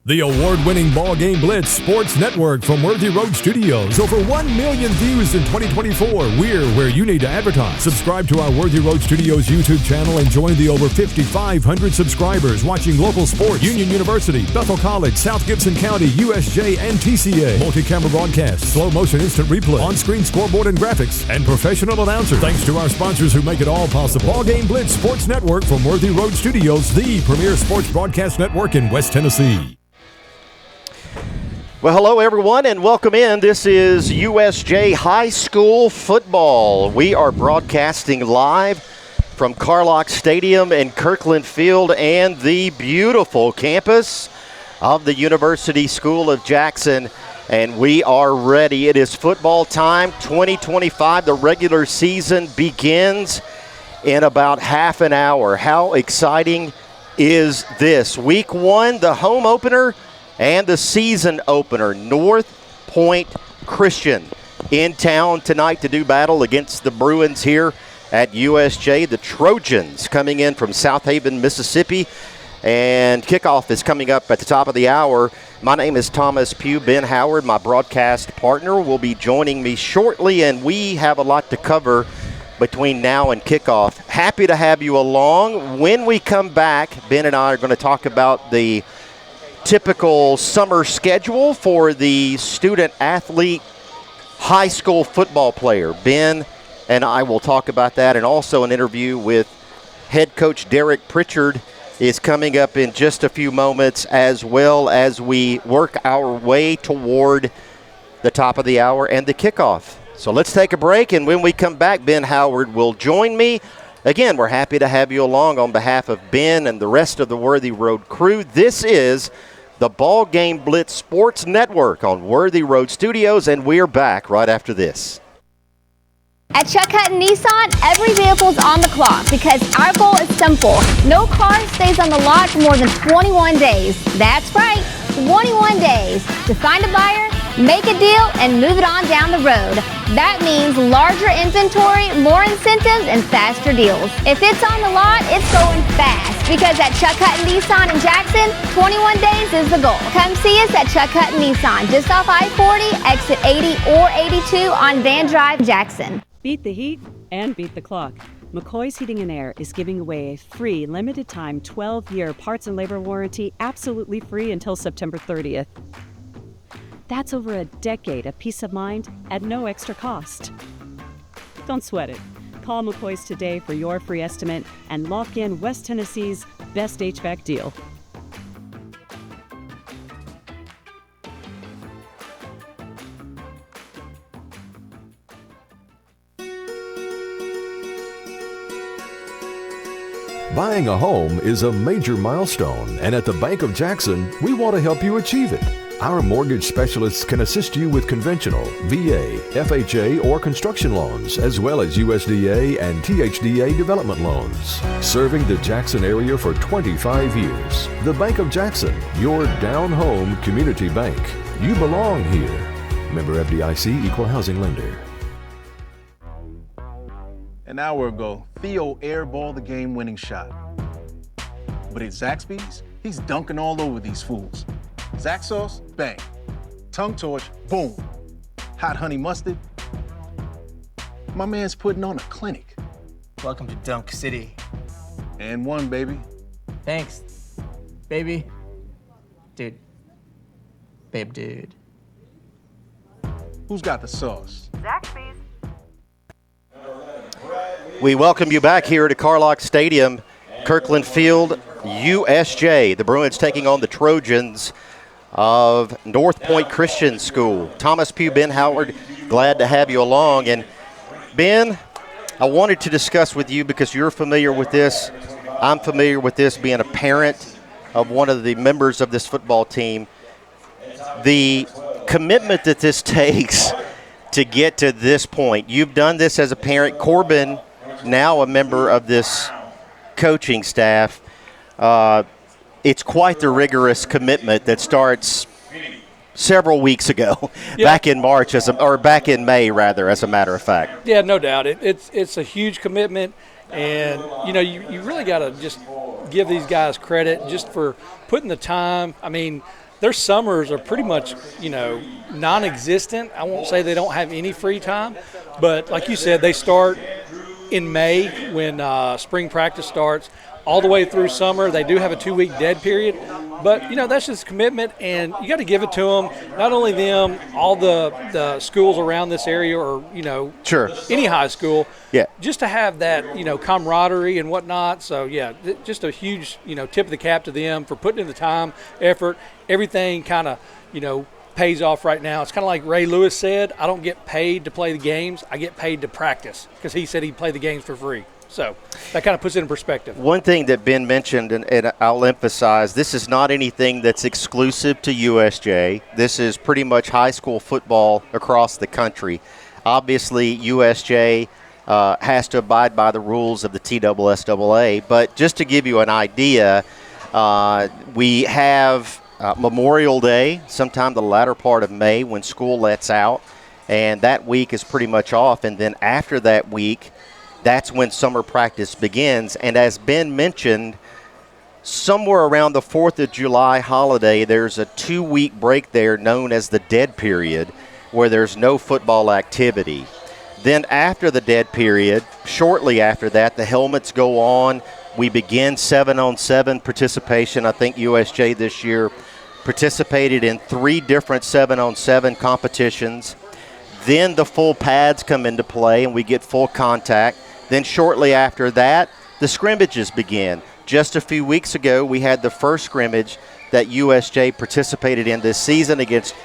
The award-winning BallGame Blitz Sports Network from Worthy Road Studios. Over 1 million views in 2024. We're where you need to advertise. Subscribe to our Worthy Road Studios YouTube channel and join the over 5,500 subscribers watching local sports, Union University, Bethel College, South Gibson County, USJ, and TCA. Multi-camera broadcasts, slow motion instant replay, on-screen scoreboard and graphics, and professional announcers. Thanks to our sponsors who make it all possible. BallGame Blitz Sports Network from Worthy Road Studios, the premier sports broadcast network in West Tennessee. Well, hello, everyone, and welcome in. This is USJ High School football. We are broadcasting live from Carlock Stadium in Kirkland Field and the beautiful campus of the University School of Jackson, and we are ready. It is football time 2025. The regular season begins in about half an hour. How exciting is this? Week one, the home opener, and the season opener, Northpoint Christian in town tonight to do battle against the Bruins here at USJ. The Trojans coming in from South Haven, Mississippi, and kickoff is coming up at the top of the hour. My name is Thomas Pugh. Ben Howard, my broadcast partner, will be joining me shortly, and we have a lot to cover between now and kickoff. Happy to have you along. When we come back, Ben and I are going to talk about the typical summer schedule for the student athlete high school football player. Ben and I will talk about that, and also an interview with head coach Derek Pritchard is coming up in just a few moments, as well as we work our way toward the top of the hour and the kickoff. So let's take a break, and when we come back, Ben Howard will join me. Again, we're happy to have you along on behalf of Ben and the rest of the Worthy Road crew. This is the BallGame Blitz Sports Network on Worthy Road Studios, and we're back right after this. At Chuck Hutton Nissan, every vehicle's on the clock because our goal is simple. No car stays on the lot for more than 21 days. That's right, 21 days to find a buyer, make a deal, and move it on down the road. That means larger inventory, more incentives, and faster deals. If it's on the lot, it's going fast because at Chuck Hutton Nissan in Jackson, 21 days is the goal. Come see us at Chuck Hutton Nissan, just off I-40, exit 80 or 82 on Van Drive, Jackson. Beat the heat and beat the clock. McCoy's Heating and Air is giving away a free limited-time 12-year parts and labor warranty, absolutely free until September 30th. That's over a decade of peace of mind at no extra cost. Don't sweat it. Call McCoy's today for your free estimate and lock in West Tennessee's best HVAC deal. Buying a home is a major milestone, and at the Bank of Jackson, we want to help you achieve it. Our mortgage specialists can assist you with conventional, VA, FHA, or construction loans, as well as USDA and THDA development loans. Serving the Jackson area for 25 years. The Bank of Jackson, your down-home community bank. You belong here. Member FDIC, Equal Housing Lender. An hour ago, Theo airballed the game-winning shot. But at Zaxby's, he's dunking all over these fools. Zax sauce, bang. Tongue torch, boom. Hot honey mustard. My man's putting on a clinic. Welcome to Dunk City. And one, baby. Thanks, baby. Dude. Babe, dude. Who's got the sauce? Zaxby's. We welcome you back here to Carlock Stadium, Kirkland Field, USJ. The Bruins taking on the Trojans of Northpoint Christian School. Thomas Pugh, Ben Howard, glad to have you along. And Ben, I wanted to discuss with you because you're familiar with this. I'm familiar with this, being a parent of one of the members of this football team. The commitment that this takes to get to this point. You've done this as a parent. Corbin, now a member of this coaching staff. It's quite the rigorous commitment that starts several weeks ago, back in March, back in May, rather, as a matter of fact. Yeah, no doubt. It's a huge commitment, and, you really got to just give these guys credit just for putting the time. I mean, their summers are pretty much, non-existent. I won't say they don't have any free time, but like you said, they start in May when spring practice starts, all the way through summer. They do have a 2-week dead period, but that's just commitment, and you got to give it to them. Not only them, all the schools around this area, or Sure. any high school, Yeah. just to have that camaraderie and whatnot. So yeah, just a huge tip of the cap to them for putting in the time, effort, everything. Kind of pays off right now. It's kind of like Ray Lewis said, I don't get paid to play the games, I get paid to practice, because he said he'd play the games for free. So that kind of puts it in perspective. One thing that Ben mentioned, and I'll emphasize, this is not anything that's exclusive to USJ. This is pretty much high school football across the country. Obviously, USJ has to abide by the rules of the TSSAA, but just to give you an idea, we have Memorial Day, sometime the latter part of May when school lets out, and that week is pretty much off. And then after that week, that's when summer practice begins. And as Ben mentioned, somewhere around the 4th of July holiday, there's a 2-week break there known as the dead period, where there's no football activity. Then after the dead period, shortly after that, the helmets go on. We begin 7-on-7 participation. I think USJ this year participated in 3 different 7-on-7 competitions. Then the full pads come into play and we get full contact. Then shortly after that, the scrimmages begin. Just a few weeks ago, we had the first scrimmage that USJ participated in this season against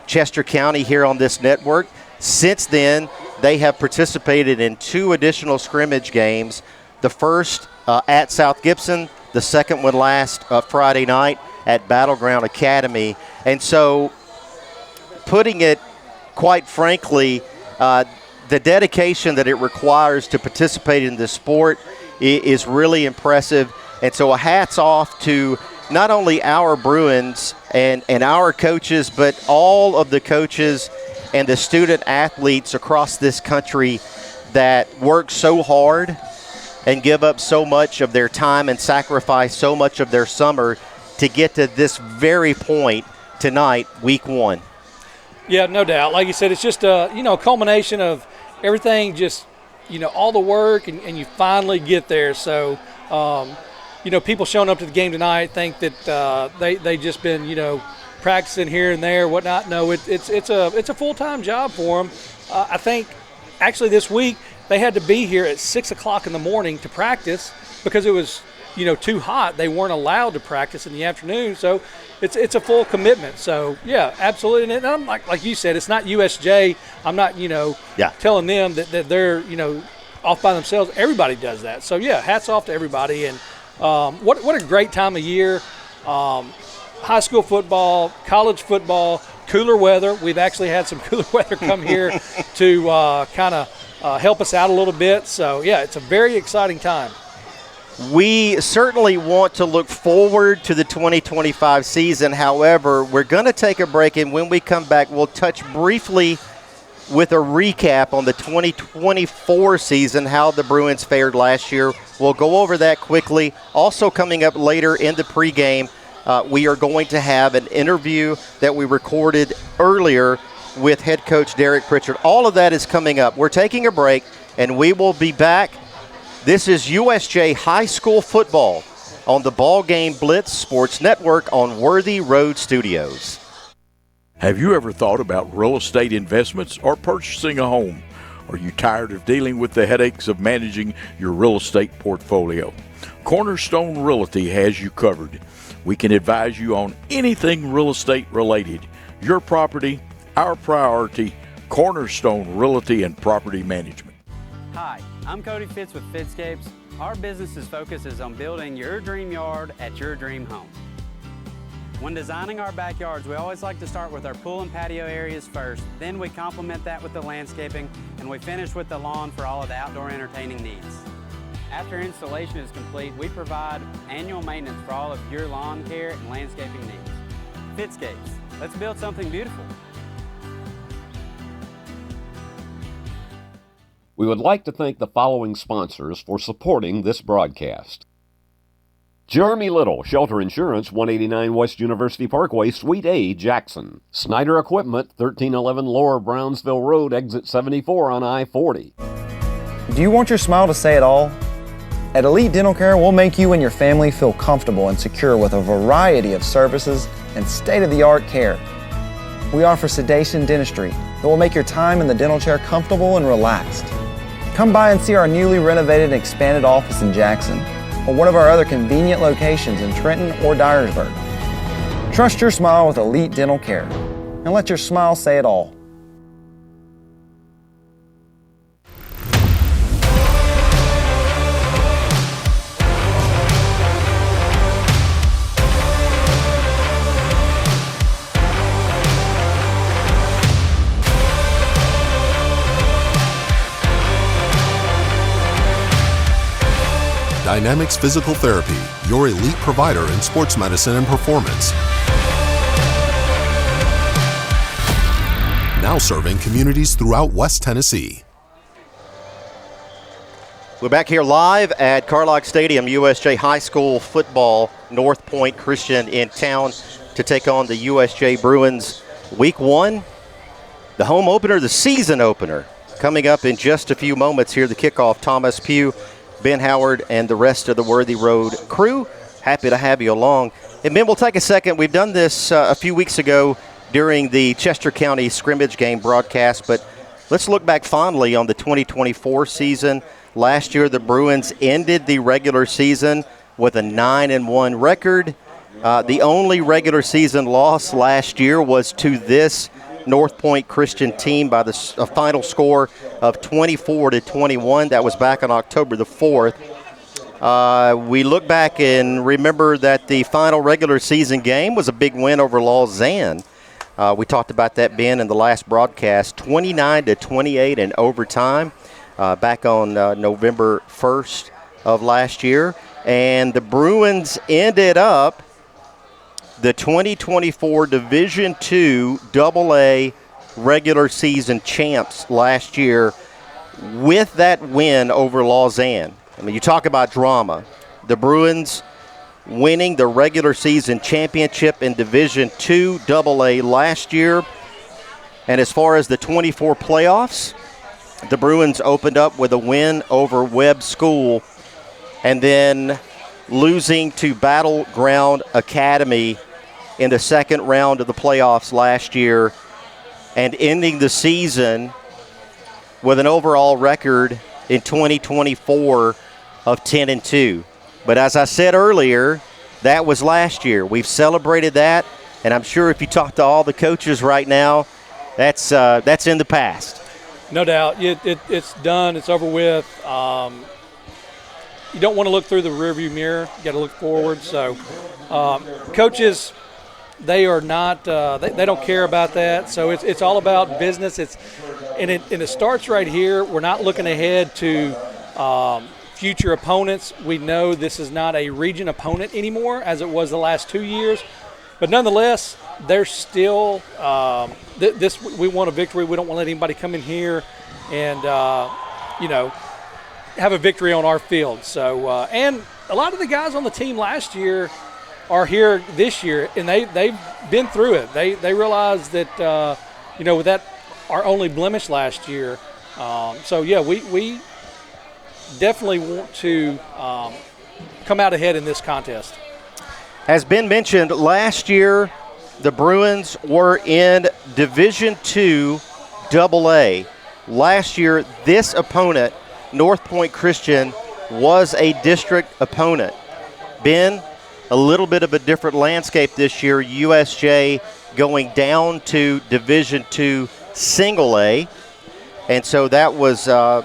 Chester County here on this network. Since then, they have participated in 2 additional scrimmage games. The first at South Gibson, the second one last Friday night at Battleground Academy. And so, putting it quite frankly, the dedication that it requires to participate in this sport is really impressive. And so a hats off to not only our Bruins and our coaches, but all of the coaches and the student athletes across this country that work so hard and give up so much of their time and sacrifice so much of their summer to get to this very point tonight, week 1. Yeah, no doubt. Like you said, it's just a culmination of everything, just all the work, and you finally get there. So people showing up to the game tonight think that they just been practicing here and there, whatnot. No, it's a full-time job for them. I think actually this week they had to be here at 6 o'clock in the morning to practice because it was too hot. They weren't allowed to practice in the afternoon, so it's a full commitment. So yeah, absolutely. And I'm like you said, it's not USJ. I'm not telling them that they're off by themselves. Everybody does that. So yeah, hats off to everybody. And what a great time of year. High school football, college football, cooler weather. We've actually had some cooler weather come here to kind of help us out a little bit. So yeah, it's a very exciting time. We certainly want to look forward to the 2025 season. However, we're going to take a break, and when we come back, we'll touch briefly with a recap on the 2024 season, how the Bruins fared last year. We'll go over that quickly. Also coming up later in the pregame, we are going to have an interview that we recorded earlier with head coach Derek Pritchard. All of that is coming up. We're taking a break, and we will be back. This is USJ High School Football on the BallGame Blitz Sports Network on Worthy Road Studios. Have you ever thought about real estate investments or purchasing a home? Are you tired of dealing with the headaches of managing your real estate portfolio? Cornerstone Realty has you covered. We can advise you on anything real estate related. Your property, our priority, Cornerstone Realty and Property Management. Hi, I'm Cody Fitz with Fitscapes. Our business's focus is on building your dream yard at your dream home. When designing our backyards, we always like to start with our pool and patio areas first, then we complement that with the landscaping, and we finish with the lawn for all of the outdoor entertaining needs. After installation is complete, we provide annual maintenance for all of your lawn care and landscaping needs. Fitscapes, let's build something beautiful. We would like to thank the following sponsors for supporting this broadcast. Jeremy Little, Shelter Insurance, 189 West University Parkway, Suite A, Jackson. Snyder Equipment, 1311 Lower Brownsville Road, Exit 74 on I-40. Do you want your smile to say it all? At Elite Dental Care, we'll make you and your family feel comfortable and secure with a variety of services and state-of-the-art care. We offer sedation dentistry that will make your time in the dental chair comfortable and relaxed. Come by and see our newly renovated and expanded office in Jackson, or one of our other convenient locations in Trenton or Dyersburg. Trust your smile with Elite Dental Care, and let your smile say it all. Dynamics Physical Therapy, your elite provider in sports medicine and performance. Now serving communities throughout West Tennessee. We're back here live at Carlock Stadium, USJ High School football. Northpoint Christian in town to take on the USJ Bruins. Week 1, the home opener, the season opener. Coming up in just a few moments here, the kickoff. Thomas Pugh, Ben Howard, and the rest of the Worthy Road crew. Happy to have you along. And Ben, we'll take a second. We've done this a few weeks ago during the Chester County scrimmage game broadcast, but let's look back fondly on the 2024 season. Last year, the Bruins ended the regular season with a 9-1 record. The only regular season loss last year was to this Northpoint Christian team by a final score of 24-21. That was back on October the 4th. We look back and remember that the final regular season game was a big win over Lausanne. We talked about that, Ben, in the last broadcast, 29-28 in overtime back on November 1st of last year. And the Bruins ended up the 2024 Division II AA regular season champs last year with that win over Lausanne. I mean, you talk about drama. The Bruins winning the regular season championship in Division II AA last year. And as far as the 24 playoffs, the Bruins opened up with a win over Webb School and then losing to Battleground Academy in the second round of the playoffs last year, and ending the season with an overall record in 2024 of 10-2. But as I said earlier, that was last year. We've celebrated that, and I'm sure if you talk to all the coaches right now, that's in the past. No doubt. It's done. It's over with. You don't want to look through the rearview mirror. You got to look forward. So coaches, they are not. They don't care about that. So it's all about business. It starts right here. We're not looking ahead to future opponents. We know this is not a region opponent anymore, as it was the last 2 years. But nonetheless, there's still this. We want a victory. We don't want to let anybody come in here and have a victory on our field. So and a lot of the guys on the team last year are here this year, and they've been through it. They realize that with that our only blemish last year. So yeah, we definitely want to come out ahead in this contest. As Ben mentioned, last year the Bruins were in Division II AA. Last year, this opponent, Northpoint Christian, was a district opponent. Ben, a little bit of a different landscape this year. USJ going down to Division II Single A, and so that was a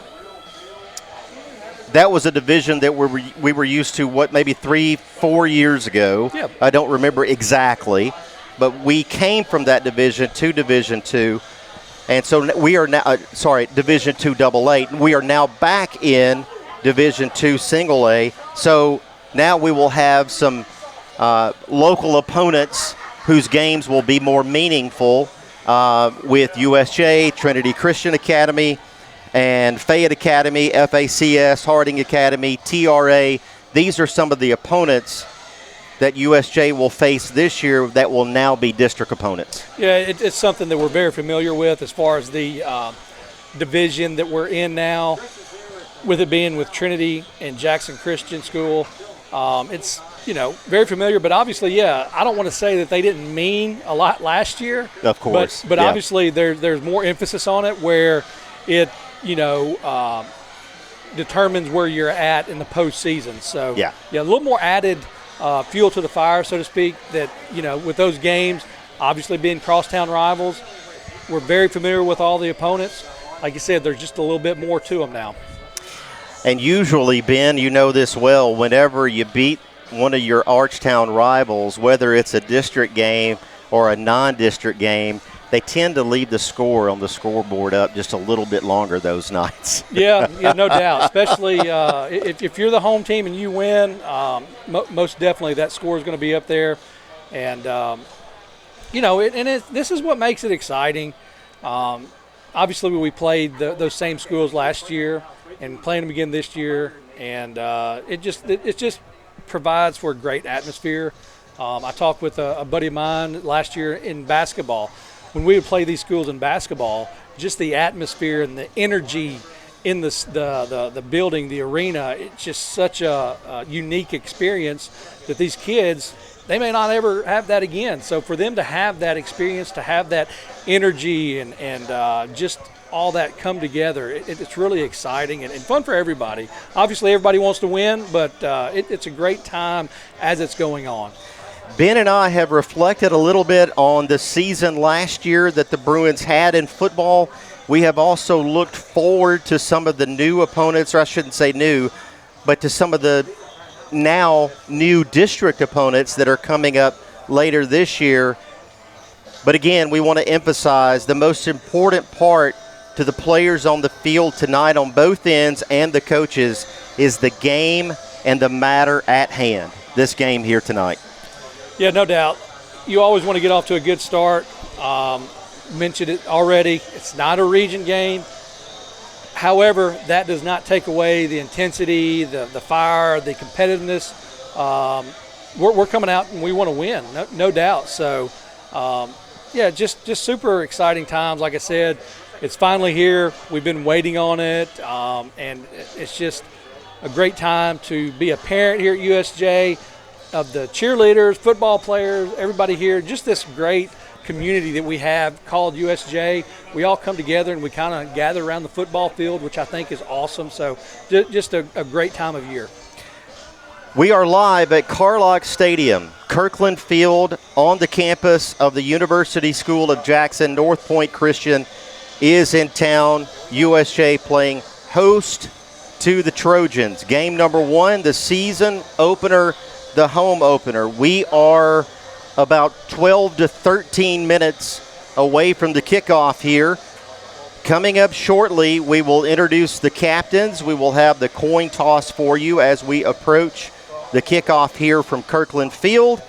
division that we were used to, maybe 3-4 years ago. Yep. I don't remember exactly, but we came from that division to Division II, and so we are now Division II AA. We are now back in Division II Single A. So now we will have some local opponents whose games will be more meaningful with USJ, Trinity Christian Academy, and Fayette Academy, FACS, Harding Academy, TRA, these are some of the opponents that USJ will face this year that will now be district opponents. Yeah, it's something that we're very familiar with as far as the division that we're in now, with it being with Trinity and Jackson Christian School. It's, very familiar, but obviously, I don't want to say that they didn't mean a lot last year. Of course. But obviously there's more emphasis on it where it, determines where you're at in the postseason. So, a little more added fuel to the fire, so to speak, that, with those games, obviously being crosstown rivals, we're very familiar with all the opponents. Like you said, there's just a little bit more to them now. And usually, Ben, you know this well, whenever you beat one of your Archtown rivals, whether it's a district game or a non-district game, they tend to leave the score on the scoreboard up just a little bit longer those nights. Yeah, no doubt. Especially if you're the home team and you win, most definitely that score is going to be up there. And, this is what makes it exciting. Obviously, we played those same schools last year and playing them again this year. And it just provides for a great atmosphere. I talked with a buddy of mine last year in basketball. When we would play these schools in basketball, just the atmosphere and the energy in the building, the arena, it's just such a unique experience that these kids, they may not ever have that again. So for them to have that experience, to have that energy and just all that come together, it's really exciting and fun for everybody. Obviously, everybody wants to win, but it's a great time as it's going on. Ben and I have reflected a little bit on the season last year that the Bruins had in football. We have also looked forward to some of the new opponents, or I shouldn't say new, but to some of the now new district opponents that are coming up later this year. But again, we want to emphasize the most important part to the players on the field tonight on both ends and the coaches is the game and the matter at hand, this game here tonight. Yeah, no doubt. You always want to get off to a good start. Mentioned it already. It's not a region game. However, that does not take away the intensity, the fire, the competitiveness. We're coming out and we want to win, no doubt. So, just super exciting times. Like I said, it's finally here. We've been waiting on it, and it's just a great time to be a parent here at USJ, of the cheerleaders, football players, everybody here, just this great community that we have called USJ. We all come together and we kind of gather around the football field, which I think is awesome. So just a great time of year. We are live at Carlock Stadium, Kirkland Field, on the campus of the University School of Jackson. Northpoint Christian is in town. USJ playing host to the Trojans. Game number 1, the season opener, the home opener. We are about 12 to 13 minutes away from the kickoff here. Coming up shortly, we will introduce the captains. We will have the coin toss for you as we approach the kickoff here from Kirkland Field.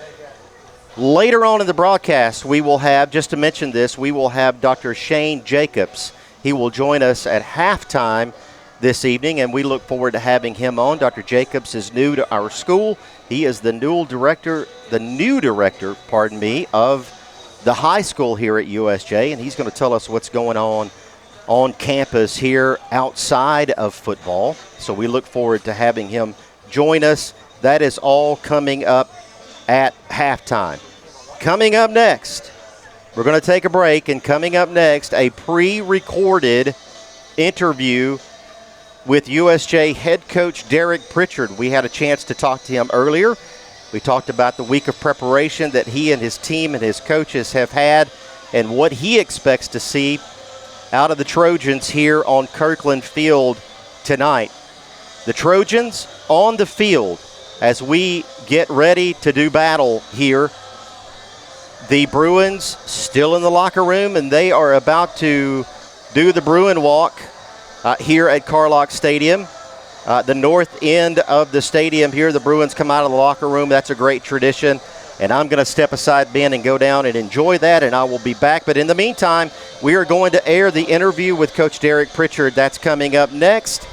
Later on in the broadcast, we will have, just to mention this, we will have Dr. Shane Jacobs. He will join us at halftime this evening, and we look forward to having him on. Dr. Jacobs is new to our school. He is the new director, of the high school here at USJ, and he's going to tell us what's going on campus here outside of football. So we look forward to having him join us. That is all coming up at halftime. Coming up next, we're going to take a break, and coming up next, a pre-recorded interview with USJ head coach Derek Pritchard. We had a chance to talk to him earlier. We talked about the week of preparation that he and his team and his coaches have had and what he expects to see out of the Trojans here on Kirkland Field tonight. The Trojans on the field as we get ready to do battle here. The Bruins still in the locker room, and they are about to do the Bruin walk here at Carlock Stadium. The north end of the stadium here, the Bruins come out of the locker room. That's a great tradition. And I'm going to step aside, Ben, and go down and enjoy that, and I will be back. But in the meantime, we are going to air the interview with Coach Derek Pritchard. That's coming up next.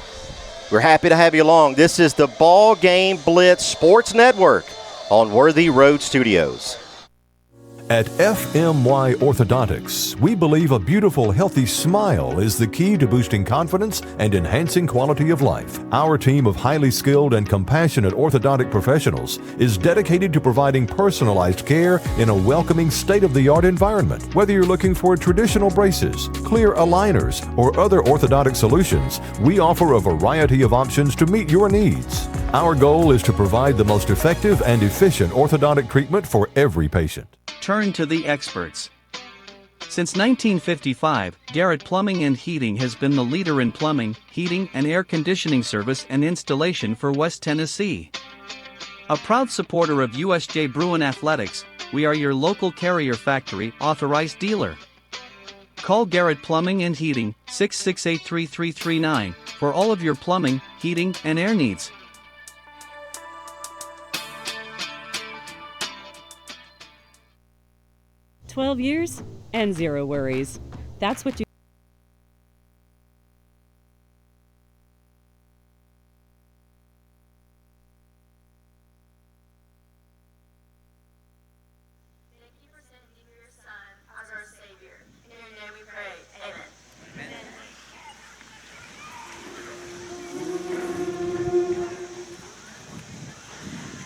We're happy to have you along. This is the BallGame Blitz Sports Network on Worthy Road Studios. At FMY Orthodontics, we believe a beautiful, healthy smile is the key to boosting confidence and enhancing quality of life. Our team of highly skilled and compassionate orthodontic professionals is dedicated to providing personalized care in a welcoming, state-of-the-art environment. Whether you're looking for traditional braces, clear aligners, or other orthodontic solutions, we offer a variety of options to meet your needs. Our goal is to provide the most effective and efficient orthodontic treatment for every patient. Turn to the experts. Since 1955, Garrett Plumbing and Heating has been the leader in plumbing, heating, and air conditioning service and installation for West Tennessee. A proud supporter of USJ Bruin Athletics, we are your local Carrier Factory authorized dealer. Call Garrett Plumbing and Heating 668-3339 for all of your plumbing, heating, and air needs. "12 years and zero worries. That's what you Thank you for sending your Son as our Savior. In your name we pray. Amen.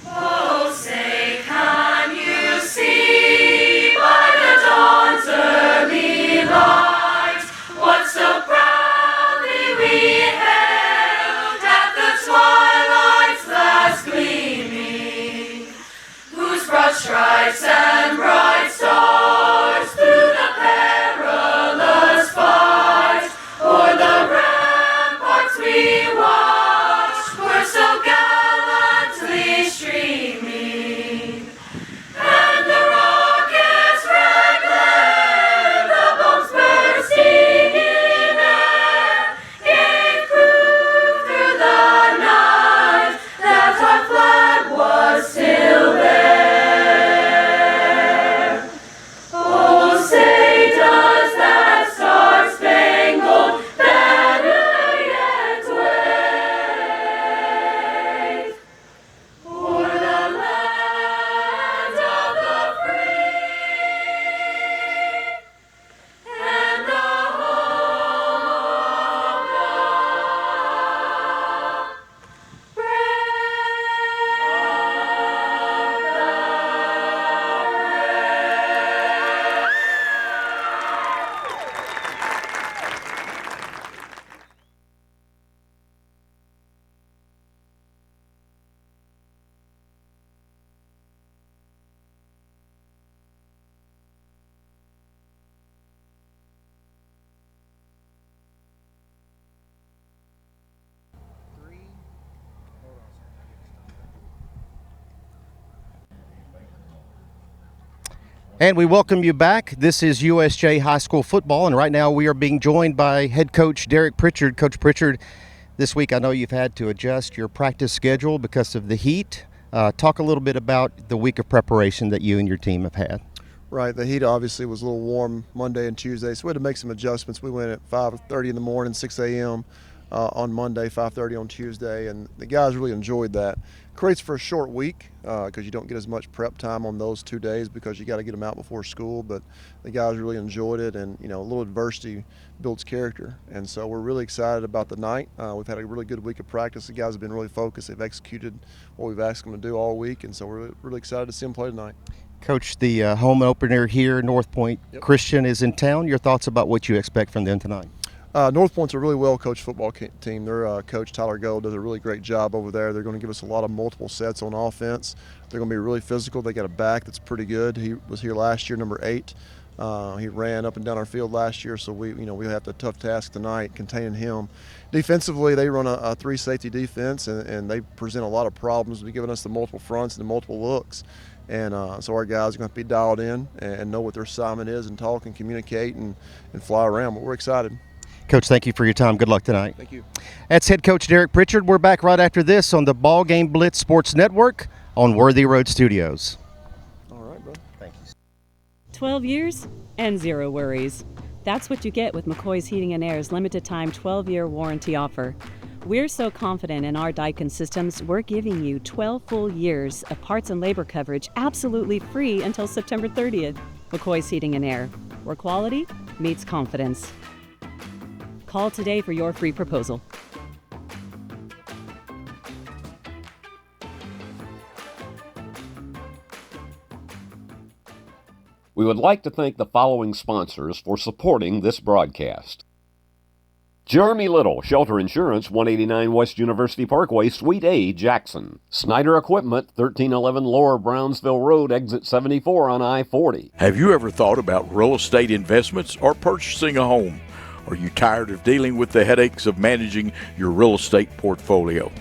Oh, say, can you see by the dawn's early light what so proudly we hailed at the twilight's last gleaming, whose broad stripes and bright stars through the perilous fight o'er the ramparts we watched were so gallantly streaming, and the rockets' red glare, the bombs bursting in air, gave proof through the night that our flag was still there. Oh, say does that star-spangled banner yet wave o'er the land of the free and the home of the brave? And we welcome you back. This is USJ High School football, and right now we are being joined by head coach Derek Pritchard. Coach Pritchard, this week I know you've had to adjust your practice schedule because of the heat. Talk a little bit about the week of preparation that you and your team have had. Right, the heat obviously was a little warm Monday and Tuesday, so we had to make some adjustments. We went at 5:30 in the morning, 6 a.m. On Monday, 5:30 on Tuesday, and the guys really enjoyed that. Creates for a short week because you don't get as much prep time on those 2 days because you got to get them out before school, but the guys really enjoyed it, and a little adversity builds character, and so we're really excited about the night. We've had a really good week of practice. The guys have been really focused. They've executed what we've asked them to do all week, and so we're really excited to see them play tonight. Coach, the home opener here, Northpoint Christian is in town. Your thoughts about what you expect from them tonight? Northpoint's a really well-coached football team. Their coach, Tyler Gold, does a really great job over there. They're going to give us a lot of multiple sets on offense. They're going to be really physical. They got a back that's pretty good. He was here last year, number 8. He ran up and down our field last year, so we have the tough task tonight containing him. Defensively, they run a 3-safety defense, and they present a lot of problems. They're giving us the multiple fronts and the multiple looks. And so our guys are going to be dialed in and know what their assignment is and talk and communicate and fly around, but we're excited. Coach, thank you for your time. Good luck tonight. Thank you. That's head coach Derek Pritchard. We're back right after this on the BallGame Blitz Sports Network on Worthy Road Studios. All right, bro. Thank you. 12 years and zero worries. That's what you get with McCoy's Heating and Air's limited time 12-year warranty offer. We're so confident in our Daikin systems, we're giving you 12 full years of parts and labor coverage absolutely free until September 30th. McCoy's Heating and Air, where quality meets confidence. Call today for your free proposal. We would like to thank the following sponsors for supporting this broadcast. Jeremy Little, Shelter Insurance, 189 West University Parkway, Suite A, Jackson. Snyder Equipment, 1311 Lower Brownsville Road, Exit 74 on I-40. Have you ever thought about real estate investments or purchasing a home? Are you tired of dealing with the headaches of managing your real estate portfolio?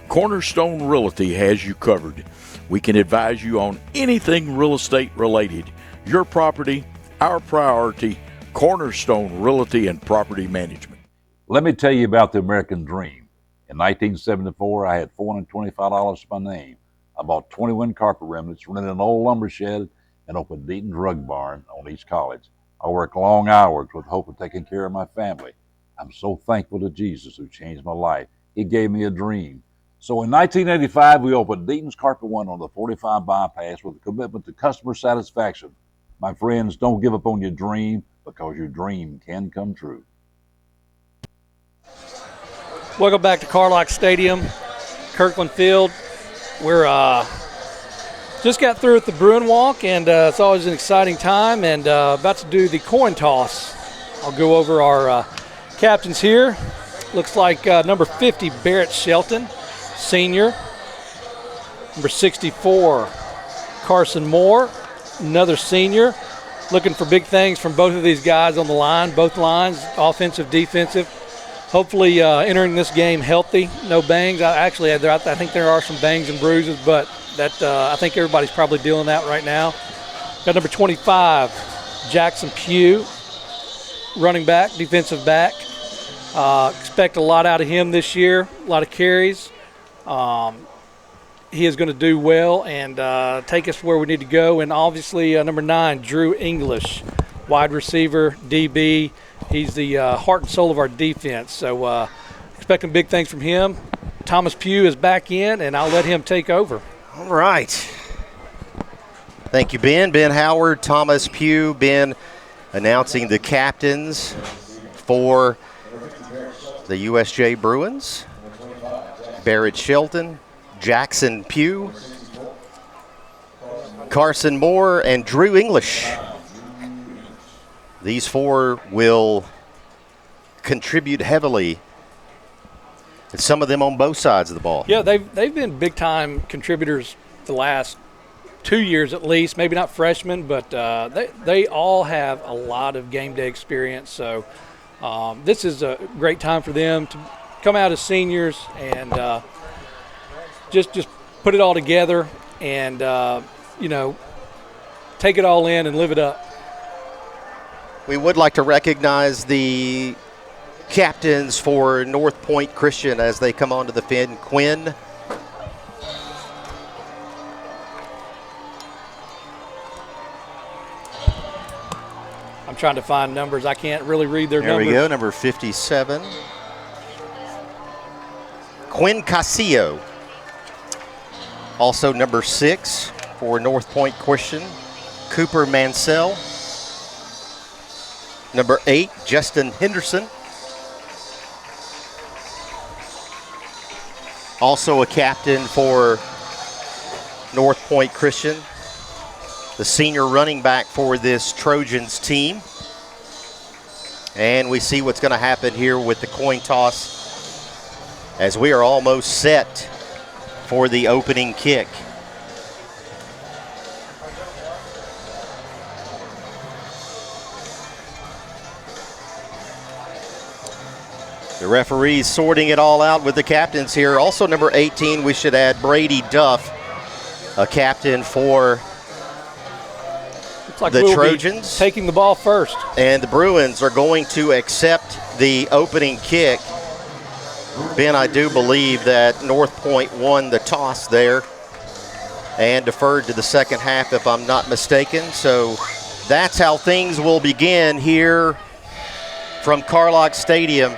Cornerstone Realty has you covered. We can advise you on anything real estate related. Your property, our priority. Cornerstone Realty and Property Management. Let me tell you about the American dream. In 1974, I had $425 to my name. I bought 21 carpet remnants, rented an old lumber shed, and opened Deaton's Rug Barn on East College. I worked long hours with hope of taking care of my family. I'm so thankful to Jesus who changed my life. He gave me a dream. So in 1985, we opened Deaton's Carpet One on the 45 bypass with a commitment to customer satisfaction. My friends, don't give up on your dream, because your dream can come true. Welcome back to Carlock Stadium, Kirkland Field. We're just got through with the Bruin Walk, and it's always an exciting time, and about to do the coin toss. I'll go over our captains here. Looks like number 50, Barrett Shelton, senior. Number 64, Carson Moore, another senior. Looking for big things from both of these guys on the line, both lines, offensive, defensive. Hopefully entering this game healthy, no bangs. I think there are some bangs and bruises, but that I think everybody's probably dealing that right now. Got number 25, Jackson Pugh, running back, defensive back. Expect a lot out of him this year, a lot of carries. He is going to do well and take us where we need to go. And obviously number 9, Drew English, wide receiver, DB. He's the heart and soul of our defense. So expecting big things from him. Thomas Pugh is back in, and I'll let him take over. All right. Thank you, Ben. Ben Howard, Thomas Pugh. Ben announcing the captains for the USJ Bruins. Barrett Shelton, Jackson Pugh, Carson Moore, and Drew English. These four will contribute heavily, and some of them on both sides of the ball. Yeah, they've been big-time contributors the last 2 years at least, maybe not freshmen, but they all have a lot of game day experience. So this is a great time for them to come out as seniors and just put it all together and, take it all in and live it up. We would like to recognize the captains for Northpoint Christian as they come onto the field. Quinn, I'm trying to find numbers. I can't really read their numbers. There we go, number 57. Quinn Casillo. Also number 6 for Northpoint Christian, Cooper Mansell. Number 8, Justin Henderson. Also a captain for Northpoint Christian, the senior running back for this Trojans team. And we see what's going to happen here with the coin toss as we are almost set for the opening kick. The referees sorting it all out with the captains here. Also number 18, we should add Brady Duff, a captain for like the we'll Trojans. Taking the ball first. And the Bruins are going to accept the opening kick. Ben, I do believe that Northpoint won the toss there and deferred to the second half, if I'm not mistaken. So that's how things will begin here from Carlock Stadium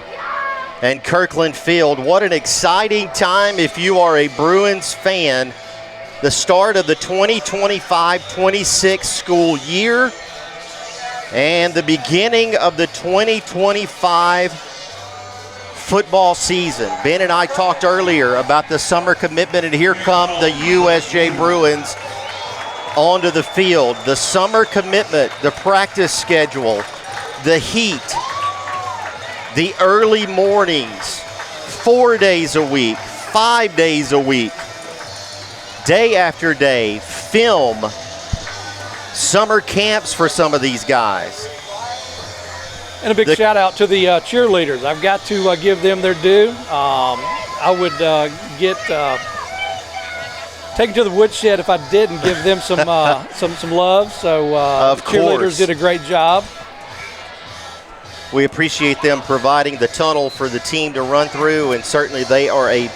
and Kirkland Field. What an exciting time if you are a Bruins fan. The start of the 2025-26 school year and the beginning of the 2025 football season. Ben and I talked earlier about the summer commitment, and here come the USJ Bruins onto the field. The summer commitment, the practice schedule, the heat, the early mornings, 4 days a week, 5 days a week, day after day, film, summer camps for some of these guys. And a big shout out to the cheerleaders. I've got to give them their due. I would get taken to the woodshed if I didn't give them some love. So of cheerleaders course. did a great job. We appreciate them providing the tunnel for the team to run through, and certainly they are a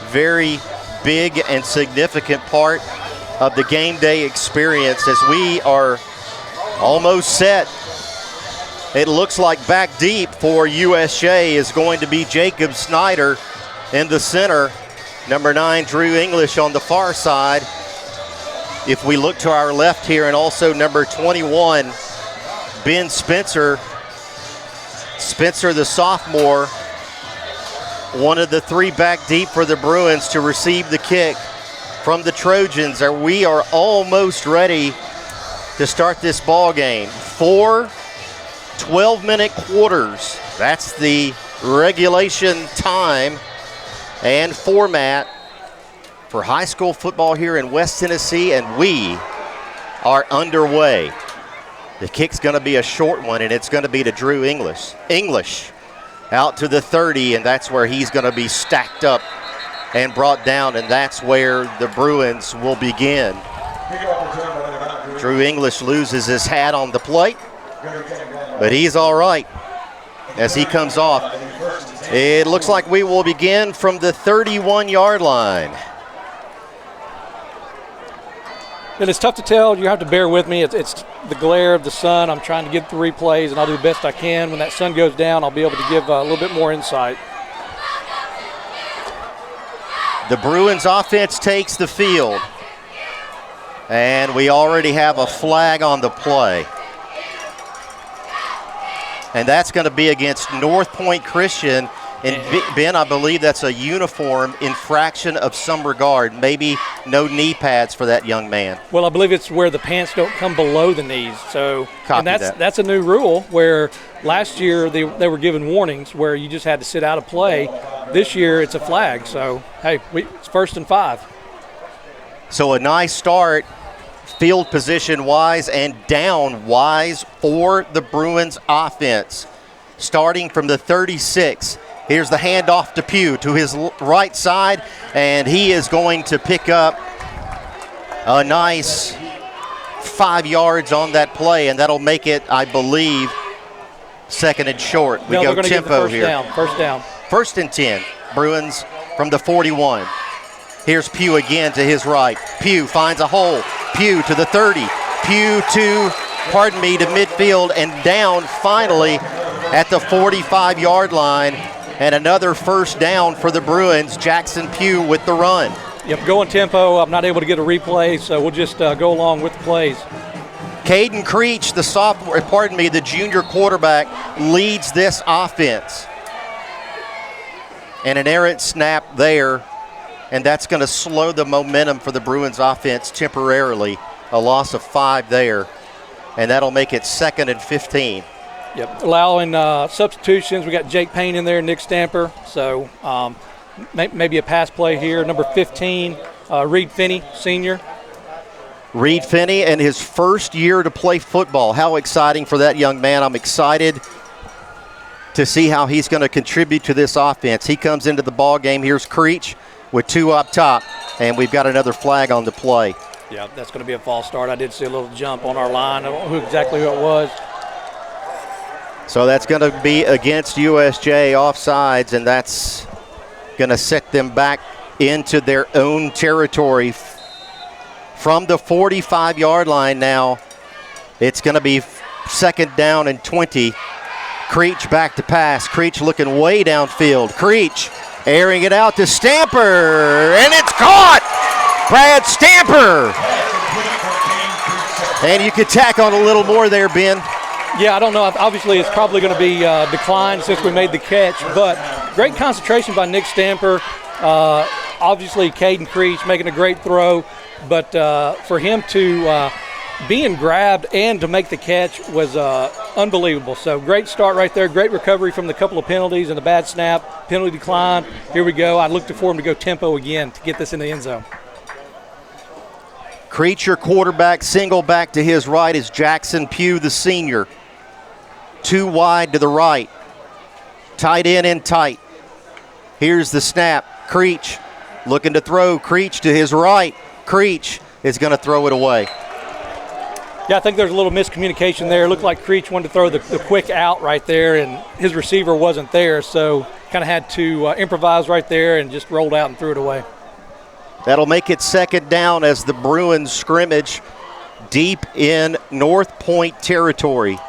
very big and significant part of the game day experience as we are almost set. It looks like back deep for USJ is going to be Jacob Snyder in the center. Number 9, Drew English on the far side. If we look to our left here, and also number 21, Ben Spencer. Spencer, the sophomore, one of the 3 back deep for the Bruins to receive the kick from the Trojans. We are almost ready to start this ball game. 4 12-minute quarters. That's the regulation time and format for high school football here in West Tennessee, and we are underway. The kick's going to be a short one, and it's going to be to Drew English. English out to the 30, and that's where he's going to be stacked up and brought down, and that's where the Bruins will begin. Drew English loses his hat on the plate, but he's all right as he comes off. It looks like we will begin from the 31-yard line. And it's tough to tell. You have to bear with me. It's the glare of the sun. I'm trying to get the replays, and I'll do the best I can. When that sun goes down, I'll be able to give a little bit more insight. The Bruins offense takes the field, and we already have a flag on the play. And that's going to be against Northpoint Christian. And Ben, I believe that's a uniform infraction of some regard. Maybe no knee pads for that young man. Well, I believe it's where the pants don't come below the knees. So, Copy and that's a new rule where last year they were given warnings where you just had to sit out of play. This year it's a flag. So, hey, it's 1st and 5. So a nice start field position-wise and down-wise for the Bruins offense. Starting from the 36. Here's the handoff to Pugh to his right side, and he is going to pick up a nice 5 yards on that play, and that'll make it, I believe, 2nd and short. We go tempo here. First down. 1st and 10. Bruins from the 41. Here's Pugh again to his right. Pugh finds a hole. Pugh to the 30. Pugh to midfield and down finally at the 45-yard line. And another first down for the Bruins. Jackson Pugh with the run. Yep, going tempo. I'm not able to get a replay, so we'll just go along with the plays. Caden Creech, the junior quarterback, leads this offense. And an errant snap there, and that's going to slow the momentum for the Bruins offense temporarily. A loss of 5 there, and that'll make it 2nd and 15. Yep, allowing substitutions. We got Jake Payne in there, Nick Stamper. So maybe a pass play here. Number 15, Reed Finney, senior. Reed Finney in his first year to play football. How exciting for that young man. I'm excited to see how he's going to contribute to this offense. He comes into the ball game. Here's Creech with 2 up top, and we've got another flag on the play. Yeah, that's going to be a false start. I did see a little jump on our line. I don't know exactly who it was. So that's going to be against USJ offsides, and that's going to set them back into their own territory. From the 45-yard line now, it's going to be 2nd down and 20. Creech back to pass. Creech looking way downfield. Creech airing it out to Stamper, and it's caught! Brad Stamper! And you could tack on a little more there, Ben. Yeah, I don't know. Obviously, it's probably going to be declined since we made the catch, but great concentration by Nick Stamper. Obviously, Caden Creech making a great throw, but for him to being grabbed and to make the catch was unbelievable. So great start right there. Great recovery from the couple of penalties and the bad snap. Penalty decline. Here we go. I looked for him to go tempo again to get this in the end zone. Creech, your quarterback, single back to his right is Jackson Pugh, the senior. 2 wide to the right. Tight end in tight. Here's the snap. Creech looking to throw. Creech to his right. Creech is going to throw it away. Yeah, I think there's a little miscommunication there. It looked like Creech wanted to throw the quick out right there, and his receiver wasn't there, so kind of had to improvise right there and just rolled out and threw it away. That'll make it second down as the Bruins scrimmage deep in Northpoint territory.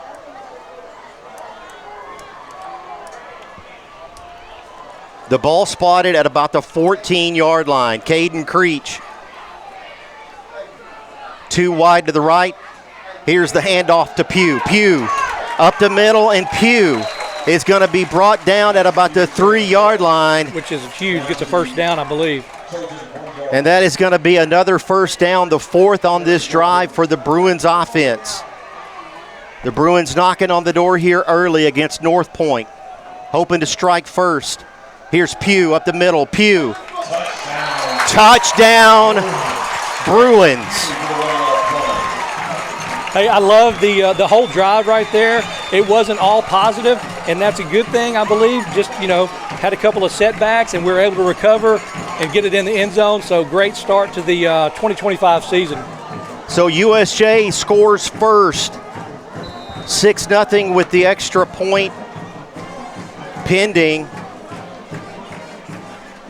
The ball spotted at about the 14-yard line. Caden Creech. 2 wide to the right. Here's the handoff to Pugh. Pugh up the middle, and Pugh is going to be brought down at about the 3-yard line. Which is huge. Gets a first down, I believe. And that is going to be another first down, the 4th on this drive for the Bruins offense. The Bruins knocking on the door here early against Northpoint, hoping to strike first. Here's Pugh up the middle. Pugh. Touchdown, Bruins. Hey, I love the whole drive right there. It wasn't all positive, and that's a good thing, I believe. Just, had a couple of setbacks, and we were able to recover and get it in the end zone. So great start to the 2025 season. So USJ scores first. 6-0 with the extra point pending.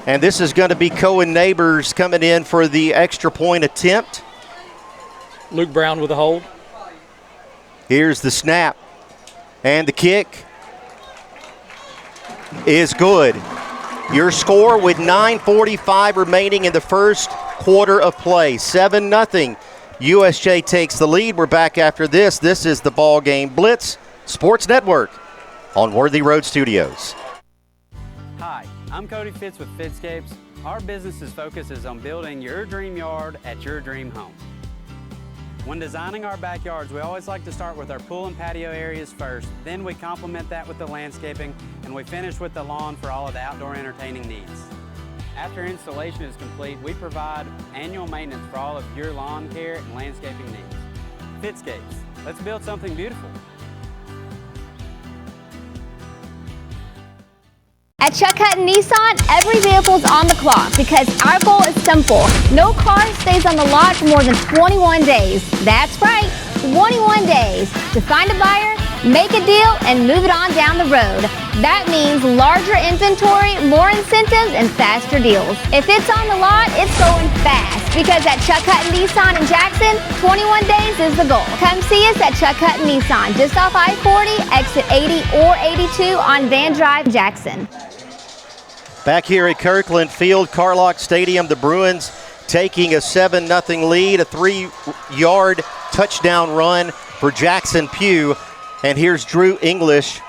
And this is going to be Cohen Neighbors coming in for the extra point attempt. Luke Brown with a hold. Here's the snap. And the kick is good. Your score with 9:45 remaining in the first quarter of play. 7-0. USJ takes the lead. We're back after this. This is the BallGame Blitz Sports Network on Worthy Road Studios. Hi, I'm Cody Fitz with Fitscapes. Our business's focus is on building your dream yard at your dream home. When designing our backyards, we always like to start with our pool and patio areas first, then we complement that with the landscaping, and we finish with the lawn for all of the outdoor entertaining needs. After installation is complete, we provide annual maintenance for all of your lawn care and landscaping needs. Fitscapes, let's build something beautiful. At Chuck Hutton Nissan, every vehicle's on the clock because our goal is simple. No car stays on the lot for more than 21 days. That's right, 21 days to find a buyer, make a deal, and move it on down the road. That means larger inventory, more incentives, and faster deals. If it's on the lot, it's going fast because at Chuck Hutton Nissan in Jackson, 21 days is the goal. Come see us at Chuck Hutton Nissan, just off I-40, exit 80 or 82 on Van Drive, Jackson. Back here at Kirkland Field, Carlock Stadium, the Bruins taking a 7-0 lead, a 3-yard touchdown run for Jackson Pugh. And here's Drew English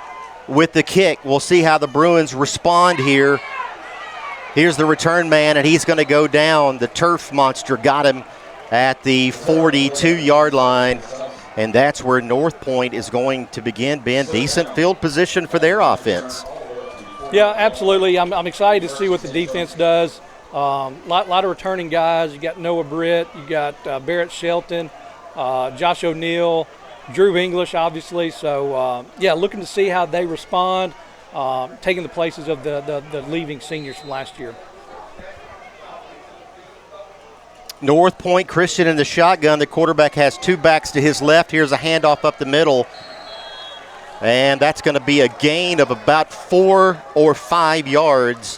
with the kick. We'll see how the Bruins respond here. Here's the return man, and he's going to go down. The turf monster got him at the 42-yard line. And that's where Northpoint is going to begin, Ben. Decent field position for their offense. Yeah, absolutely. I'm excited to see what the defense does. Lot of returning guys. You got Noah Britt, you got Barrett Shelton, Josh O'Neill, Drew English, obviously. So, looking to see how they respond, taking the places of the leaving seniors from last year. Northpoint, Christian in the shotgun. The quarterback has 2 backs to his left. Here's a handoff up the middle. And that's going to be a gain of about 4 or 5 yards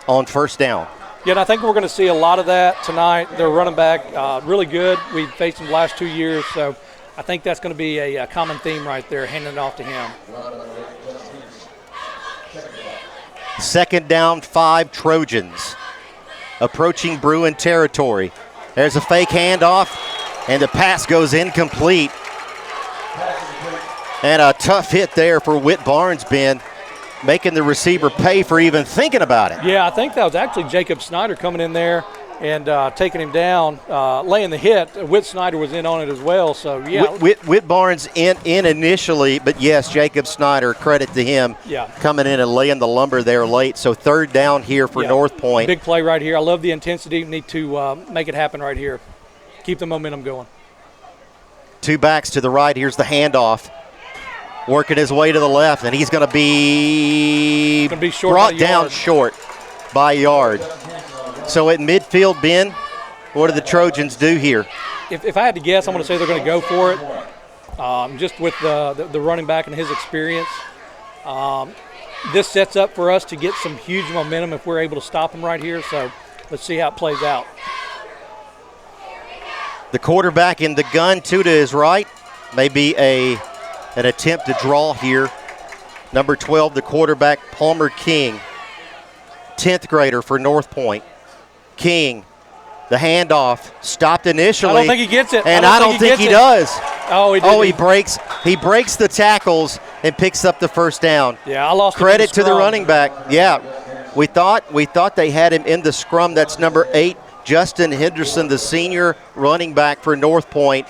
on first down. Yeah, and I think we're going to see a lot of that tonight. Their running back, really good. We've faced them the last 2 years, so I think that's going to be a common theme right there, handing it off to him. 2nd down, 5 Trojans. Approaching Bruin territory. There's a fake handoff, and the pass goes incomplete. And a tough hit there for Whit Barnes, Ben, making the receiver pay for even thinking about it. Yeah, I think that was actually Jacob Snyder coming in there and taking him down, laying the hit. Whit Snyder was in on it as well. So, yeah. Whit Barnes in initially, but yes, Jacob Snyder, credit to him, coming in and laying the lumber there late. So 3rd down here for Northpoint. Big play right here. I love the intensity. Need to make it happen right here. Keep the momentum going. 2 backs to the right. Here's the handoff. Working his way to the left, and he's going to be brought down short by a yard. So at midfield, Ben, what do the Trojans do here? If I had to guess, I'm going to say they're going to go for it, just with the running back and his experience. This sets up for us to get some huge momentum if we're able to stop him right here. So let's see how it plays out. The quarterback in the gun, 2 to his right. Maybe an attempt to draw here. Number 12, the quarterback, Palmer King, 10th grader for Northpoint. King, the handoff, stopped initially. I don't think he gets it. And I don't think he does. Oh, he did. Oh, he breaks the tackles and picks up the 1st down. Yeah, I lost credit to the running back. Yeah, we thought they had him in the scrum. That's number 8, Justin Henderson, the senior running back for Northpoint.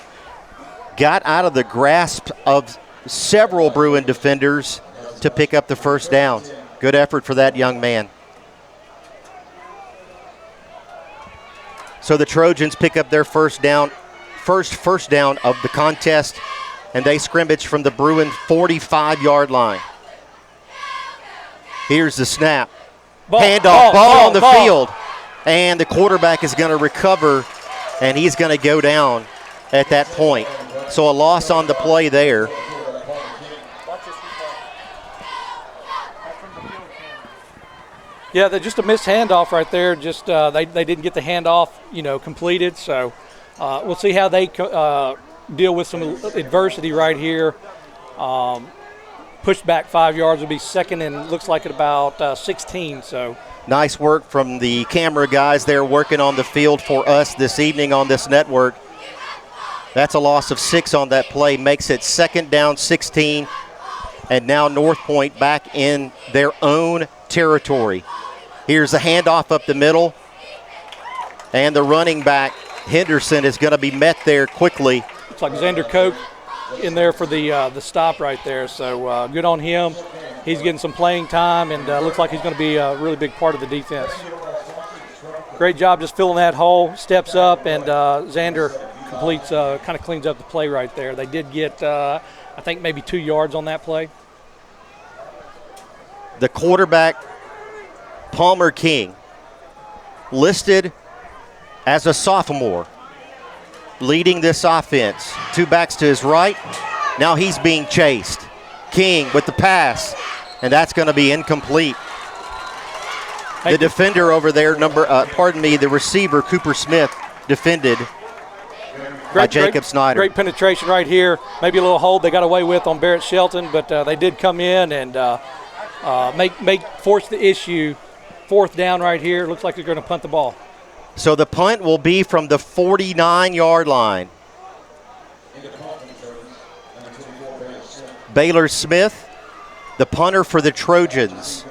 Got out of the grasp of several Bruin defenders to pick up the 1st down. Good effort for that young man. So the Trojans pick up their first down of the contest, and they scrimmage from the Bruin 45-yard line. Here's the snap. Handoff, ball on the field, and the quarterback is going to recover, and he's going to go down at that point. So a loss on the play there. Yeah, just a missed handoff right there. Just they didn't get the handoff, completed. So we'll see how they deal with some adversity right here. Pushed back 5 yards will be 2nd and looks like at about 16. So nice work from the camera guys there working on the field for us this evening on this network. That's a loss of 6 on that play, makes it 2nd down, 16, and now Northpoint back in their own territory. Here's the handoff up the middle, and the running back, Henderson, is going to be met there quickly. Looks like Xander Koch in there for the stop right there, so good on him. He's getting some playing time, and looks like he's going to be a really big part of the defense. Great job just filling that hole, steps up, and Xander completes, kind of cleans up the play right there. They did get, I think, maybe 2 yards on that play. The quarterback, Palmer King, listed as a sophomore, leading this offense. 2 backs to his right. Now he's being chased. King with the pass, and that's going to be incomplete. The defender over there, the receiver, Cooper Smith, defended by Jacob Snyder. Great penetration right here. Maybe a little hold they got away with on Barrett Shelton, but they did come in and force the issue. 4th down right here. Looks like they're going to punt the ball. So the punt will be from the 49-yard line. Baylor Smith, the punter for the Trojans.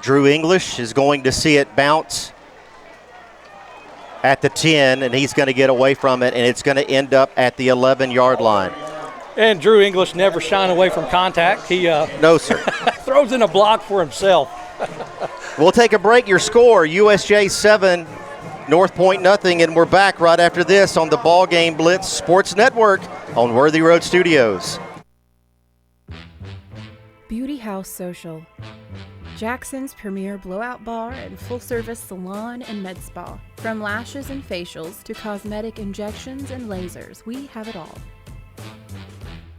Drew English is going to see it bounce at the 10, and he's going to get away from it, and it's going to end up at the 11-yard line. And Drew English never shying away from contact. He no, sir. throws in a block for himself. We'll take a break. Your score, USJ 7, Northpoint nothing, and we're back right after this on the BallGame Blitz Sports Network on Worthy Road Studios. Beauty House Social. Jackson's premier blowout bar and full-service salon and med spa. From lashes and facials to cosmetic injections and lasers, we have it all.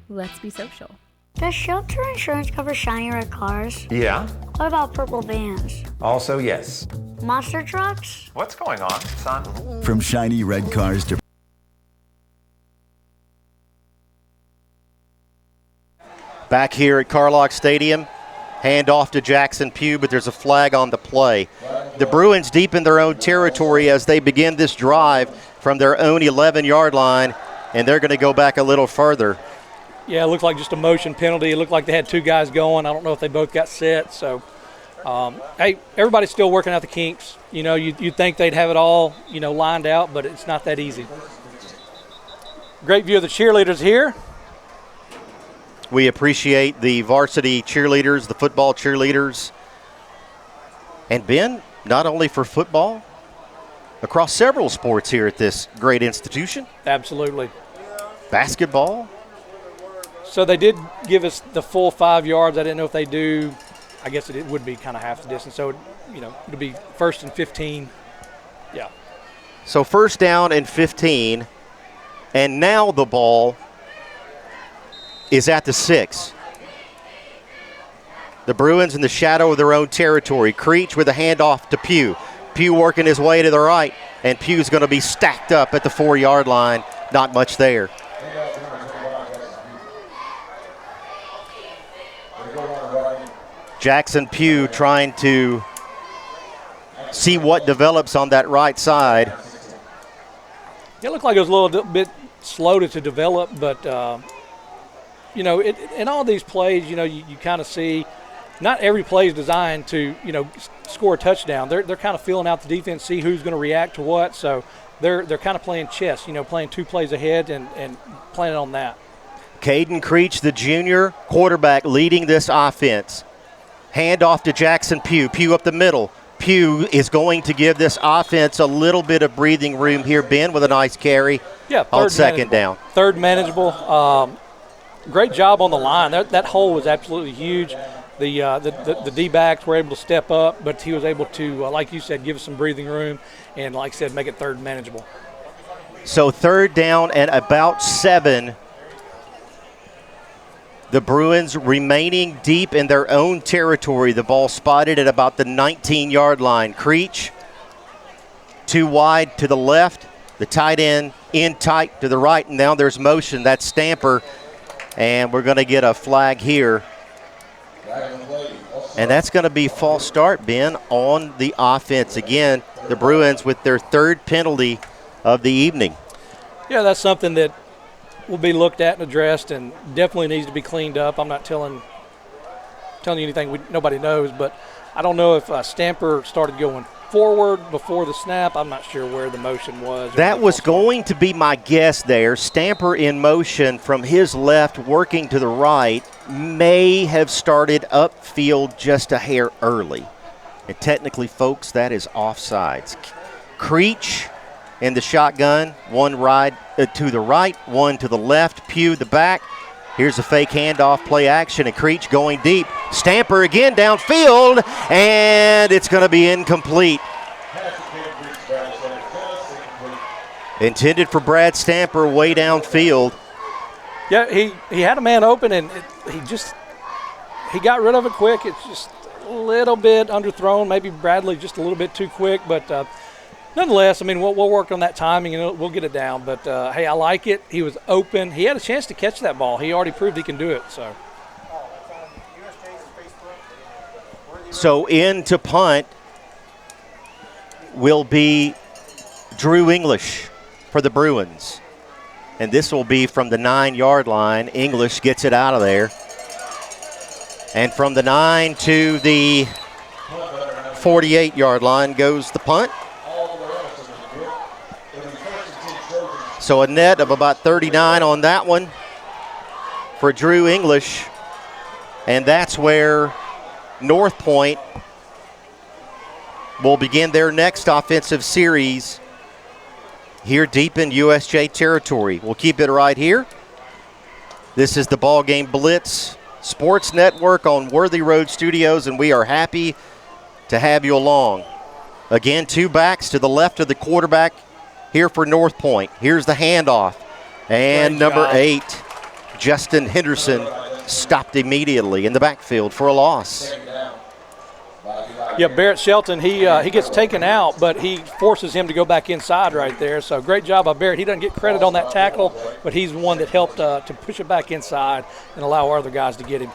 Let's be social. Does shelter insurance cover shiny red cars? Yeah. What about purple vans? Also, yes. Monster trucks? What's going on, son? From shiny red cars to Back here at Carlock Stadium, hand off to Jackson Pugh, but there's a flag on the play. The Bruins deep in their own territory as they begin this drive from their own 11-yard line, and they're going to go back a little further. Yeah, it looked like just a motion penalty. It looked like they had two guys going. I don't know if they both got set. So, hey, everybody's still working out the kinks. You know, you'd think they'd have it all, lined out, but it's not that easy. Great view of the cheerleaders here. We appreciate the varsity cheerleaders, the football cheerleaders. And Ben, not only for football, across several sports here at this great institution. Absolutely. Basketball. So they did give us the full 5 yards. I didn't know if they do. I guess it would be kind of half the distance. So, it'll be 1st and 15. Yeah. So 1st down and 15. And now the ball is at the 6. The Bruins in the shadow of their own territory. Creech with a handoff to Pugh. Pugh working his way to the right, and Pugh's going to be stacked up at the 4-yard line. Not much there. Jackson Pugh trying to see what develops on that right side. It looked like it was a little bit slow to develop, but in all these plays, you kind of see not every play is designed to, score a touchdown. They're kind of feeling out the defense, see who's going to react to what. So they're kind of playing chess, playing 2 plays ahead and planning on that. Caden Creech, the junior quarterback, leading this offense. Hand off to Jackson Pugh. Pugh up the middle. Pugh is going to give this offense a little bit of breathing room here, Ben, with a nice carry on 2nd down. 3rd manageable. Great job on the line. That hole was absolutely huge. The D-backs were able to step up, but he was able to, like you said, give us some breathing room and, like I said, make it 3rd manageable. So 3rd down and about 7. The Bruins remaining deep in their own territory. The ball spotted at about the 19-yard line. Creech, 2 wide to the left. The tight end in tight to the right. And now there's motion. That's Stamper. And we're going to get a flag here. And that's going to be false start, Ben, on the offense. Again, the Bruins with their 3rd penalty of the evening. Yeah, that's something that will be looked at and addressed and definitely needs to be cleaned up. I'm not telling you anything nobody knows, but I don't know if Stamper started going forward before the snap. I'm not sure where the motion was. That was going to be my guess there. Stamper in motion from his left, working to the right, may have started upfield just a hair early. And technically, folks, that is offsides. Creech in the shotgun, 1 ride to the right, 1 to the left. Pugh the back. Here's a fake handoff, play action, and Creech going deep. Stamper again downfield, and it's going to be incomplete. Intended for Brad Stamper way downfield. Yeah, he had a man open, and he got rid of it quick. It's just a little bit underthrown. Maybe Bradley just a little bit too quick, but nonetheless, we'll work on that timing and we'll get it down. But, hey, I like it. He was open. He had a chance to catch that ball. He already proved he can do it. So in to punt will be Drew English for the Bruins. And this will be from the 9-yard line. English gets it out of there. And from the 9 to the 48-yard line goes the punt. So a net of about 39 on that one for Drew English. And that's where Northpoint will begin their next offensive series here deep in USJ territory. We'll keep it right here. This is the BallGame Blitz Sports Network on Worthy Road Studios, and we are happy to have you along. Again, 2 backs to the left of the quarterback here for Northpoint. Here's the handoff. And number 8, Justin Henderson, stopped immediately in the backfield for a loss. Yeah, Barrett Shelton, he gets taken out, but he forces him to go back inside right there. So great job by Barrett. He doesn't get credit on that tackle, but he's the one that helped to push it back inside and allow our other guys to get him.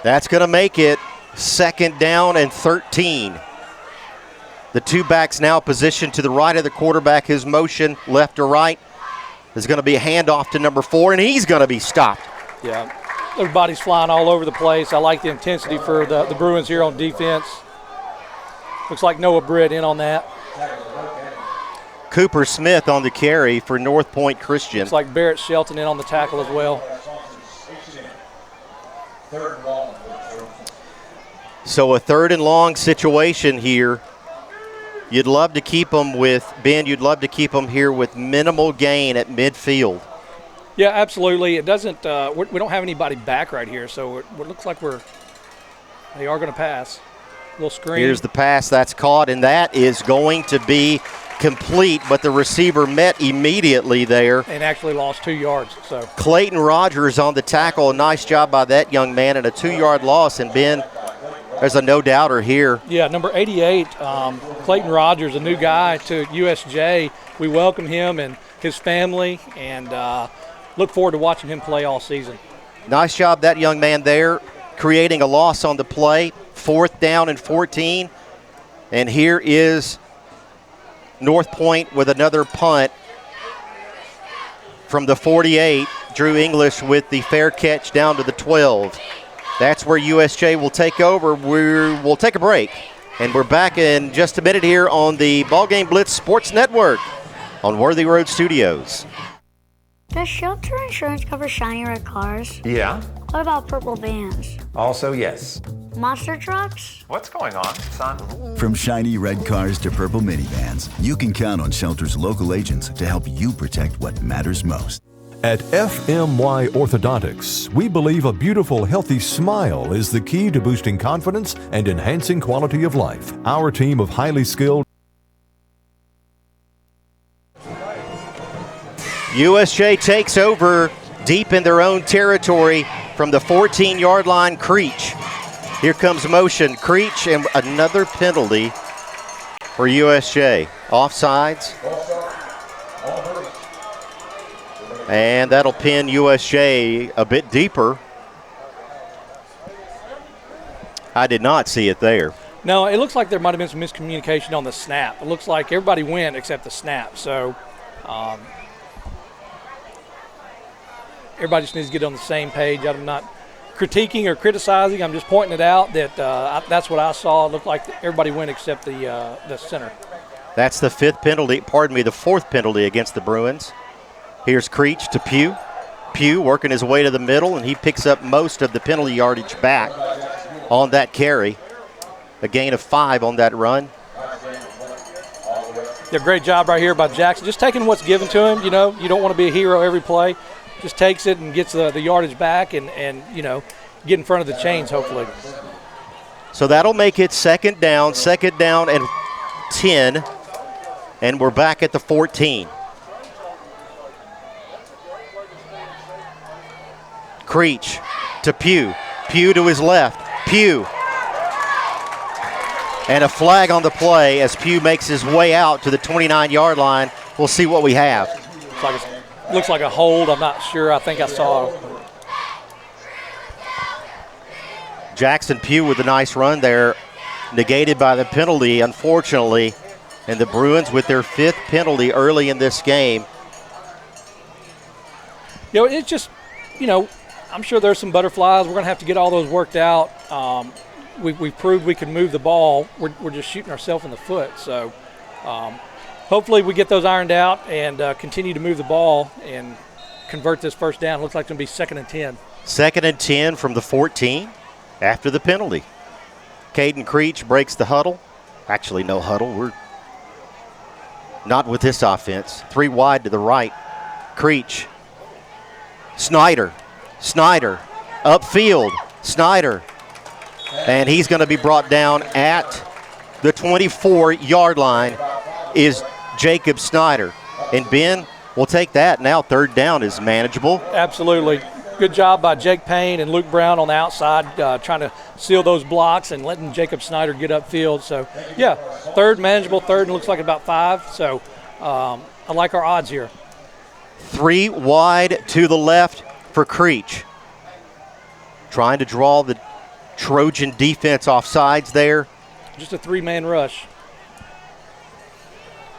That's going to make it 2nd down and 13. The two backs now positioned to the right of the quarterback. His motion left or right is going to be a handoff to number 4, and he's going to be stopped. Yeah, there's bodies flying all over the place. I like the intensity for the Bruins here on defense. Looks like Noah Britt in on that. Cooper Smith on the carry for Northpoint Christian. Looks like Barrett Shelton in on the tackle as well. So a 3rd and long situation here. You'd love to keep them with, Ben, you'd love to keep them here with minimal gain at midfield. Yeah, absolutely. It doesn't, we don't have anybody back right here, so it looks like they are going to pass. A little screen. Here's the pass that's caught, and that is going to be complete, but the receiver met immediately there. And actually lost 2 yards. So Clayton Rogers on the tackle. A nice job by that young man, and a 2-yard loss. And Ben, there's a no-doubter here. Yeah, number 88, Clayton Rogers, a new guy to USJ. We welcome him and his family, and look forward to watching him play all season. Nice job, that young man there, creating a loss on the play. 4th down and 14. And here is Northpoint with another punt from the 48. Drew English with the fair catch down to the 12. That's where USJ will take over. We'll take a break, and we're back in just a minute here on the BallGame Blitz Sports Network on Worthy Road Studios. Does shelter insurance cover shiny red cars? Yeah. What about purple vans? Also, yes. Monster trucks? What's going on, son? From shiny red cars to purple minivans, you can count on Shelter's local agents to help you protect what matters most. At FMY Orthodontics, we believe a beautiful, healthy smile is the key to boosting confidence and enhancing quality of life. Our team of highly skilled USJ takes over deep in their own territory from the 14-yard line. Creech. Here comes motion. Creech, and another penalty for USJ. Offsides. And that'll pin USJ a bit deeper. I did not see it there. No, it looks like there might have been some miscommunication on the snap. It looks like everybody went except the snap. So everybody just needs to get on the same page. I'm not critiquing or criticizing. I'm just pointing it out that that's what I saw. It looked like everybody went except the center. That's the the 4th penalty against the Bruins. Here's Creech to Pugh. Pugh working his way to the middle, and he picks up most of the penalty yardage back on that carry. A gain of 5 on that run. Yeah, great job right here by Jackson. Just taking what's given to him. You know, you don't want to be a hero every play. Just takes it and gets the yardage back and you know, get in front of the chains, hopefully. So that'll make it 2nd down and 10, and we're back at the 14. Creech to Pugh. Pugh to his left. Pugh. And a flag on the play as Pugh makes his way out to the 29-yard line. We'll see what we have. Looks like a hold. I'm not sure. I think I saw. Jackson Pugh with a nice run there. Negated by the penalty, unfortunately. And the Bruins with their 5th penalty early in this game. You know, it's just, you know, I'm sure there's some butterflies. We're going to have to get all those worked out. We've proved we can move the ball. We're just shooting ourselves in the foot. So hopefully we get those ironed out and continue to move the ball and convert this first down. Looks like it's going to be 2nd and 10. 2nd and 10 from the 14 after the penalty. Caden Creech breaks the huddle. Actually, no huddle. We're not with this offense. 3 wide to the right. Creech. Snyder, upfield, Snyder. And he's going to be brought down at the 24-yard line is Jacob Snyder. And Ben will take that. Now 3rd down is manageable. Absolutely. good job by Jake Payne and Luke Brown on the outside, trying to seal those blocks and letting Jacob Snyder get upfield. So, yeah, third, manageable third, and looks like about 5. So I like our odds here. 3 wide to the left for Creech. Trying to draw the Trojan defense off sides there. Just a 3-man rush.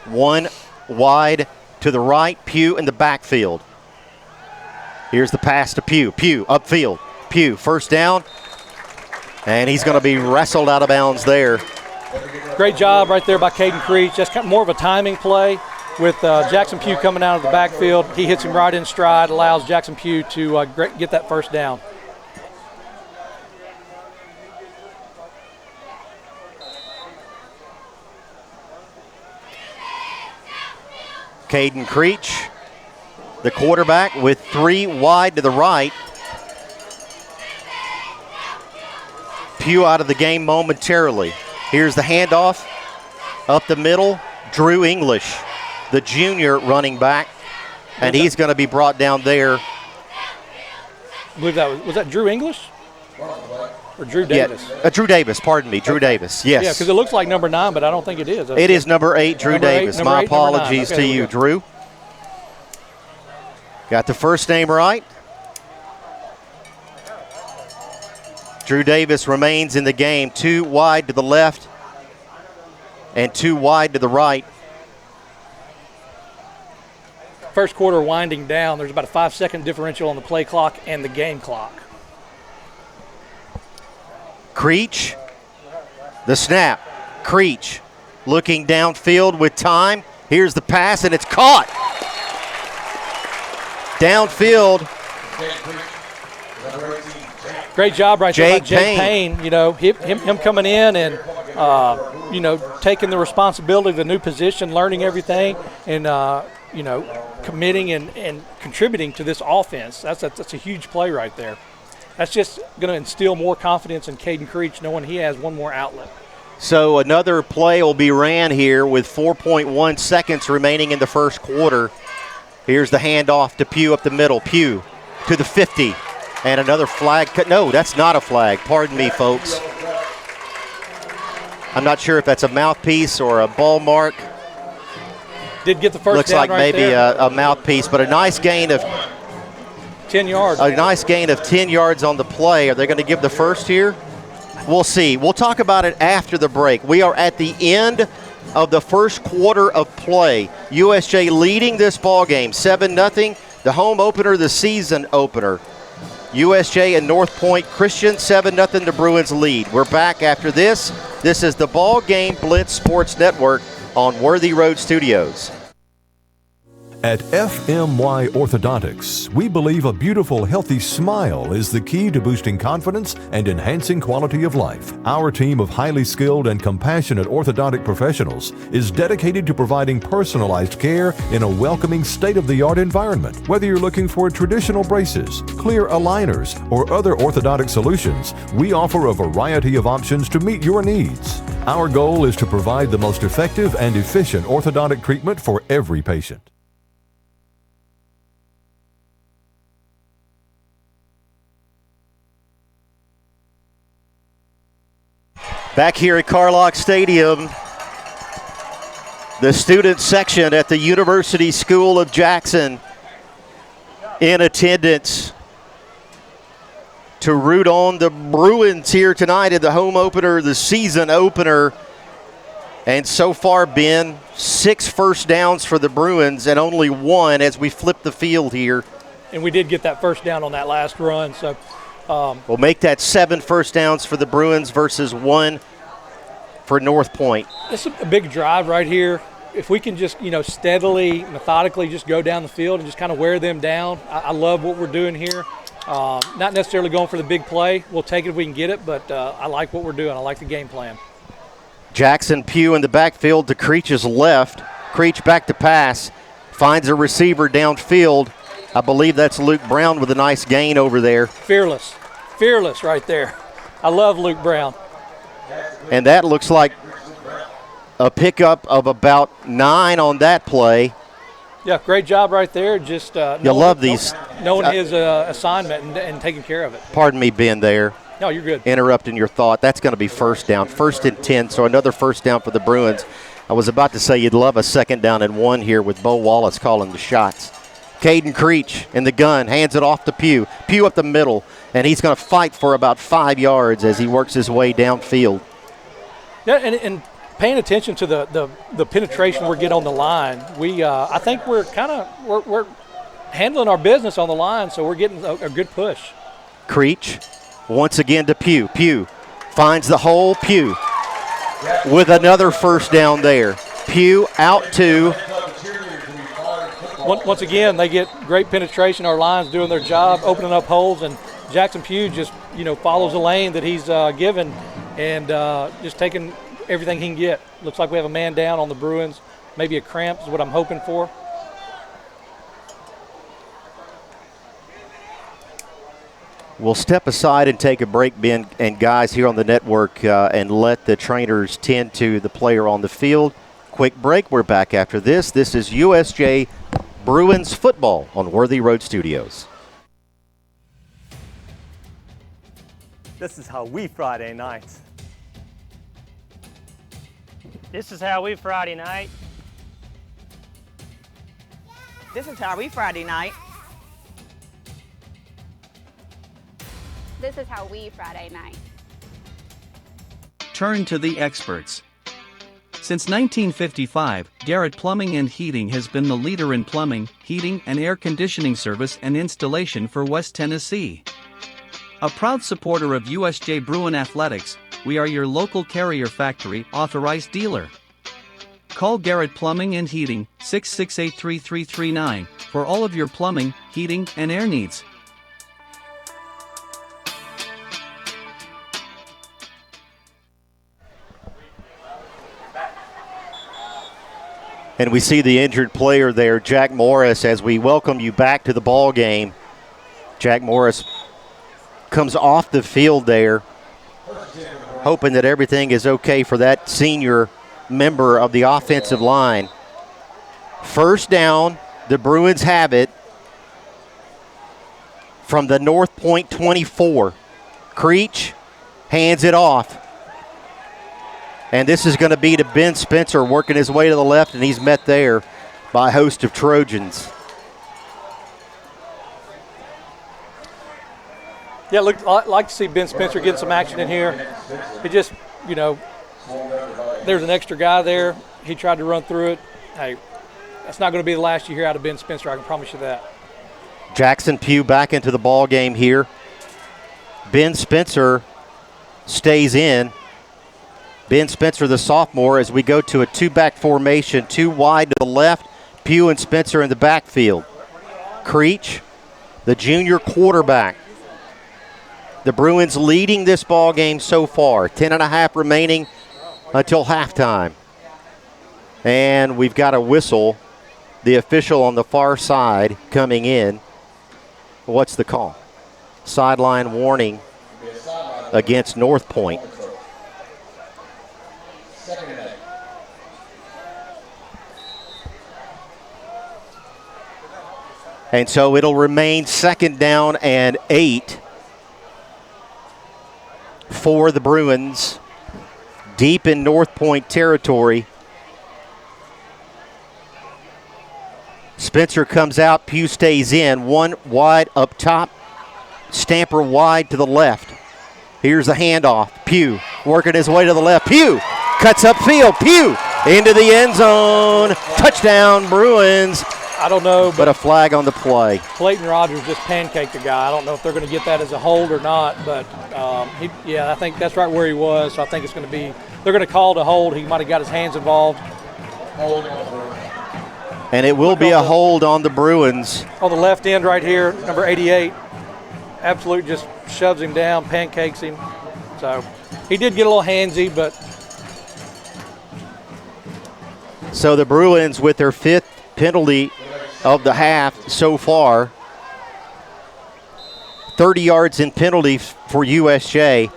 1 wide to the right, Pugh in the backfield. Here's the pass to Pugh. Pugh upfield. Pugh first down, and he's going to be wrestled out of bounds there. Great job right there by Caden Creech. That's kind of more of a timing play with Jackson Pugh coming out of the backfield. He hits him right in stride, allows Jackson Pugh to get that first down. Caden Creech, the quarterback, with 3 wide to the right. Pugh out of the game momentarily. Here's the handoff up the middle. Drew English, the junior running back, and he's going to be brought down there. I believe that was that Drew English? Or Drew Davis? Yeah, Drew Davis, pardon me, Drew Davis, yes. Yeah, because it looks like number 9, but I don't think it is. It is number 8, Drew Davis. My apologies to you, Drew. Got the first name right. Drew Davis remains in the game. 2 wide to the left and 2 wide to the right. First quarter winding down. There's about a 5-second differential on the play clock and the game clock. Creech, the snap. Creech looking downfield with time. Here's the pass, and it's caught. Downfield. Great job right there by Jake Payne. Payne. You know, him coming in and, you know, taking the responsibility of the new position, learning everything, and, you know, committing and contributing to this offense. That's a huge play right there. That's just going to instill more confidence in Caden Creech, knowing he has one more outlet. So another play will be ran here with 4.1 seconds remaining in the first quarter. Here's the handoff to Pugh up the middle. Pugh to the 50. And another flag. No, that's not a flag. Pardon me, folks. I'm not sure if that's a mouthpiece or a ball mark. Did get the first Looks down like right maybe there. a mouthpiece, but a nice gain of 10 yards. A nice gain of 10 yards on the play. Are they going to give the first here? We'll see. We'll talk about it after the break. We are at the end of the first quarter of play. USJ leading this ball game 7-0. The home opener, the season opener. USJ and Northpoint Christian 7-0. The Bruins lead. We're back after this. This is the BallGame Blitz Sports Network on Worthy Road Studios. At FMY Orthodontics, we believe a beautiful, healthy smile is the key to boosting confidence and enhancing quality of life. Our team of highly skilled and compassionate orthodontic professionals is dedicated to providing personalized care in a welcoming, state-of-the-art environment. Whether you're looking for traditional braces, clear aligners, or other orthodontic solutions, we offer a variety of options to meet your needs. Our goal is to provide the most effective and efficient orthodontic treatment for every patient. Back here at Carlock Stadium, the student section at the University School of Jackson in attendance to root on the Bruins here tonight in the home opener, the season opener. And so far, Ben, 6 first downs for the Bruins and only 1 as we flip the field here. And we did get that first down on that last run, so we'll make that 7 first downs for the Bruins versus 1 for Northpoint. It's a big drive right here. If we can just, steadily, methodically just go down the field and just kind of wear them down, I love what we're doing here. Not necessarily going for the big play. We'll take it if we can get it, but I like what we're doing. I like the game plan. Jackson Pugh in the backfield to Creech's left. Creech back to pass. Finds a receiver downfield. I believe that's Luke Brown with a nice gain over there. Fearless right there. I love Luke Brown. And that looks like a pickup of about 9 on that play. Yeah, great job right there. Just love these. Knowing his assignment and taking care of it. Pardon me being there. No, you're good. Interrupting your thought. That's going to be first down. 1st and 10, so another first down for the Bruins. I was about to say you'd love a 2nd down and 1 here with Bo Wallace calling the shots. Caden Creech in the gun, hands it off to Pugh. Pugh up the middle, and he's going to fight for about 5 yards as he works his way downfield. Yeah, and paying attention to the penetration we're getting on the line, I think we're handling our business on the line, so we're getting a good push. Creech once again to Pugh. Pugh finds the hole. Pugh with another first down there. Pugh out to. Once again, they get great penetration. Our line's doing their job, opening up holes, and Jackson Pugh just follows the lane that he's given and just taking everything he can get. Looks like we have a man down on the Bruins. Maybe a cramp is what I'm hoping for. We'll step aside and take a break, Ben, and guys here on the network, and let the trainers tend to the player on the field. Quick break. We're back after this. This is USJ Bruins football on Worthy Road Studios. This is how we Friday night. This is how we Friday night. This is how we Friday night. This is how we Friday night. Turn to the experts. Since 1955, Garrett Plumbing and Heating has been the leader in plumbing, heating, and air conditioning service and installation for West Tennessee. A proud supporter of USJ Bruin Athletics, we are your local Carrier Factory authorized dealer. Call Garrett Plumbing and Heating 668-3339 for all of your plumbing, heating, and air needs. And we see the injured player there, Jack Morris, as we welcome you back to the ball game. Jack Morris comes off the field there, hoping that everything is okay for that senior member of the offensive line. First down, the Bruins have it from the Northpoint 24. Creech hands it off. And this is going to be to Ben Spencer working his way to the left, and he's met there by a host of Trojans. Yeah, I'd like to see Ben Spencer getting some action in here. He just, there's an extra guy there. He tried to run through it. Hey, that's not going to be the last you hear out of Ben Spencer, I can promise you that. Jackson Pugh back into the ball game here. Ben Spencer stays in. Ben Spencer, the sophomore, as we go to a two-back formation, 2 wide to the left, Pugh and Spencer in the backfield. Creech, the junior quarterback. The Bruins leading this ball game so far. 10.5 remaining until halftime. And we've got a whistle. The official on the far side coming in. What's the call? Sideline warning against Northpoint. And so it'll remain 2nd down and 8 for the Bruins deep in Northpoint territory. Spencer comes out, Pugh stays in, 1 wide up top, Stamper wide to the left. Here's the handoff. Pugh working his way to the left. Pugh cuts upfield. Pugh into the end zone. Touchdown, Bruins. I don't know, but a flag on the play. Clayton Rogers just pancaked the guy. I don't know if they're going to get that as a hold or not, but I think that's right where he was. So I think it's going to be, they're going to call to hold. He might have got his hands involved. And it will be a hold on the Bruins. On the left end right here, number 88. Absolute just shoves him down, pancakes him. So he did get a little handsy, but. So the Bruins with their 5th penalty of the half so far. 30 yards in penalties for USJ.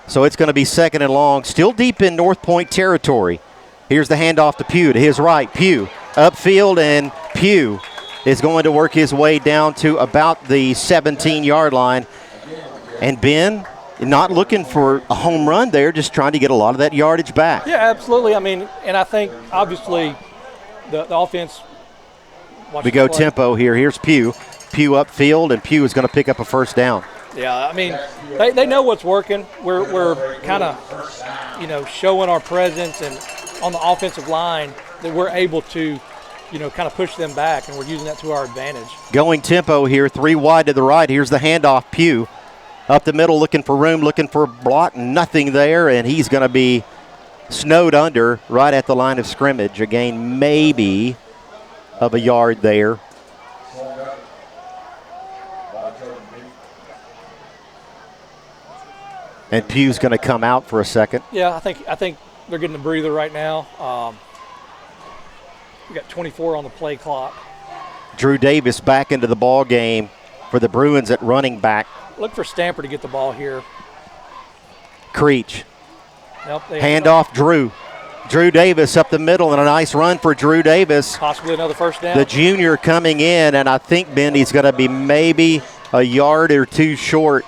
So it's going to be 2nd and long, still deep in Northpoint territory. Here's the handoff to Pugh to his right. Pugh upfield, and Pugh is going to work his way down to about the 17-yard line. And Ben, not looking for a home run there, just trying to get a lot of that yardage back. Yeah, absolutely. I mean, and I think obviously the offense. We go tempo here. Here's Pugh. Pugh upfield, and Pugh is going to pick up a first down. Yeah, I mean, they know what's working. We're kind of, showing our presence and on the offensive line that we're able to, kind of push them back, and we're using that to our advantage. Going tempo here, 3 wide to the right. Here's the handoff. Pugh up the middle, looking for room, looking for a block. Nothing there, and he's going to be snowed under right at the line of scrimmage. A gain maybe of a yard there. And Pugh's going to come out for a second. Yeah, I think they're getting a breather right now. We got 24 on the play clock. Drew Davis back into the ball game for the Bruins at running back. Look for Stamper to get the ball here. Creech. Nope, Handoff Drew. Drew Davis up the middle, and a nice run for Drew Davis. Possibly another first down. The junior coming in, and I think, Ben, he's going to be maybe a yard or two short.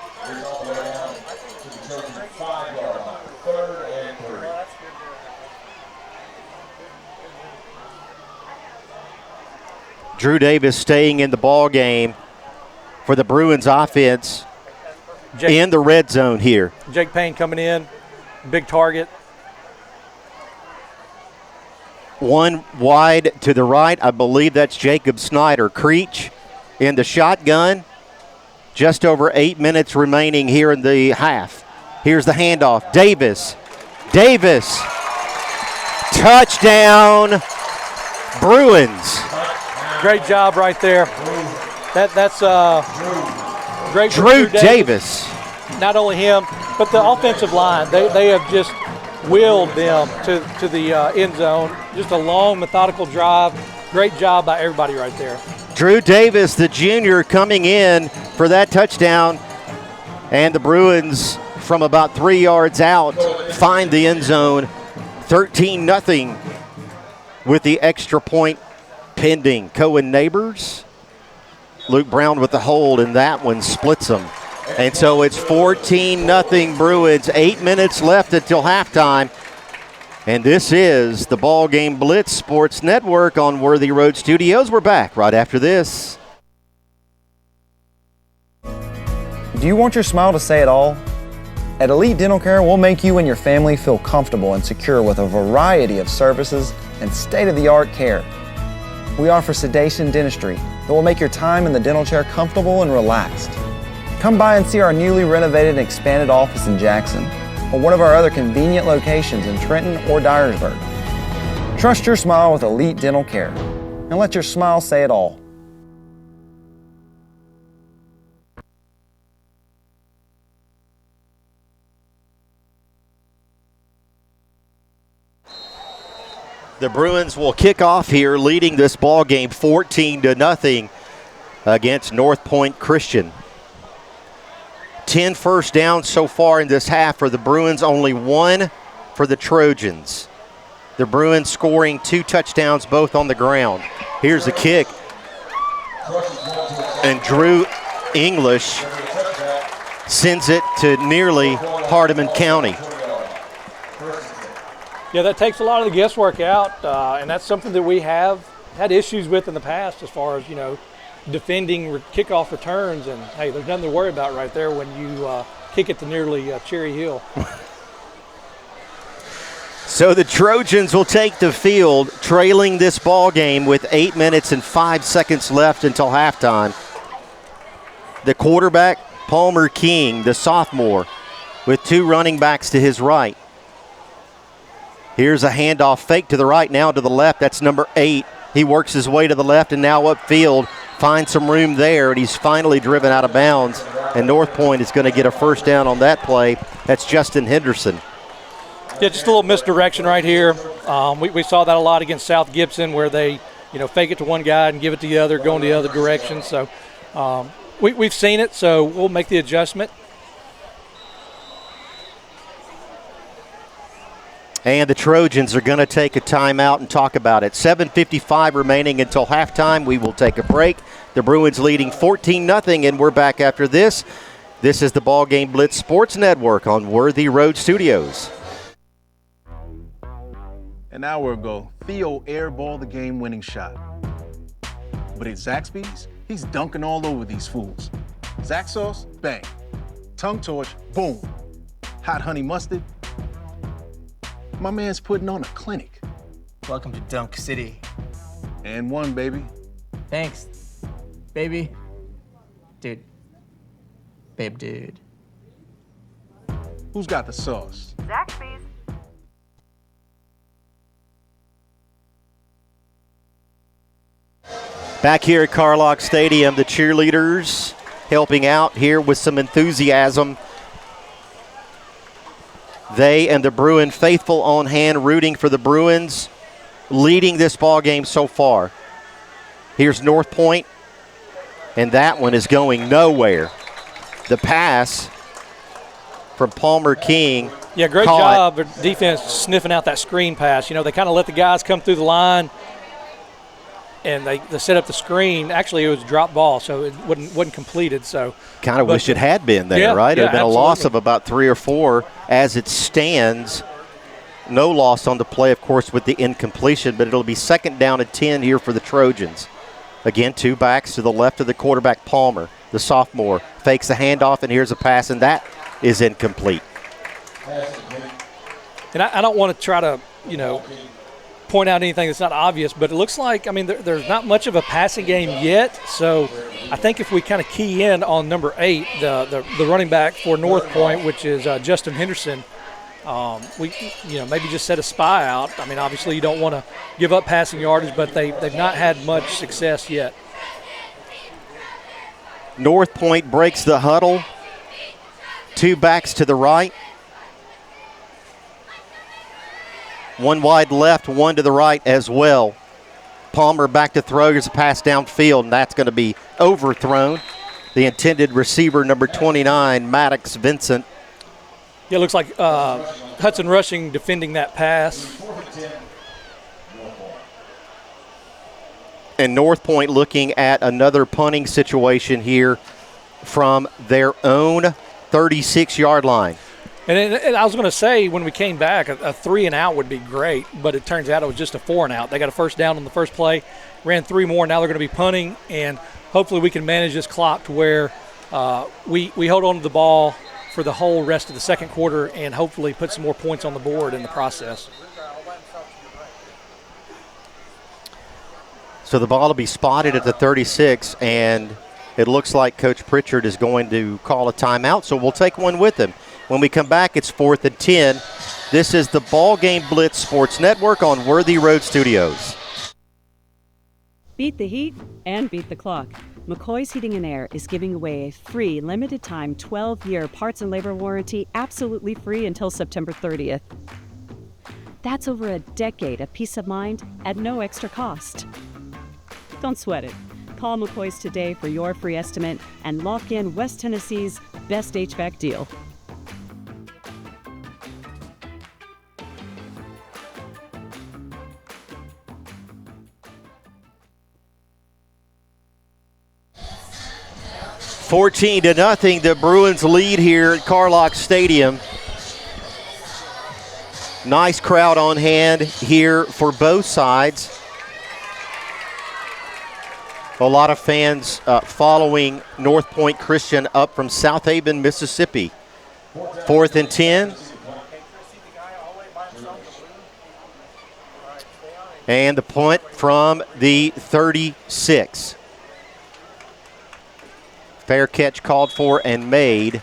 Drew Davis staying in the ball game for the Bruins offense in the red zone here. Jake Payne coming in, big target. 1 wide to the right. I believe that's Jacob Snyder. Creech in the shotgun. Just over 8 minutes remaining here in the half. Here's the handoff. Davis. Touchdown, Bruins. Great job right there. That's great. Drew Davis. Not only him, but the offensive line. They have just willed them to the end zone. Just a long, methodical drive. Great job by everybody right there. Drew Davis, the junior, coming in for that touchdown. And the Bruins, from about 3 yards out, find the end zone. 13-0 with the extra point pending. Cohen Neighbors. Luke Brown with the hold, and that one splits them. And so it's 14-0 Bruins. 8 minutes left until halftime. And this is the BallGame Blitz Sports Network on Worthy Road Studios. We're back right after this. Do you want your smile to say it all? At Elite Dental Care, we'll make you and your family feel comfortable and secure with a variety of services and state-of-the-art care. We offer sedation dentistry that will make your time in the dental chair comfortable and relaxed. Come by and see our newly renovated and expanded office in Jackson, or one of our other convenient locations in Trenton or Dyersburg. Trust your smile with Elite Dental Care, and let your smile say it all. The Bruins will kick off here, leading this ball game 14-0 against Northpoint Christian. 10 first downs so far in this half for the Bruins, only 1 for the Trojans. The Bruins scoring 2 touchdowns, both on the ground. Here's the kick. And Drew English sends it to nearly Hardeman County. Yeah, that takes a lot of the guesswork out, and that's something that we have had issues with in the past as far as, defending kickoff returns. And, hey, there's nothing to worry about right there when you kick it to nearly Cherry Hill. So the Trojans will take the field, trailing this ball game with 8 minutes and 5 seconds left until halftime. The quarterback, Palmer King, the sophomore, with 2 running backs to his right. Here's a handoff fake to the right, now to the left. That's number 8. He works his way to the left and now upfield. Finds some room there, and he's finally driven out of bounds. And Northpoint is going to get a first down on that play. That's Justin Henderson. Yeah, just a little misdirection right here. We saw that a lot against South Gibson where they, fake it to one guy and give it to the other, go in the other direction. So we've seen it, so we'll make the adjustment. And the Trojans are going to take a timeout and talk about it. 7:55 remaining until halftime. We will take a break. The Bruins leading 14-0, and we're back after this. This is the BallGame Blitz Sports Network on Worthy Road Studios. An hour ago, Theo airballed the game-winning shot. But at Zaxby's, he's dunking all over these fools. Zax sauce, bang. Tongue torch, boom. Hot honey mustard. My man's putting on a clinic. Welcome to Dunk City. And one, baby. Thanks, baby. Dude. Babe, dude. Who's got the sauce? Zaxby's. Back here at Carlock Stadium, the cheerleaders helping out here with some enthusiasm. They and the Bruin faithful on hand, rooting for the Bruins, leading this ball game so far. Here's Northpoint, and that one is going nowhere. The pass from Palmer King. Yeah, great job of defense sniffing out that screen pass. You know, they kind of let the guys come through the line, and they set up the screen. Actually, it was a drop ball, so it wasn't completed. So kind of wish it had been there, right? It would have been absolutely. A loss of about 3 or 4 as it stands. No loss on the play, of course, with the incompletion, but it'll be 2nd down and 10 here for the Trojans. Again, 2 backs to the left of the quarterback, Palmer. The sophomore fakes the handoff, and here's a pass, and that is incomplete. And I don't want to try to, point out anything that's not obvious, but it looks like, there's not much of a passing game yet. So I think if we kind of key in on number 8, the running back for Northpoint, which is Justin Henderson, we maybe just set a spy out. Obviously you don't want to give up passing yardage, but they've not had much success yet. Northpoint breaks the huddle. 2 backs to the right. 1 wide left, 1 to the right as well. Palmer back to throw. Here's a pass downfield, and that's going to be overthrown. The intended receiver, number 29, Maddox Vincent. Yeah, it looks like Hudson Rushing defending that pass. And Northpoint looking at another punting situation here from their own 36-yard line. And I was going to say, when we came back, a 3 and out would be great, but it turns out it was just a 4 and out. They got a first down on the first play, ran 3 more. Now they're going to be punting, and hopefully we can manage this clock to where we hold on to the ball for the whole rest of the second quarter and hopefully put some more points on the board in the process. So the ball will be spotted at the 36, and it looks like Coach Pritchard is going to call a timeout, so we'll take one with him. When we come back, it's 4th and 10. This is the BallGame Blitz Sports Network on Worthy Road Studios. Beat the heat and beat the clock. McCoy's Heating and Air is giving away a free limited-time 12-year parts and labor warranty absolutely free until September 30th. That's over a decade of peace of mind at no extra cost. Don't sweat it. Call McCoy's today for your free estimate and lock in West Tennessee's best HVAC deal. $14 to nothing, the Bruins lead here at Carlock Stadium. Nice crowd on hand here for both sides. A lot of fans following Northpoint Christian up from South Haven, Mississippi. 4th and 10. And the punt from the 36. Fair catch called for and made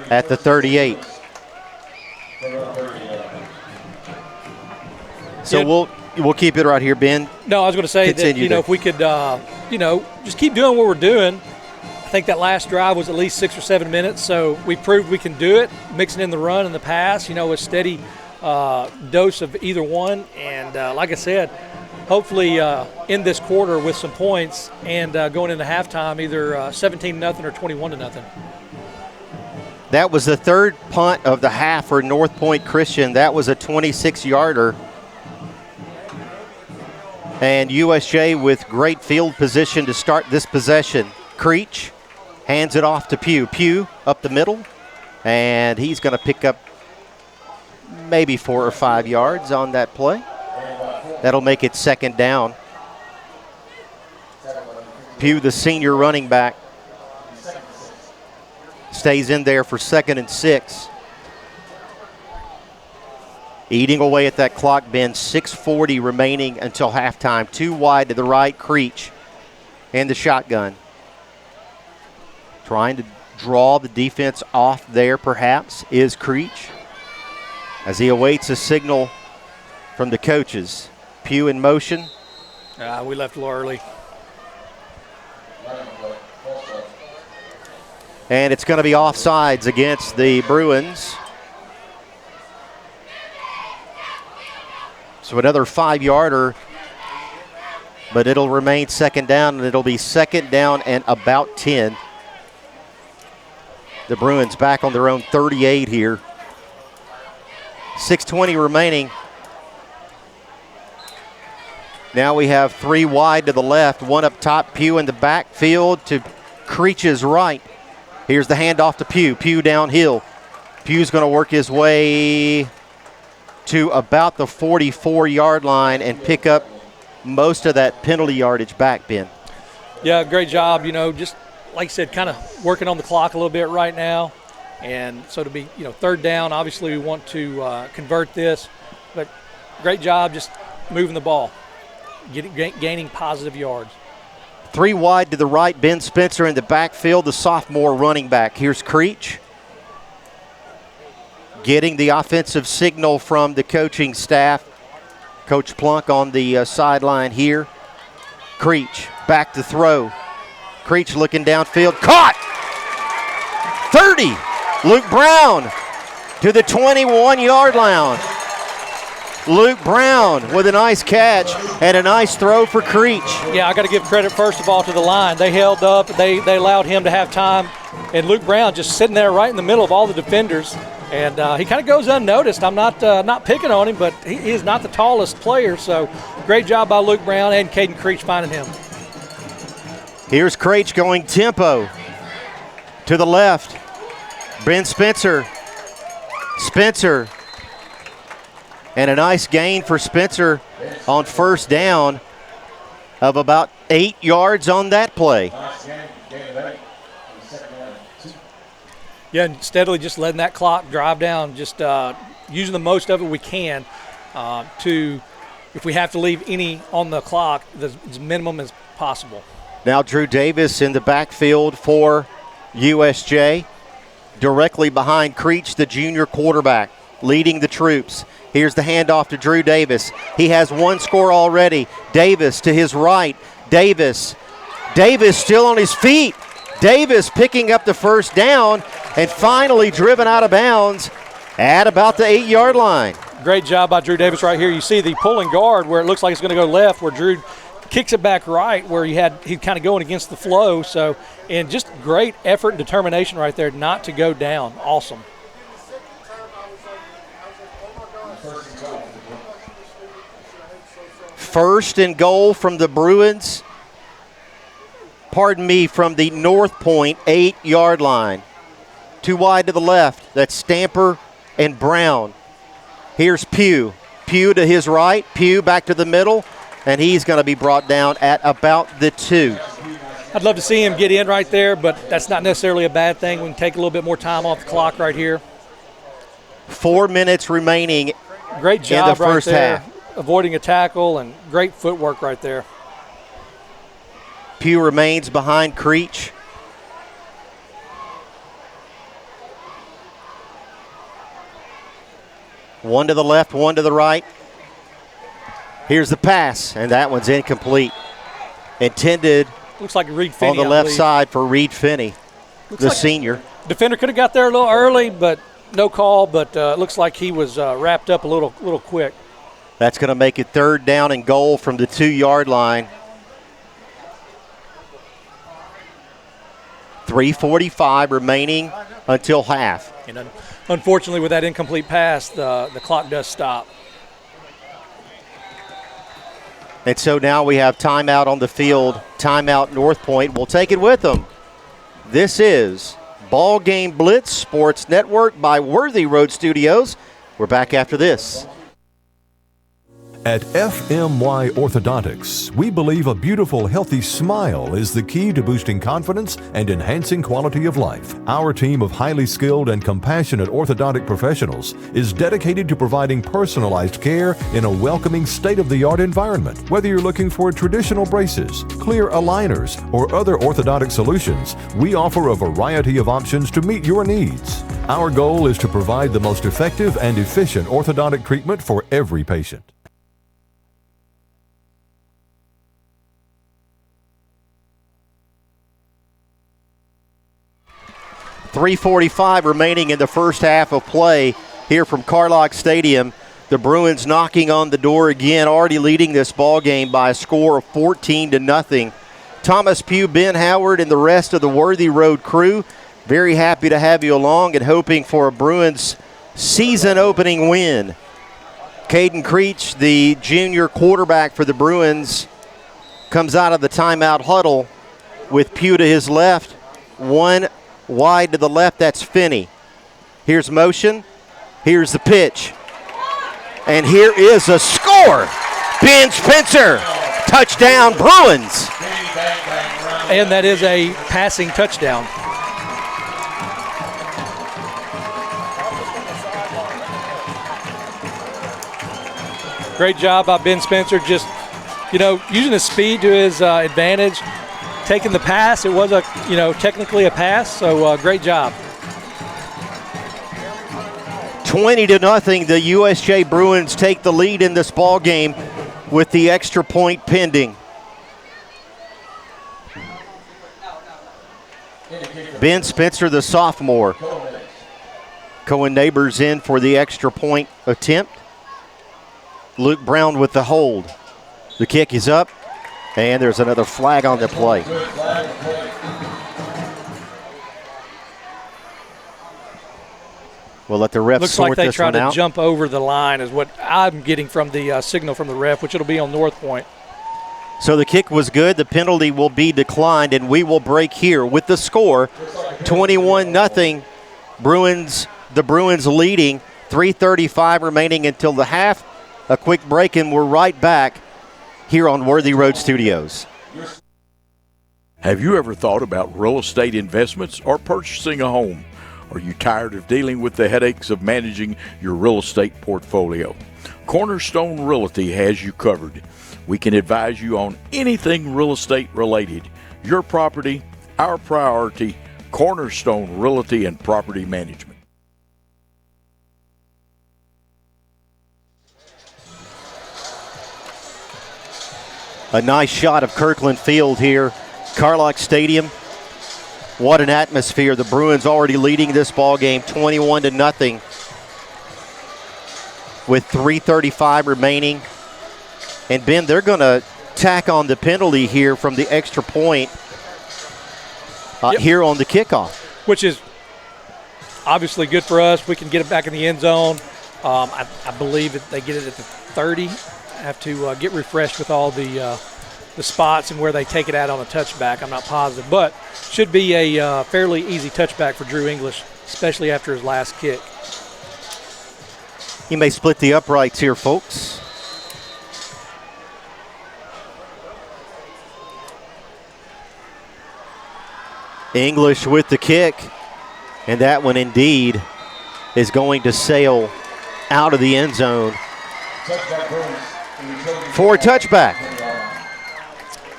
at the 38. So we'll keep it right here, Ben. No, I was going to say that, if we could, just keep doing what we're doing. I think that last drive was at least 6 or 7 minutes, so we proved we can do it, mixing in the run and the pass, a steady dose of either one. And like I said, hopefully end this quarter with some points and going into halftime either 17-0 or 21-0. That was the third punt of the half for Northpoint Christian. That was a 26-yarder. And USJ with great field position to start this possession. Creech hands it off to Pugh. Pugh up the middle, and he's going to pick up maybe 4 or 5 yards on that play. That'll make it second down. Pugh, the senior running back, stays in there for 2nd and 6. Eating away at that clock, Ben. 6:40 remaining until halftime. 2 wide to the right, Creech in the shotgun. Trying to draw the defense off there, perhaps, is Creech, as he awaits a signal from the coaches. Pugh in motion. We left a little early. And it's going to be offsides against the Bruins. So another 5-yarder, but it'll remain second down, and it'll be second down and about 10. The Bruins back on their own 38 here. 6:20 remaining. Now we have 3 wide to the left, 1 up top, Pugh in the backfield to Creech's right. Here's the handoff to Pugh. Pugh downhill. Pugh's going to work his way to about the 44-yard line and pick up most of that penalty yardage back, Ben. Yeah, great job. Just like I said, kind of working on the clock a little bit right now. And so to be, third down, obviously we want to convert this. But great job just moving the ball, gaining positive yards. 3 wide to the right, Ben Spencer in the backfield, the sophomore running back. Here's Creech, getting the offensive signal from the coaching staff. Coach Plunk on the sideline here. Creech back to throw. Creech looking downfield, caught! 30, Luke Brown to the 21-yard line. Luke Brown with a nice catch and a nice throw for Creech. Yeah, I got to give credit first of all to the line. They held up, they allowed him to have time, and Luke Brown just sitting there right in the middle of all the defenders. And he kind of goes unnoticed. I'm not picking on him, but he is not the tallest player. So great job by Luke Brown and Caden Creech finding him. Here's Creech going tempo to the left. Ben Spencer. Spencer. And a nice gain for Spencer on first down of about 8 yards on that play. Yeah, and steadily just letting that clock drive down, just using the most of it we can to, if we have to leave any on the clock, as minimum as possible. Now Drew Davis in the backfield for USJ, directly behind Creech, the junior quarterback, leading the troops. Here's the handoff to Drew Davis. He has 1 score already. Davis to his right. Davis still on his feet. Davis picking up the first down and finally driven out of bounds at about the 8-yard line. Great job by Drew Davis right here. You see the pulling guard where it looks like it's going to go left, where Drew kicks it back right, where he kind of going against the flow. So, and just great effort and determination right there not to go down. Awesome. First and goal from the Bruins. Pardon me, from the Northpoint 8-yard line. 2 wide to the left. That's Stamper and Brown. Here's Pugh. Pugh to his right. Pugh back to the middle. And he's going to be brought down at about the 2. I'd love to see him get in right there, but that's not necessarily a bad thing. We can take a little bit more time off the clock right here. 4 minutes remaining. Great job in the first right there, half. Avoiding a tackle and great footwork right there. Pugh remains behind Creech. One to the left, one to the right. Here's the pass, and that one's incomplete. Intended looks like Reed Finney on the left side for Reed Finney, the senior. Defender could have got there a little early, but no call. But it looks like he was wrapped up a little quick. That's going to make it third down and goal from the 2-yard line. 3:45 remaining until half. And unfortunately, with that incomplete pass, the clock does stop. And so now we have timeout on the field, timeout Northpoint. We'll take it with them. This is BallGame Blitz Sports Network by Worthy Road Studios. We're back after this. At FMY Orthodontics, we believe a beautiful, healthy smile is the key to boosting confidence and enhancing quality of life. Our team of highly skilled and compassionate orthodontic professionals is dedicated to providing personalized care in a welcoming, state-of-the-art environment. Whether you're looking for traditional braces, clear aligners, or other orthodontic solutions, we offer a variety of options to meet your needs. Our goal is to provide the most effective and efficient orthodontic treatment for every patient. 3:45 remaining in the first half of play here from Carlock Stadium. The Bruins knocking on the door again, already leading this ball game by a score of 14-0. Thomas Pugh, Ben Howard, and the rest of the Worthy Road crew, very happy to have you along and hoping for a Bruins season-opening win. Caden Creech, the junior quarterback for the Bruins, comes out of the timeout huddle with Pugh to his left, one wide to the left, that's Finney. Here's motion, here's the pitch, and here is a score. Ben Spencer, touchdown Bruins. And that is a passing touchdown. Great job by Ben Spencer, just, using his speed to his advantage. Taking the pass, it was technically a pass, so great job. 20-0, the USJ Bruins take the lead in this ball game with the extra point pending. Ben Spencer, the sophomore. Cohen Neighbors in for the extra point attempt. Luke Brown with the hold. The kick is up. And there's another flag on the play. We'll let the ref Looks sort like they this tried one out. to jump over the line is what I'm getting from the signal from the ref, which it'll be on Northpoint. So the kick was good. The penalty will be declined, and we will break here with the score, 21-0. The Bruins leading, 3:35 remaining until the half. A quick break, and we're right back here on Worthy Road Studios. Have you ever thought about real estate investments or purchasing a home? Are you tired of dealing with the headaches of managing your real estate portfolio? Cornerstone Realty has you covered. We can advise you on anything real estate related. Your property, our priority, Cornerstone Realty and Property Management. A nice shot of Kirkland Field here, Carlock Stadium. What an atmosphere. The Bruins already leading this ball game 21-0 with 3:35 remaining. And Ben, they're going to tack on the penalty here from the extra point here on the kickoff. Which is obviously good for us. We can get it back in the end zone. I believe that they get it at the 30. Have to get refreshed with all the spots and where they take it out on a touchback. I'm not positive, but should be a fairly easy touchback for Drew English, especially after his last kick. He may split the uprights here, folks. English with the kick, and that one indeed is going to sail out of the end zone for a touchback.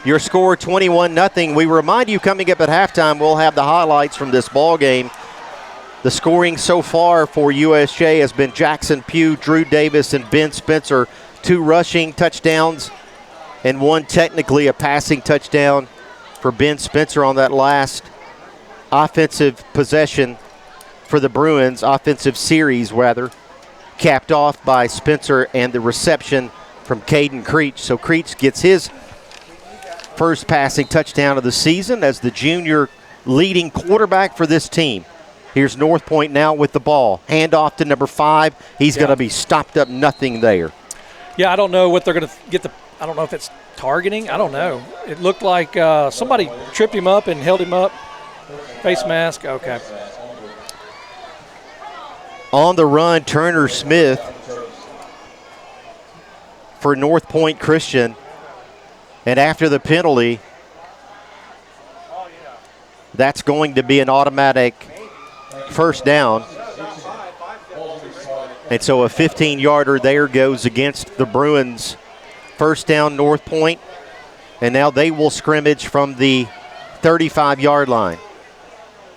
Your score 21-0. We remind you coming up at halftime, we'll have the highlights from this ball game. The scoring so far for USJ has been Jackson Pugh, Drew Davis, and Ben Spencer. 2 rushing touchdowns and 1 technically a passing touchdown for Ben Spencer on that last offensive possession for the Bruins, offensive series rather, capped off by Spencer and the reception from Caden Creech. So Creech gets his first passing touchdown of the season as the junior leading quarterback for this team. Here's Northpoint now with the ball. Handoff to number 5. He's going to be stopped up, nothing there. Yeah, I don't know what they're going to get I don't know if it's targeting. I don't know. It looked like somebody tripped him up and held him up. Face mask, okay. On the run, Turner Smith for Northpoint Christian. And after the penalty, that's going to be an automatic first down. And so a 15-yarder there goes against the Bruins. First down, Northpoint. And now they will scrimmage from the 35-yard line.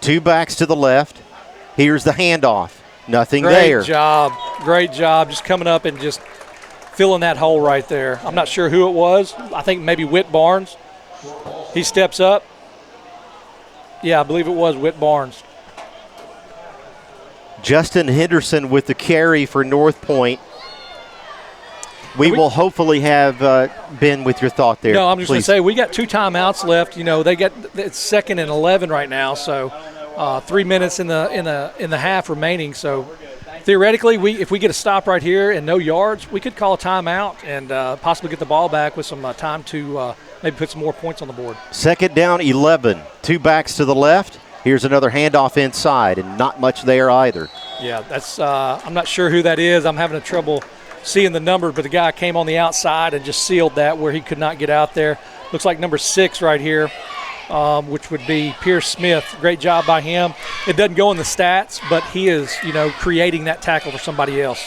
2 backs to the left. Here's the handoff. Nothing there. Great job. Just coming up and just filling that hole right there. I'm not sure who it was. I think maybe Whit Barnes. He steps up. Yeah, I believe it was Whit Barnes. Justin Henderson with the carry for Northpoint. We will hopefully have Ben with your thought there. No, I'm just going to say we got 2 timeouts left. You know, it's 2nd and 11 right now, so 3 minutes in the half remaining. So theoretically, if we get a stop right here and no yards, we could call a timeout and possibly get the ball back with some time to maybe put some more points on the board. 2nd down, 11. 2 backs to the left. Here's another handoff inside, and not much there either. Yeah, that's. I'm not sure who that is. I'm having trouble seeing the number, but the guy came on the outside and just sealed that where he could not get out there. Looks like number 6 right here, which would be Pierce Smith. Great job by him. It doesn't go in the stats, but he is, creating that tackle for somebody else.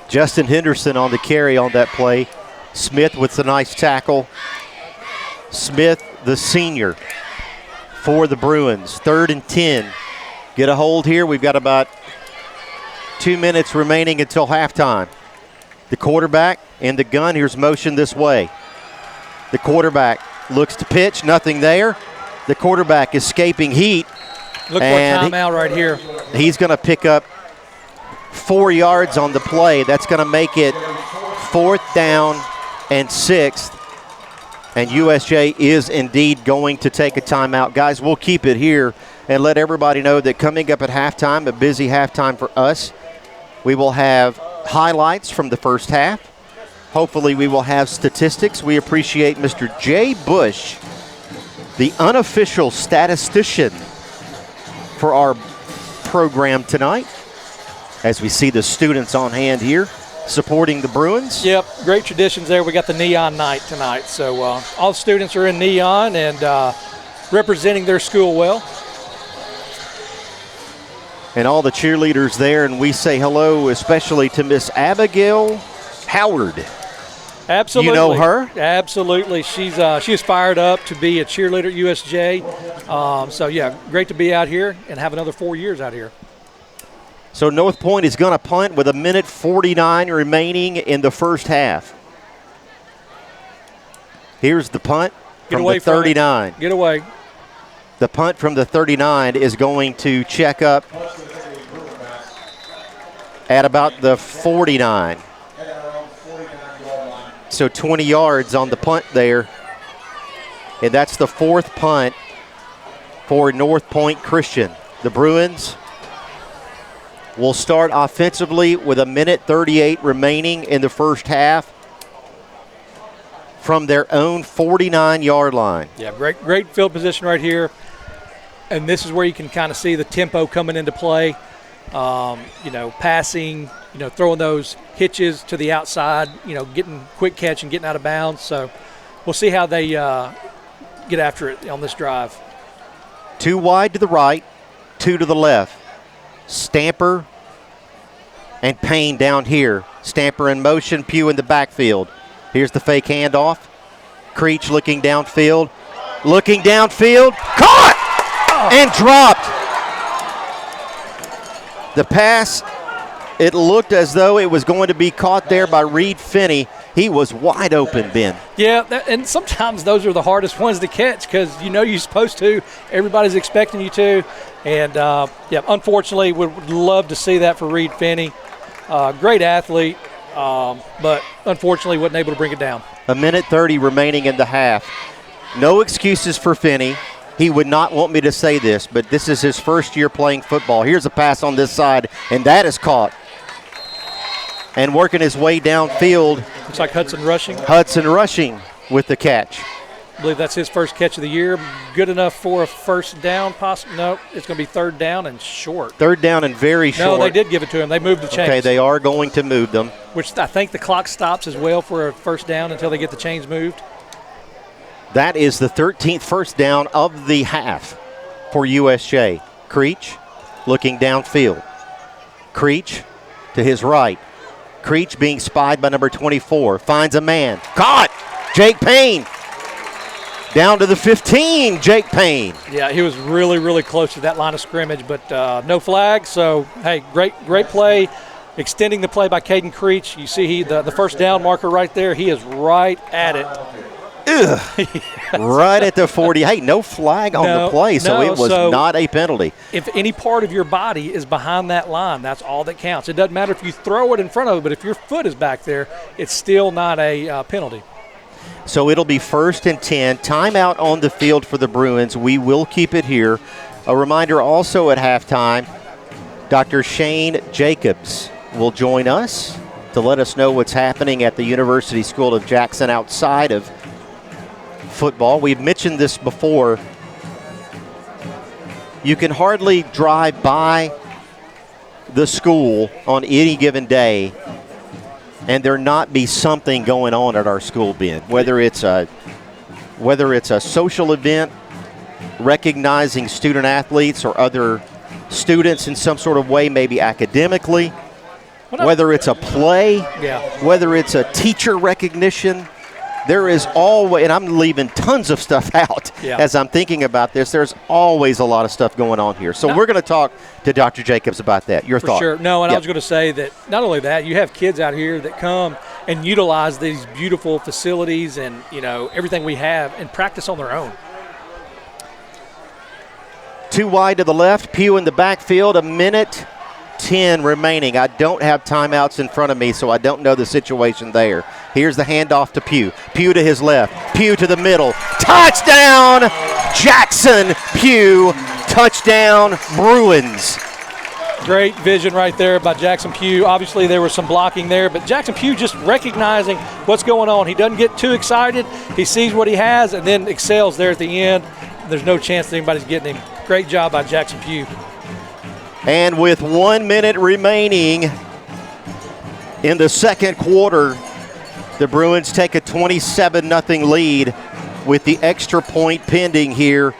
Justin Henderson on the carry on that play. Smith with the nice tackle. Smith, the senior, for the Bruins. 3rd and 10. Get a hold here. We've got about 2 minutes remaining until halftime. The quarterback and the gun. Here's motion this way. The quarterback looks to pitch. Nothing there. The quarterback escaping heat. Look for a timeout right here. He's going to pick up 4 yards on the play. That's going to make it 4th down and 6th. And USJ is indeed going to take a timeout. Guys, we'll keep it here and let everybody know that coming up at halftime, a busy halftime for us, we will have highlights from the first half. Hopefully we will have statistics. We appreciate Mr. Jay Bush, the unofficial statistician for our program tonight, as we see the students on hand here supporting the Bruins. Yep, great traditions there. We got the neon night tonight. So all the students are in neon and representing their school well. And all the cheerleaders there, and we say hello especially to Miss Abigail Howard. Absolutely. You know her? Absolutely. She is fired up to be a cheerleader at USJ. So, yeah, great to be out here and have another 4 years out here. So Northpoint is going to punt with 1:49 remaining in the first half. Here's the punt from the 39. Get away. The punt from the 39 is going to check up at about the 49. So 20 yards on the punt there. And that's the 4th punt for Northpoint Christian. The Bruins will start offensively with 1:38 remaining in the first half from their own 49-yard line. Yeah, great field position right here. And this is where you can kind of see the tempo coming into play. Passing, throwing those hitches to the outside, getting quick catch and getting out of bounds. So we'll see how they get after it on this drive. 2 wide to the right, 2 to the left. Stamper and Payne down here. Stamper in motion, Pugh in the backfield. Here's the fake handoff. Creech looking downfield. Caught! And dropped. The pass, it looked as though it was going to be caught there by Reed Finney. He was wide open, Ben. Yeah, and sometimes those are the hardest ones to catch because you're supposed to. Everybody's expecting you to. And, unfortunately, would love to see that for Reed Finney. Great athlete, but unfortunately wasn't able to bring it down. 1:30 remaining in the half. No excuses for Finney. he would not want me to say this, but this is his first year playing football. Here's a pass on this side, and that is caught. And working his way downfield. Looks like Hudson Rushing. Hudson Rushing with the catch. I believe that's his first catch of the year. Good enough for a first down, possible. No, it's going to be third down and short. Third down and very short. No, they did give it to him. They moved the chains. Okay, they are going to move them. Which I think the clock stops as well for a first down until they get the chains moved. That is the 13th first down of the half for USJ. Creech looking downfield. Creech to his right. Creech being spied by number 24. Finds a man. Caught! Jake Payne. Down to the 15, Jake Payne. Yeah, he was really, really close to that line of scrimmage, but no flag. So, hey, great play. Extending the play by Caden Creech. You see the first down marker right there. He is right at it. Right at the 40. Hey, no flag on the play, so it was not a penalty. If any part of your body is behind that line, that's all that counts. It doesn't matter if you throw it in front of it, but if your foot is back there, it's still not a penalty. So it'll be 1st and 10. Timeout on the field for the Bruins. We will keep it here. A reminder also at halftime, Dr. Shane Jacobs will join us to let us know what's happening at the University School of Jackson outside of football. We've mentioned this before. You can hardly drive by the school on any given day and there not be something going on at our school, Ben. Whether it's a social event, recognizing student athletes or other students in some sort of way, maybe academically, whether it's a play, whether it's a teacher recognition. There is always, and I'm leaving tons of stuff out as I'm thinking about this, there's always a lot of stuff going on here. So we're going to talk to Dr. Jacobs about that. Your thought? Sure. No, and I was going to say that not only that, you have kids out here that come and utilize these beautiful facilities and, everything we have and practice on their own. Too wide to the left, Pugh in the backfield, 1:10 remaining. I don't have timeouts in front of me, so I don't know the situation there. Here's the handoff to Pugh. Pugh to his left. Pugh to the middle. Touchdown, Jackson Pugh. Touchdown, Bruins. Great vision right there by Jackson Pugh. Obviously, there was some blocking there, but Jackson Pugh just recognizing what's going on. He doesn't get too excited. He sees what he has and then excels there at the end. There's no chance that anybody's getting him. Great job by Jackson Pugh. And with 1 minute remaining in the second quarter, the Bruins take a 27-0 lead with the extra point pending here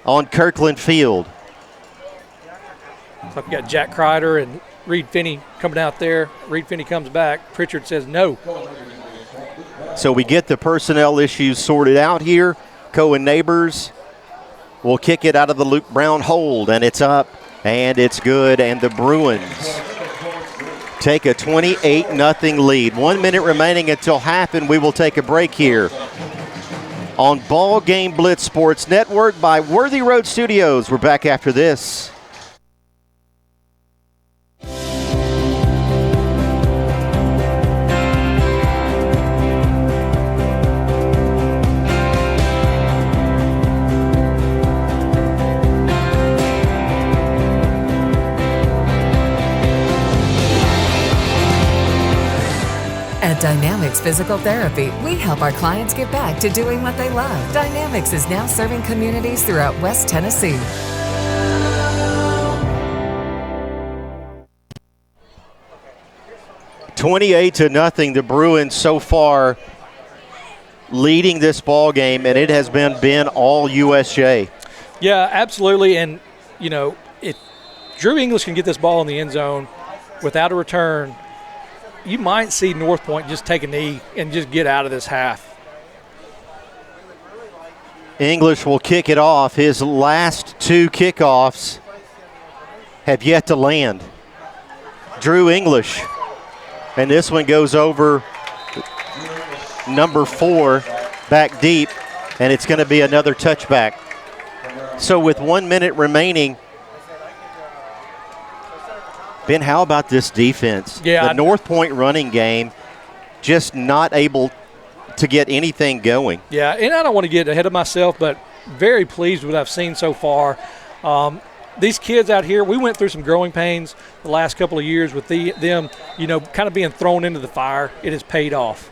on Kirkland Field. So we've got Jack Kreider and Reed Finney coming out there. Reed Finney comes back. Pritchard says no. So we get the personnel issues sorted out here. Cohen Neighbors will kick it out of the Luke Brown hold, and it's up, and it's good, and the Bruins take a 28-0 lead. 1 minute remaining until half, and we will take a break here on BallGame Blitz Sports Network by Worthy Road Studios. We're back after this. At Dynamics Physical Therapy, we help our clients get back to doing what they love. Dynamics is now serving communities throughout West Tennessee. $28-0. The Bruins so far leading this ball game, and it has been all USJ. Yeah, absolutely. And if Drew English can get this ball in the end zone without a return, you might see Northpoint just take a knee and just get out of this half. English will kick it off. His last two kickoffs have yet to land. Drew English. And this one goes over number 4 back deep, and it's going to be another touchback. So with 1 minute remaining, Ben, how about this defense? Yeah, the Northpoint running game just not able to get anything going. Yeah, and I don't want to get ahead of myself, but very pleased with what I've seen so far. These kids out here, we went through some growing pains the last couple of years with them, kind of being thrown into the fire. It has paid off.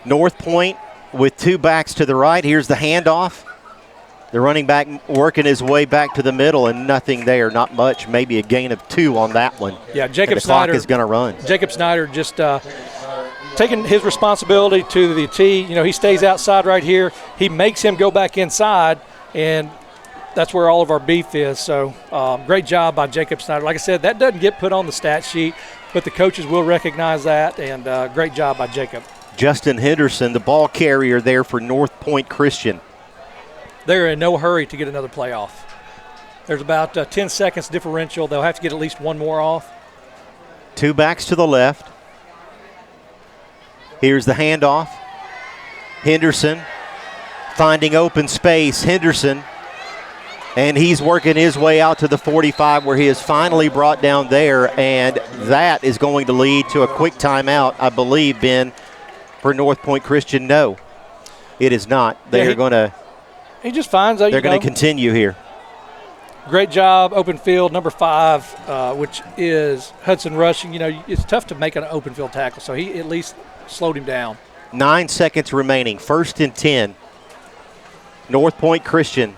Northpoint with 2 backs to the right. Here's the handoff. The running back working his way back to the middle, and nothing there, not much, maybe a gain of 2 on that one. Yeah, Jacob and the Snyder clock is going to run. Jacob Snyder just taking his responsibility to the T. He stays outside right here. He makes him go back inside, and that's where all of our beef is. So great job by Jacob Snyder. Like I said, that doesn't get put on the stat sheet, but the coaches will recognize that, and great job by Jacob. Justin Henderson, the ball carrier there for Northpoint Christian. They're in no hurry to get another play off. There's about 10 seconds differential. They'll have to get at least one more off. 2 backs to the left. Here's the handoff. Henderson finding open space. Henderson, and he's working his way out to the 45 where he is finally brought down there, and that is going to lead to a quick timeout, I believe, Ben, for Northpoint Christian. No, it is not. They're going to. He just finds out. They're going to continue here. Great job, open field, number 5, which is Hudson Rushing. It's tough to make an open field tackle, so he at least slowed him down. 9 seconds remaining, 1st and 10. Northpoint Christian.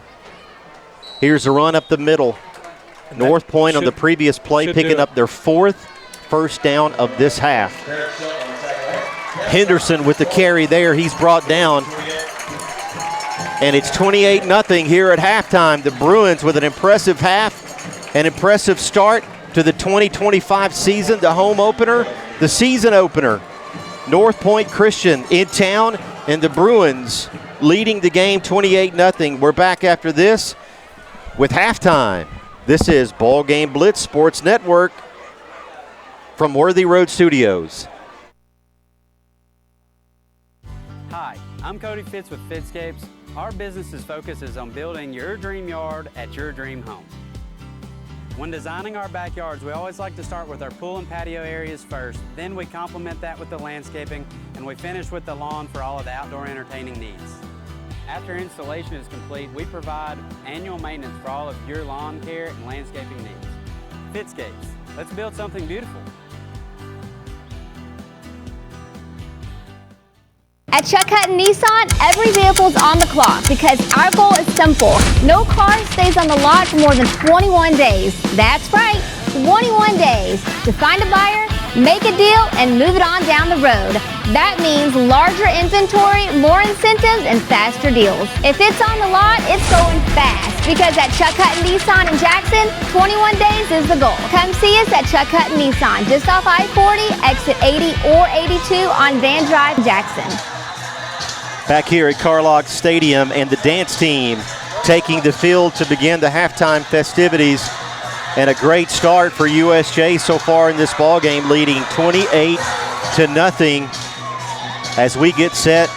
Here's a run up the middle. Northpoint on the previous play picking up their 4th first down of this half. Henderson with the carry there. He's brought down. And it's 28-0 here at halftime. The Bruins with an impressive half, an impressive start to the 2025 season, the home opener, the season opener. Northpoint Christian in town, and the Bruins leading the game 28-0. We're back after this with halftime. This is BallGame Blitz Sports Network from Worthy Road Studios. Hi, I'm Cody Fitz with Fitscapes. Our business's focus is on building your dream yard at your dream home. When designing our backyards, we always like to start with our pool and patio areas first. Then we complement that with the landscaping, and we finish with the lawn for all of the outdoor entertaining needs. After installation is complete, we provide annual maintenance for all of your lawn care and landscaping needs. Fitscapes, let's build something beautiful. At Chuck Hutton Nissan, every vehicle is on the clock because our goal is simple. No car stays on the lot for more than 21 days. That's right, 21 days to find a buyer, make a deal, and move it on down the road. That means larger inventory, more incentives, and faster deals. If it's on the lot, it's going fast because at Chuck Hutton Nissan in Jackson, 21 days is the goal. Come see us at Chuck Hutton Nissan, just off I-40, exit 80 or 82 on Van Drive, Jackson. Back here at Carlock Stadium, and the dance team taking the field to begin the halftime festivities. And a great start for USJ so far in this ball game, leading 28-0 as we get set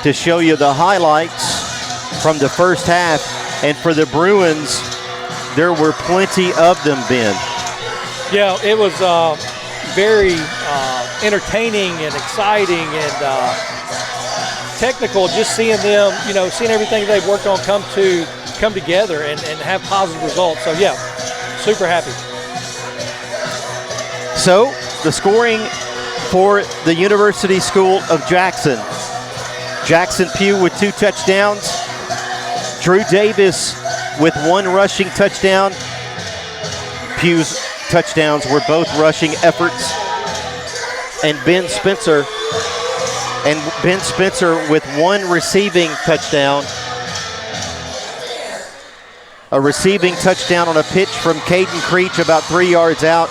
to show you the highlights from the first half. And for the Bruins, there were plenty of them, Ben. Yeah, it was very entertaining and exciting and technical, just seeing them, seeing everything they've worked on come together and have positive results. So, yeah, super happy. So, the scoring for the University School of Jackson. Jackson Pugh with 2 touchdowns. Drew Davis with 1 rushing touchdown. Pugh's touchdowns were both rushing efforts. And Ben Spencer with 1 receiving touchdown. A receiving touchdown on a pitch from Caden Creech about 3 yards out.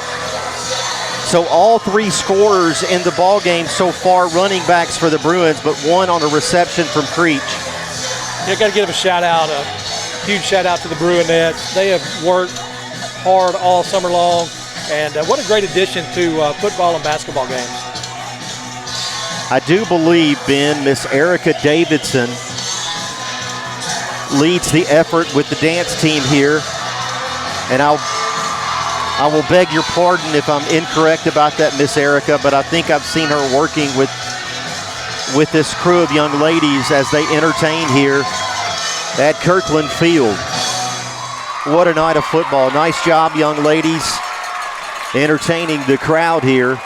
So all 3 scorers in the ball game so far, running backs for the Bruins, but 1 on a reception from Creech. Yeah, got to give a shout out, a huge shout out to the Bruinettes. They have worked hard all summer long, and what a great addition to football and basketball games. I do believe, Ben, Miss Erica Davidson leads the effort with the dance team here. And I will beg your pardon if I'm incorrect about that, Miss Erica, but I think I've seen her working with with this crew of young ladies as they entertain here at Kirkland Field. What a night of football. Nice job, young ladies, entertaining the crowd here.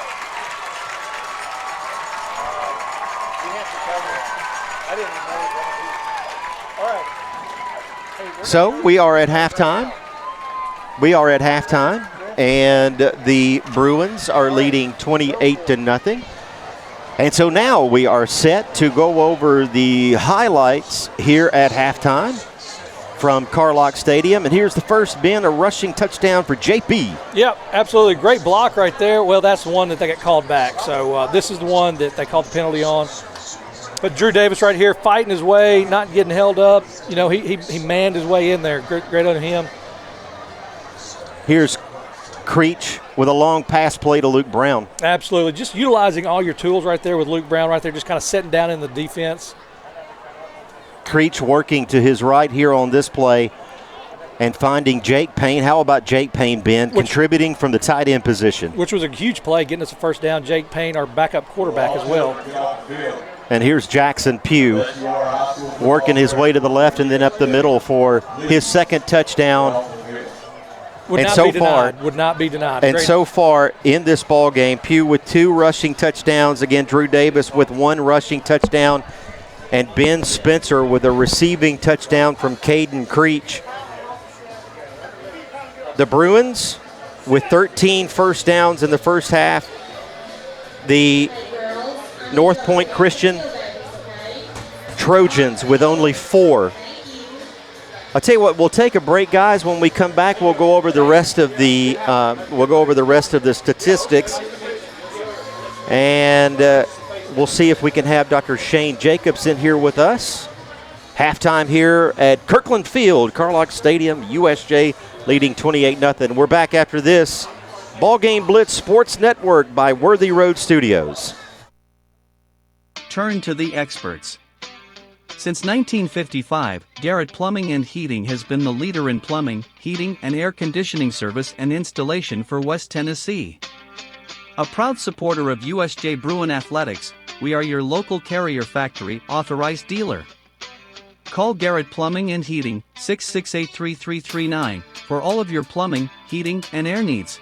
So we are at halftime. And the Bruins are leading 28-0. And so now we are set to go over the highlights here at halftime from Carlock Stadium. And here's the first, Ben, a rushing touchdown for JP. Yep, absolutely. Great block right there. Well, that's the one that they got called back. So this is the one that they called the penalty on. But Drew Davis right here fighting his way, not getting held up. You know, he manned his way in there. Great on him. Here's Creech with a long pass play to Luke Brown. Absolutely. Just utilizing all your tools right there with Luke Brown right there, just kind of setting down in the defense. Creech working to his right here on this play and finding Jake Payne. How about Jake Payne, Ben, contributing from the tight end position? Which was a huge play, getting us a first down. Jake Payne, our backup quarterback as well. And here's Jackson Pugh working his way to the left and then up the middle for his second touchdown. Would not be denied. And so far in this ball game, Pugh with 2 rushing touchdowns. Again, Drew Davis with 1 rushing touchdown. And Ben Spencer with a receiving touchdown from Caden Creech. The Bruins with 13 first downs in the first half. The Northpoint Christian Trojans with only 4. I'll tell you what, we'll take a break, guys. When we come back, we'll go over the rest of the statistics, and we'll see if we can have Dr. Shane Jacobs in here with us. Halftime here at Kirkland Field, Carlock Stadium, USJ leading 28-0. We're back after this. BallGame Blitz Sports Network by Worthy Road Studios. Turn to the experts. Since 1955, Garrett Plumbing and Heating has been the leader in plumbing, heating, and air conditioning service and installation for West Tennessee. A proud supporter of USJ Bruin Athletics, we are your local Carrier Factory authorized dealer. Call Garrett Plumbing and Heating 668-3339 for all of your plumbing, heating, and air needs.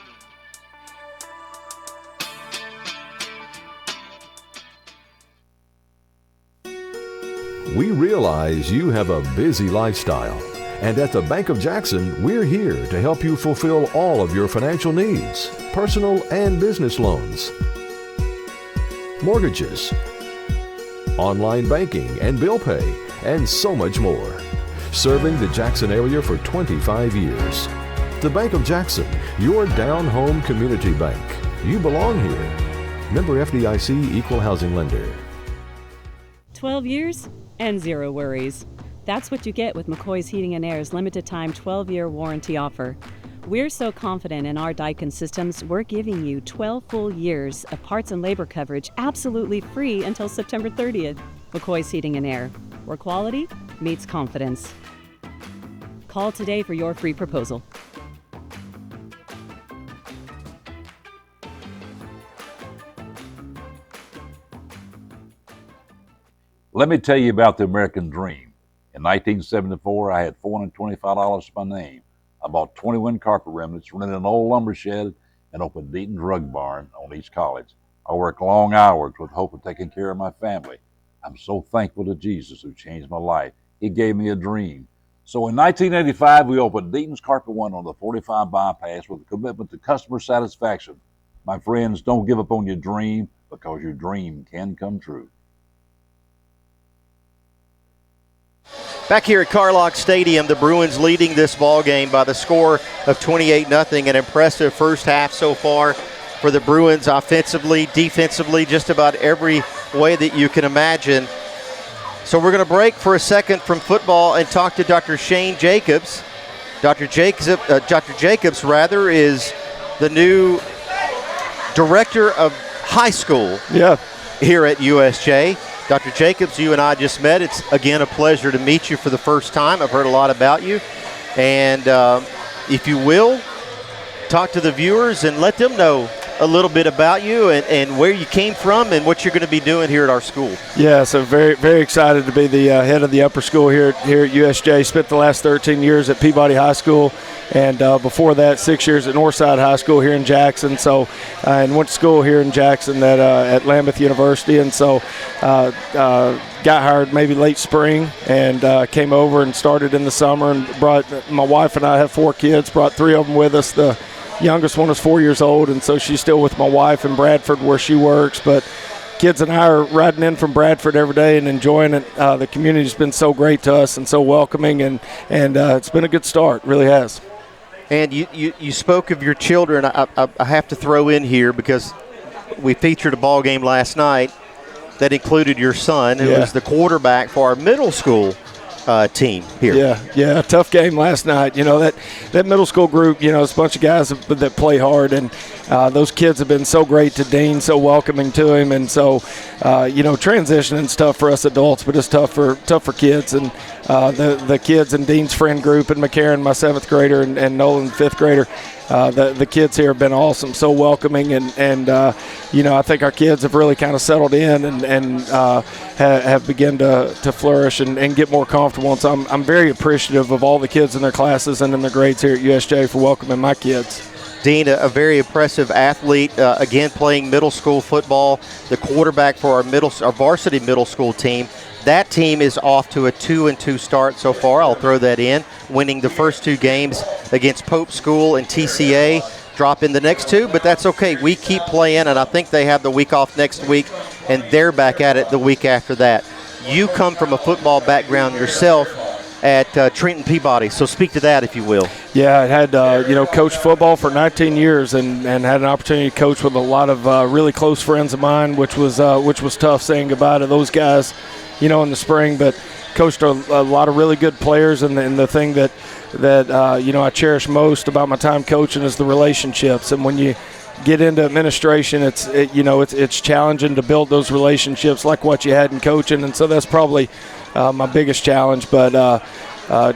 We realize you have a busy lifestyle, and at the Bank of Jackson, we're here to help you fulfill all of your financial needs, personal and business loans, mortgages, online banking and bill pay, and so much more. Serving the Jackson area for 25 years. The Bank of Jackson, your down-home community bank. You belong here. Member FDIC, Equal Housing Lender. 12 years? And 0 worries. That's what you get with McCoy's Heating and Air's limited time 12-year warranty offer. We're so confident in our Daikin systems, we're giving you 12 full years of parts and labor coverage absolutely free until September 30th. McCoy's Heating and Air, where quality meets confidence. Call today for your free proposal. Let me tell you about the American Dream. In 1974, I had $425 to my name. I bought 21 carpet remnants, rented an old lumber shed, and opened Deaton's Rug Barn on East College. I worked long hours with hope of taking care of my family. I'm so thankful to Jesus who changed my life. He gave me a dream. So in 1985, we opened Deaton's Carpet One on the 45 bypass with a commitment to customer satisfaction. My friends, don't give up on your dream, because your dream can come true. Back here at Carlock Stadium, the Bruins leading this ball game by the score of 28-0. An impressive first half so far for the Bruins offensively, defensively, just about every way that you can imagine. So we're going to break for a second from football and talk to Dr. Shane Jacobs. Dr. Jacobs is the new director of high school here at USJ. Dr. Jacobs, you and I just met. It's, again, a pleasure to meet you for the first time. I've heard a lot about you. And if you will, talk to the viewers and let them know a little bit about you and where you came from and what you're going to be doing here at our school. Yeah, so very, very excited to be the head of the upper school here at USJ. Spent the last 13 years at Peabody High School, and before that, 6 years at Northside High School here in Jackson. So, and went to school here in Jackson at Lambuth University, and so got hired maybe late spring and came over and started in the summer and brought my wife and I have 4 kids, brought 3 of them with us. The youngest one is 4 years old, and so she's still with my wife in Bradford where she works. But kids and I are riding in from Bradford every day and enjoying it. The community's been so great to us and so welcoming, and it's been a good start, really has. And you spoke of your children. I have to throw in here because we featured a ball game last night that included your son, who was the quarterback for our middle school team here. Yeah, tough game last night. You know, that middle school group, you know, it's a bunch of guys that play hard, and those kids have been so great to Dean, so welcoming to him, and so you know, transitioning's tough for us adults, but it's tough for kids. And the kids in Dean's friend group, and McCarran, my 7th grader, and Nolan, 5th grader. The kids here have been awesome, so welcoming, and you know, I think our kids have really kind of settled in and have begun to flourish and get more comfortable. And so I'm very appreciative of all the kids in their classes and in their grades here at USJ for welcoming my kids. Dean, a very impressive athlete, again playing middle school football, the quarterback for our varsity middle school team. That team is off to a 2-2 start so far. I'll throw that in, winning the first 2 games against Pope School and TCA, dropping the next 2, but that's okay. We keep playing, and I think they have the week off next week, and they're back at it the week after that. You come from a football background yourself at Trenton Peabody, so speak to that if you will. Yeah, I had you know, coached football for 19 years and had an opportunity to coach with a lot of really close friends of mine, which was tough saying goodbye to those guys, you know, in the spring, but coached a lot of really good players, and the thing that you know, I cherish most about my time coaching is the relationships. And when you get into administration, it's challenging to build those relationships like what you had in coaching, and so that's probably my biggest challenge. But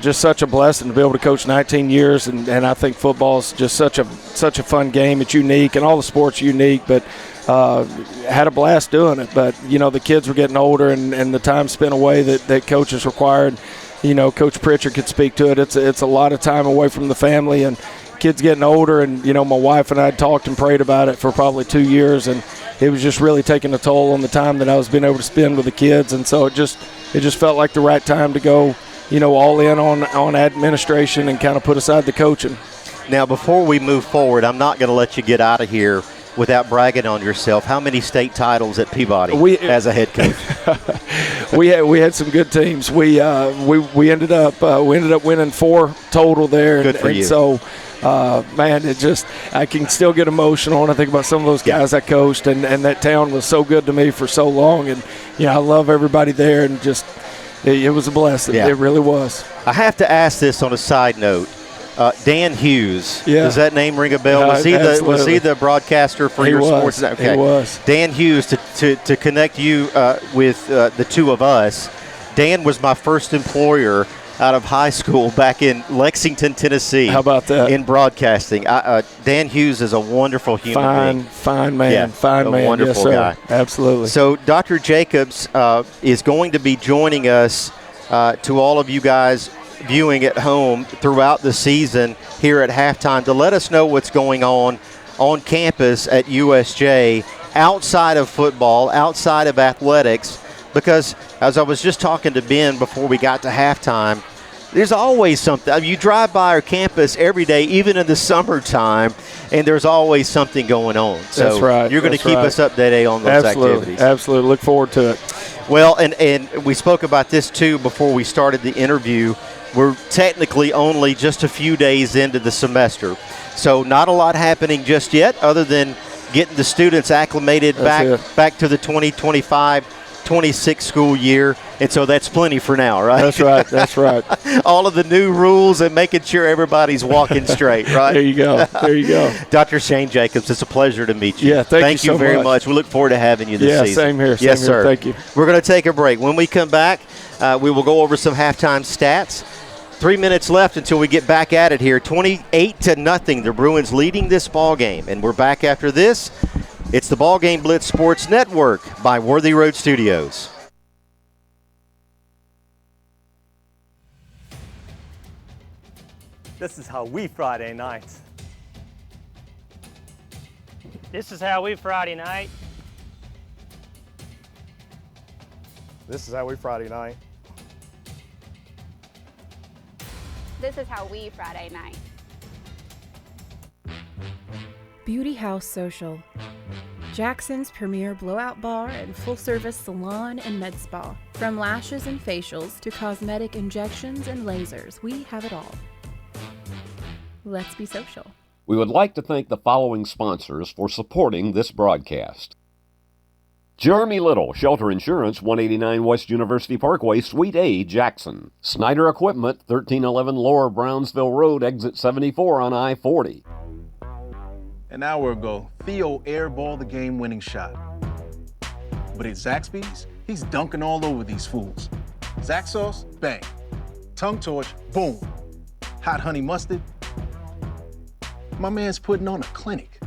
just such a blessing to be able to coach 19 years, and I think football is just such a fun game. It's unique, and all the sports are unique, but had a blast doing it. But you know, the kids were getting older, and the time spent away that coaches required. You know, Coach Pritchard could speak to it. It's a lot of time away from the family, and kids getting older. And you know, my wife and I had talked and prayed about it for probably 2 years, and it was just really taking a toll on the time that I was being able to spend with the kids. And so it just felt like the right time to go, you know, all in on administration and kind of put aside the coaching. Now, before we move forward, I'm not going to let you get out of here without bragging on yourself. How many state titles at Peabody as a head coach? we had some good teams. We ended up winning 4 total there. Good for you. So, man, I can still get emotional when I think about some of those guys I coached, and that town was so good to me for so long. And you know, I love everybody there, and just it was a blessing. Yeah. It really was. I have to ask this on a side note. Dan Hughes. Yeah. Does that name ring a bell? Was he the broadcaster for your sports? Okay. He was. Dan Hughes, to connect you with the two of us, Dan was my first employer out of high school back in Lexington, Tennessee. How about that? In broadcasting. Dan Hughes is a wonderful human being. Fine man. Yeah, fine man. Wonderful guy. Absolutely. So Dr. Jacobs is going to be joining us to all of you guys viewing at home throughout the season here at halftime to let us know what's going on campus at USJ outside of football, outside of athletics, because as I was just talking to Ben before we got to halftime, there's always something. I mean, you drive by our campus every day, even in the summertime, and there's always something going on. So that's right. You're going to keep us updated on those activities. Absolutely. Look forward to it. Well, and we spoke about this too before we started the interview. We're technically only just a few days into the semester, so not a lot happening just yet other than getting the students acclimated back to the 2025-26 school year, and so that's plenty for now, right? That's right. All of the new rules and making sure everybody's walking straight, right? There you go. Dr. Shane Jacobs, it's a pleasure to meet you. Yeah, thank you so very much. We look forward to having you this season. Same here. Yes, sir. Thank you. We're going to take a break. When we come back, we will go over some halftime stats. 3 minutes left until we get back at it here. 28-0, the Bruins leading this ball game. And we're back after this. It's the BallGame Blitz Sports Network by Worthy Road Studios. This is how we Friday night. This is how we Friday night. This is how we Friday night. This is how we Friday night. Beauty House Social. Jackson's premier blowout bar and full-service salon and med spa. From lashes and facials to cosmetic injections and lasers, we have it all. Let's be social. We would like to thank the following sponsors for supporting this broadcast. Jeremy Little, Shelter Insurance, 189 West University Parkway, Suite A, Jackson. Snyder Equipment, 1311 Lower Brownsville Road, Exit 74 on I-40. An hour ago, Theo airballed the game-winning shot. But at Zaxby's, he's dunking all over these fools. Zax sauce, bang. Tongue torch, boom. Hot honey mustard. My man's putting on a clinic.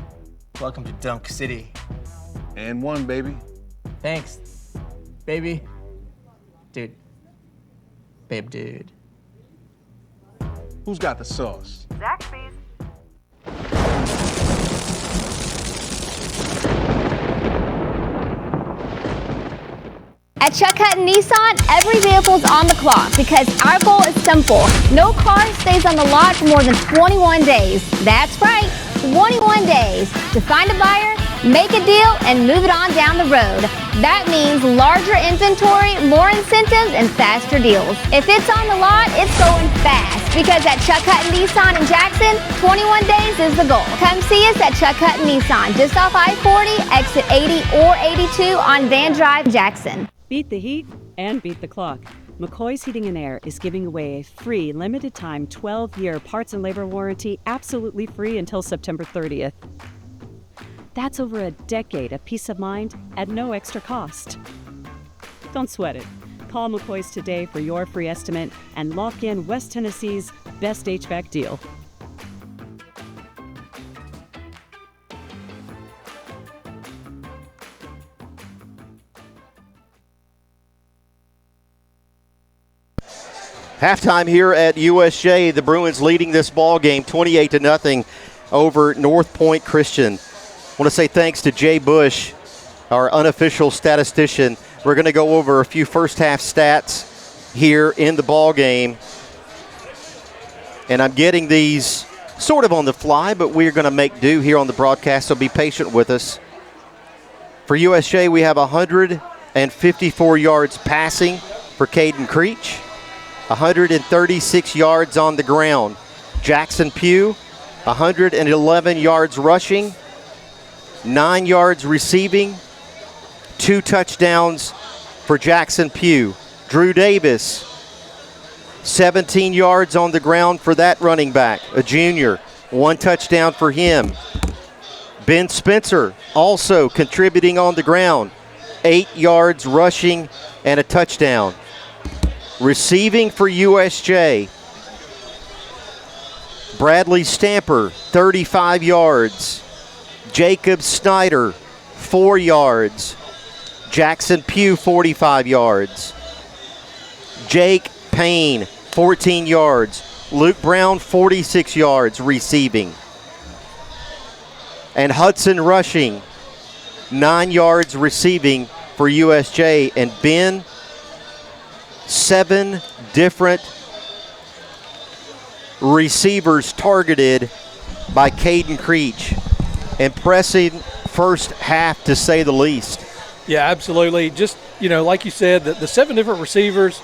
Welcome to Dunk City. And one, baby. Thanks, baby. Dude. Babe, dude. Who's got the sauce? Zaxby's. At Chuck Hutton Nissan, every vehicle's on the clock because our goal is simple. No car stays on the lot for more than 21 days. That's right, 21 days to find a buyer, make a deal, and move it on down the road. That means larger inventory, more incentives, and faster deals. If it's on the lot, it's going fast because at Chuck Hutton Nissan in Jackson, 21 days is the goal. Come see us at Chuck Hutton Nissan, just off I-40, exit 80 or 82 on Van Drive, Jackson. Beat the heat and beat the clock. McCoy's Heating and Air is giving away a free limited-time 12-year parts and labor warranty absolutely free until September 30th. That's over a decade of peace of mind at no extra cost. Don't sweat it. Call McCoy's today for your free estimate and lock in West Tennessee's best HVAC deal. Halftime here at USJ, the Bruins leading this ball game 28-0 over Northpoint Christian. I want to say thanks to Jay Bush, our unofficial statistician. We're going to go over a few first half stats here in the ball game. And I'm getting these sort of on the fly, but we're going to make do here on the broadcast, so be patient with us. For USJ, we have 154 yards passing for Caden Creech. 136 yards on the ground. Jackson Pugh, 111 yards rushing, 9 yards receiving, 2 touchdowns for Jackson Pugh. Drew Davis, 17 yards on the ground for that running back, a junior, 1 touchdown for him. Ben Spencer also contributing on the ground, 8 yards rushing and a touchdown. Receiving for USJ, Bradley Stamper, 35 yards. Jacob Snyder, 4 yards. Jackson Pugh, 45 yards. Jake Payne, 14 yards. Luke Brown, 46 yards receiving. And Hudson rushing, 9 yards receiving for USJ. And Ben, 7 different receivers targeted by Caden Creech. Impressive first half, to say the least. Yeah, absolutely. Just, like you said, the 7 different receivers,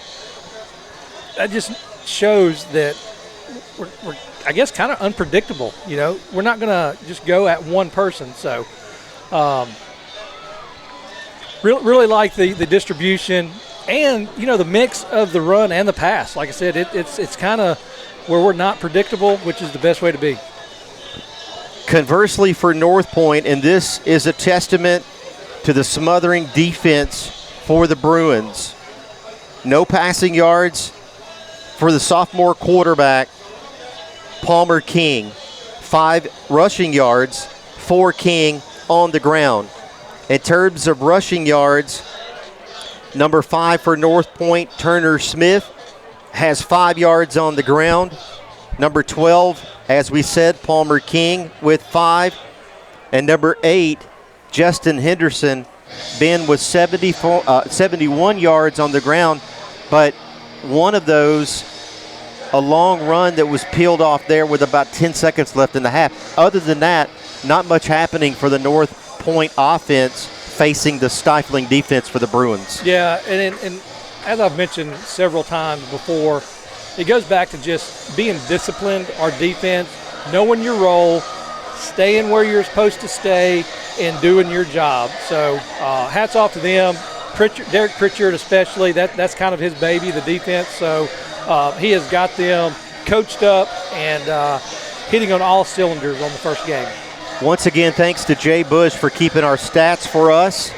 that just shows that we're I guess, kind of unpredictable. We're not going to just go at one person. So really like the distribution. And, the mix of the run and the pass. Like I said, it's kind of where we're not predictable, which is the best way to be. Conversely for Northpoint, and this is a testament to the smothering defense for the Bruins. No passing yards, for the sophomore quarterback, Palmer King. 5 rushing yards for King on the ground. In terms of rushing yards, number 5 for Northpoint, Turner Smith, has 5 yards on the ground. Number 12, as we said, Palmer King with 5. And number 8, Justin Henderson, Ben, with 71 yards on the ground, but one of those, a long run that was peeled off there with about 10 seconds left in the half. Other than that, not much happening for the North Point offense facing the stifling defense for the Bruins. Yeah, and as I've mentioned several times before, it goes back to just being disciplined, our defense, knowing your role, staying where you're supposed to stay, and doing your job. So hats off to them. Derek Pritchard especially, that's kind of his baby, the defense. So he has got them coached up and hitting on all cylinders on the first game. Once again, thanks to Jay Bush for keeping our stats for us.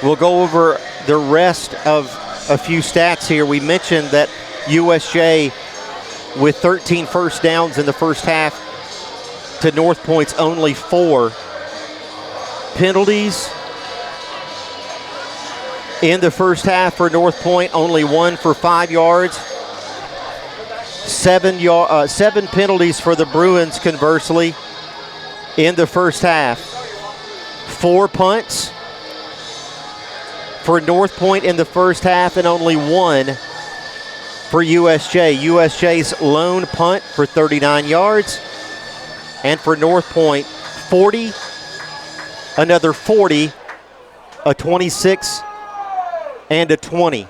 We'll go over the rest of a few stats here. We mentioned that USJ with 13 first downs in the first half to North Point's only 4. Penalties in the first half for North Point, only 1 for 5 yards. 7 penalties for the Bruins, conversely, in the first half. 4 punts for North Point in the first half and only 1 for USJ. USJ's lone punt for 39 yards. And for North Point, 40, another 40, a 26, and a 20.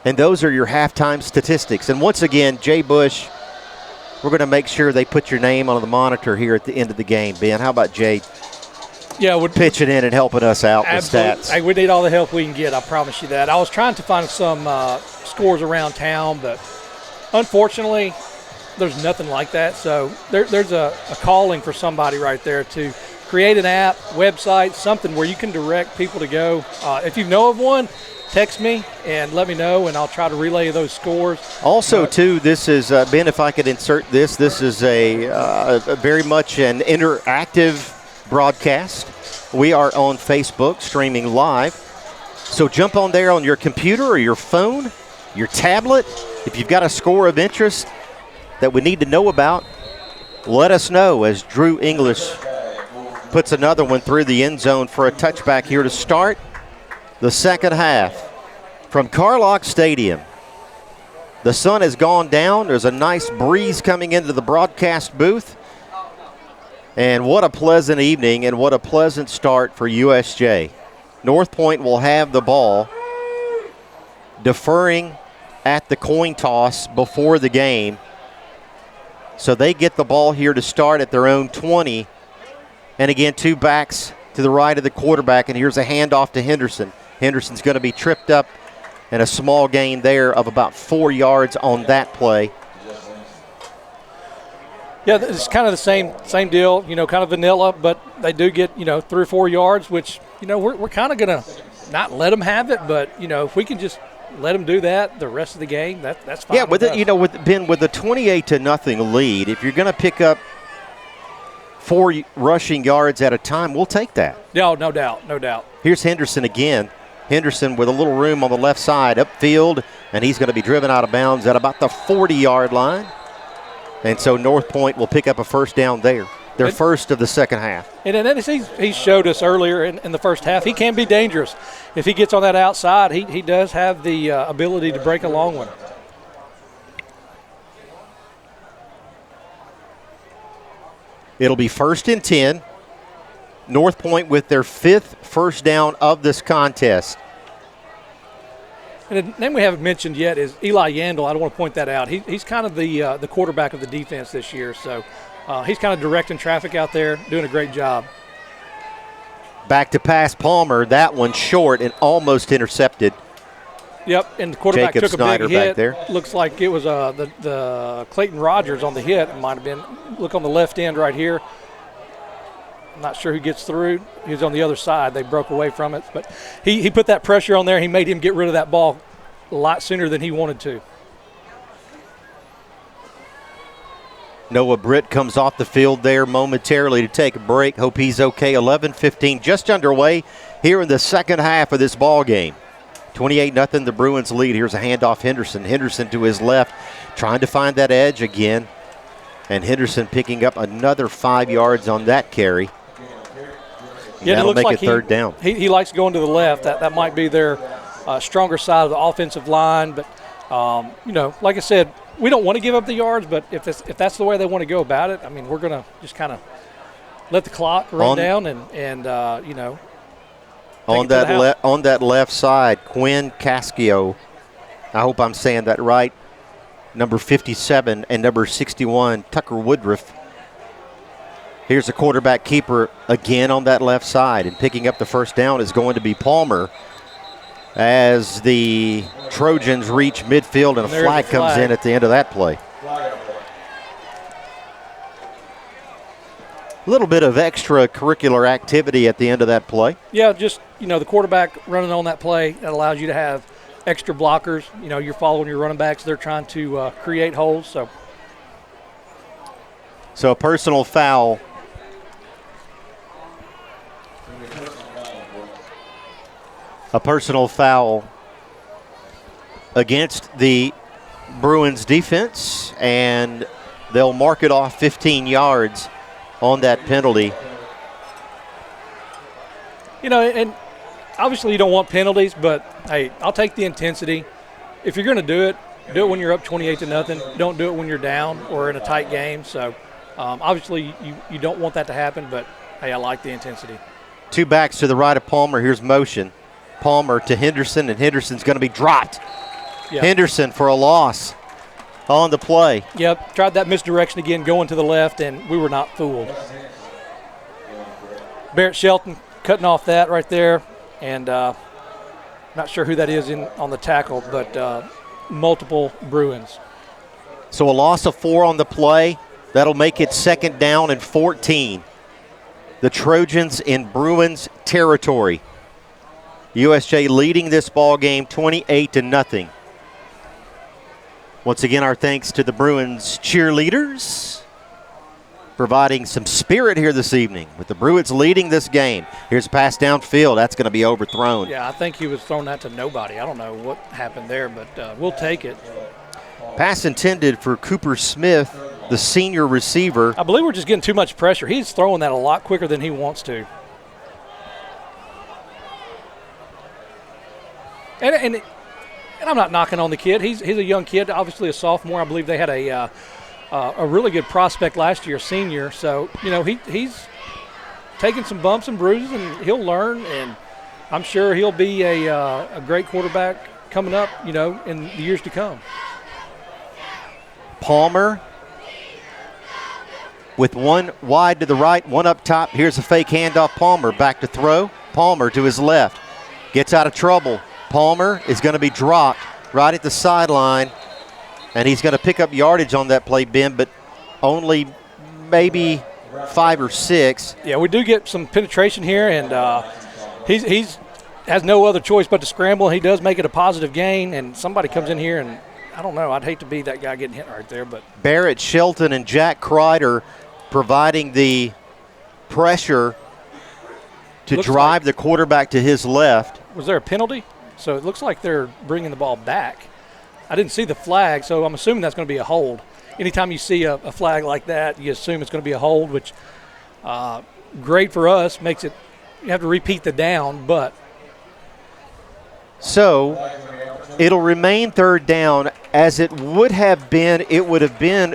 And those are your halftime statistics. And once again, Jay Bush, we're going to make sure they put your name on the monitor here at the end of the game. Ben, how about Jay pitching in and helping us out with stats? Hey, we need all the help we can get, I promise you that. I was trying to find some scores around town, but unfortunately, there's nothing like that. So there's a calling for somebody right there to create an app, website, something where you can direct people to go. If you know of one, text me and let me know, and I'll try to relay those scores. Also, too, this is, Ben, if I could insert this is a very much an interactive broadcast. We are on Facebook, streaming live. So jump on there on your computer or your phone, your tablet. If you've got a score of interest that we need to know about, let us know as Drew English puts another one through the end zone for a touchback here to start the second half from Carlock Stadium. The sun has gone down. There's a nice breeze coming into the broadcast booth. And what a pleasant evening and what a pleasant start for USJ. North Point will have the ball, deferring at the coin toss before the game. So they get the ball here to start at their own 20. And again, 2 backs to the right of the quarterback, and here's a handoff to Henderson. Henderson's going to be tripped up, and a small gain there of about 4 yards on that play. Yeah, it's kind of the same deal, kind of vanilla, but they do get, 3 or 4 yards, which, we're kind of going to not let them have it, but, if we can just let them do that the rest of the game, that's fine. Yeah, with the 28-0 lead, if you're going to pick up 4 rushing yards at a time, we'll take that. No doubt. Here's Henderson again. Henderson with a little room on the left side, upfield, and he's going to be driven out of bounds at about the 40-yard line. And so North Point will pick up a first down there, their first of the second half. And then he showed us earlier in the first half, he can be dangerous. If he gets on that outside, he does have the ability to break a long one. It'll be 1st and 10. North Point with their 5th first down of this contest. And the name we haven't mentioned yet is Eli Yandel. I don't want to point that out. He's kind of the quarterback of the defense this year. So he's kind of directing traffic out there, doing a great job. Back to pass Palmer. That one short and almost intercepted. Yep, and the quarterback Jacob took Snyder a big hit. back there. Looks like it was the Clayton Rogers on the hit. It might have been. Look on the left end right here. I'm not sure who gets through. He was on the other side. They broke away from it. But he put that pressure on there. He made him get rid of that ball a lot sooner than he wanted to. Noah Britt comes off the field there momentarily to take a break. Hope he's okay. 11-15 just underway here in the second half of this ball game. 28-0 the Bruins lead. Here's a handoff Henderson. Henderson to his left, trying to find that edge again. And Henderson picking up another 5 yards on that carry. Yeah, that'll it looks make like it third down. He likes going to the left. That might be their stronger side of the offensive line. But, like I said, we don't want to give up the yards, but if that's the way they want to go about it, I mean, we're going to just kind of let the clock run down and on that left side, Quinn Cascio, I hope I'm saying that right, number 57 and number 61, Tucker Woodruff. Here's the quarterback keeper again on that left side, and picking up the first down is going to be Palmer as the Trojans reach midfield and a flag comes in at the end of that play. A little bit of extracurricular activity at the end of that play. Yeah, just, the quarterback running on that play, that allows you to have extra blockers. You're following your running backs. They're trying to create holes. So a personal foul. A personal foul against the Bruins defense, and they'll mark it off 15 yards on that penalty. And obviously you don't want penalties, but, hey, I'll take the intensity. If you're going to do it when you're up 28-0. Don't do it when you're down or in a tight game. So, obviously you don't want that to happen, but, hey, I like the intensity. Two backs to the right of Palmer. Here's motion. Palmer to Henderson, and Henderson's going to be dropped. Yep. Henderson for a loss on the play. Yep, tried that misdirection again, going to the left, and we were not fooled. Barrett Shelton cutting off that right there, and not sure who that is on the tackle, but multiple Bruins. So a loss of 4 on the play. That'll make it second down and 14. The Trojans in Bruins territory. USJ leading this ball game 28-0. Once again, our thanks to the Bruins cheerleaders, providing some spirit here this evening with the Bruins leading this game. Here's a pass downfield. That's going to be overthrown. Yeah, I think he was throwing that to nobody. I don't know what happened there, but we'll take it. Pass intended for Cooper Smith, the senior receiver. I believe we're just getting too much pressure. He's throwing that a lot quicker than he wants to. And I'm not knocking on the kid. He's a young kid, obviously a sophomore. I believe they had a really good prospect last year, senior. So, he's taking some bumps and bruises, and he'll learn. And I'm sure he'll be a great quarterback coming up, in the years to come. Palmer with one wide to the right, one up top. Here's a fake handoff. Palmer back to throw. Palmer to his left. Gets out of trouble. Palmer is going to be dropped right at the sideline, and he's going to pick up yardage on that play, Ben, but only maybe 5 or 6. Yeah, we do get some penetration here, and he's has no other choice but to scramble. He does make it a positive gain, and somebody comes in here, and I don't know. I'd hate to be that guy getting hit right there. But Barrett Shelton and Jack Kreider providing the pressure to drive the quarterback to his left. Was there a penalty? So it looks like they're bringing the ball back. I didn't see the flag, so I'm assuming that's going to be a hold. Anytime you see a flag like that, you assume it's going to be a hold, which great for us. Makes it – you have to repeat the down, but. So it'll remain third down. As it would have been, it would have been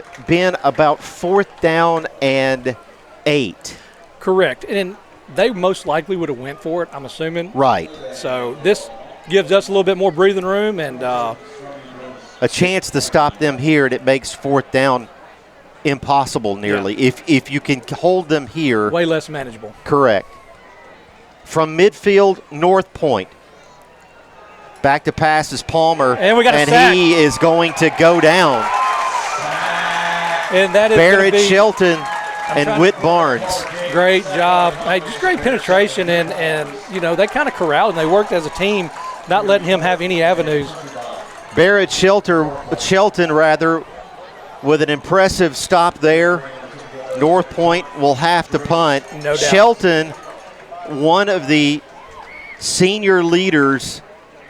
about 4th down and 8. Correct. And they most likely would have went for it, I'm assuming. Right. So this – gives us a little bit more breathing room and a chance to stop them here, and it makes 4th down impossible nearly. Yeah. If you can hold them here. Way less manageable. Correct. From midfield, Northpoint. Back to pass is Palmer. And we got a sack. He is going to go down. And that is Barrett Shelton and Whit Barnes. Great job. Hey, just great penetration, and they kind of corralled, and they worked as a team, not letting him have any avenues. Barrett Shelton, with an impressive stop there. Northpoint will have to punt. No doubt. Shelton, one of the senior leaders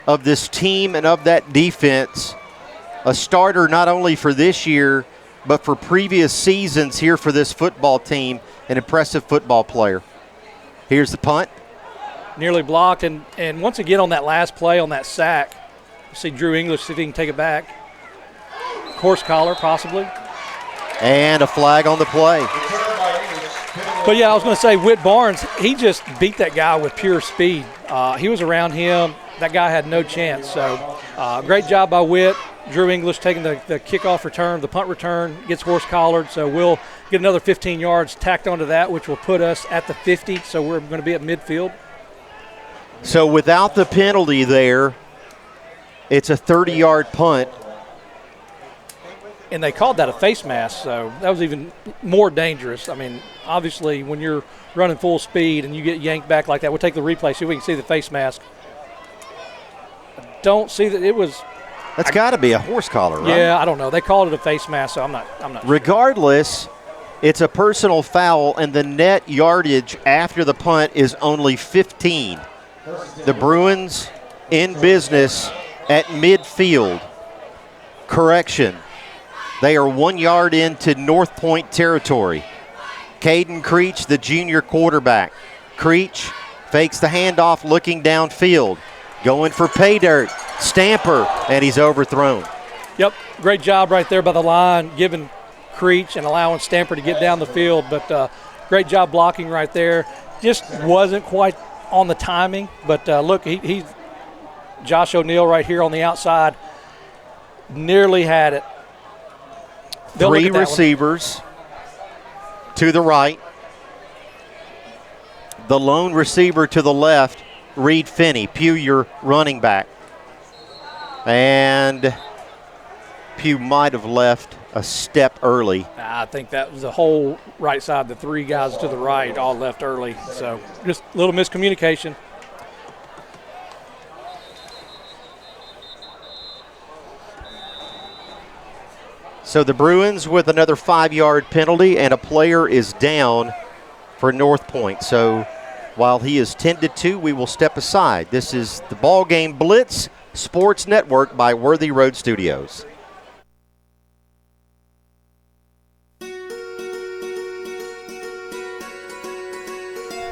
of this team and of that defense, a starter not only for this year, but for previous seasons here for this football team, an impressive football player. Here's the punt. Nearly blocked, and once again on that last play, on that sack, you see Drew English see if he can take it back. Horse collar, possibly. And a flag on the play. But, yeah, I was going to say, Whit Barnes, he just beat that guy with pure speed. He was around him. That guy had no chance. So, great job by Whit. Drew English taking the kickoff return, the punt return, gets horse collared. So, we'll get another 15 yards tacked onto that, which will put us at the 50. So, we're going to be at midfield. So, without the penalty there, it's a 30-yard punt. And they called that a face mask, so that was even more dangerous. I mean, obviously, when you're running full speed and you get yanked back like that, we'll take the replay, see if we can see the face mask. I don't see that it was. That's got to be a horse collar, right? Yeah, I don't know. They called it a face mask, so I'm not sure. Regardless, it's a personal foul, and the net yardage after the punt is only 15. The Bruins in business at midfield. Correction. They are 1 yard into Northpoint territory. Caden Creech, the junior quarterback. Creech fakes the handoff, looking downfield. Going for pay dirt. Stamper, and he's overthrown. Yep, great job right there by the line, giving Creech and allowing Stamper to get down the field. But great job blocking right there. Just wasn't quite on the timing. But look, he's Josh O'Neal right here on the outside. Nearly had it. Three receivers to the right. The lone receiver to the left, Reed Finney. Pugh, your running back. And Pugh might have left a step early. I think that was the whole right side. The three guys to the right all left early. So just a little miscommunication. So the Bruins with another 5-yard penalty, and a player is down for Northpoint. So while he is 10-2, we will step aside. This is the BallGame Blitz Sports Network by Worthy Road Studios.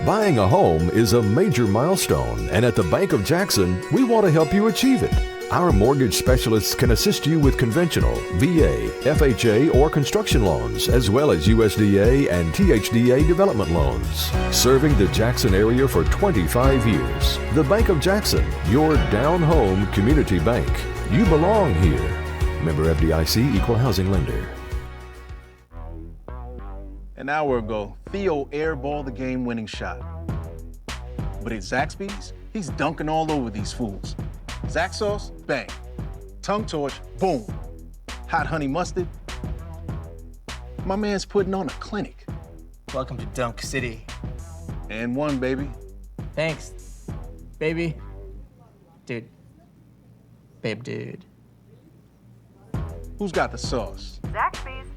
Buying a home is a major milestone, and at the Bank of Jackson, we want to help you achieve it. Our mortgage specialists can assist you with conventional, VA, FHA, or construction loans, as well as USDA and THDA development loans. Serving the Jackson area for 25 years. The Bank of Jackson, your down-home community bank. You belong here. Member FDIC, Equal Housing Lender. An hour ago, Theo airballed the game-winning shot. But at Zaxby's, he's dunking all over these fools. Zax sauce, bang. Tongue torch, boom. Hot honey mustard. My man's putting on a clinic. Welcome to Dunk City. And one, baby. Thanks, baby. Dude. Babe, dude. Who's got the sauce? Zaxby's.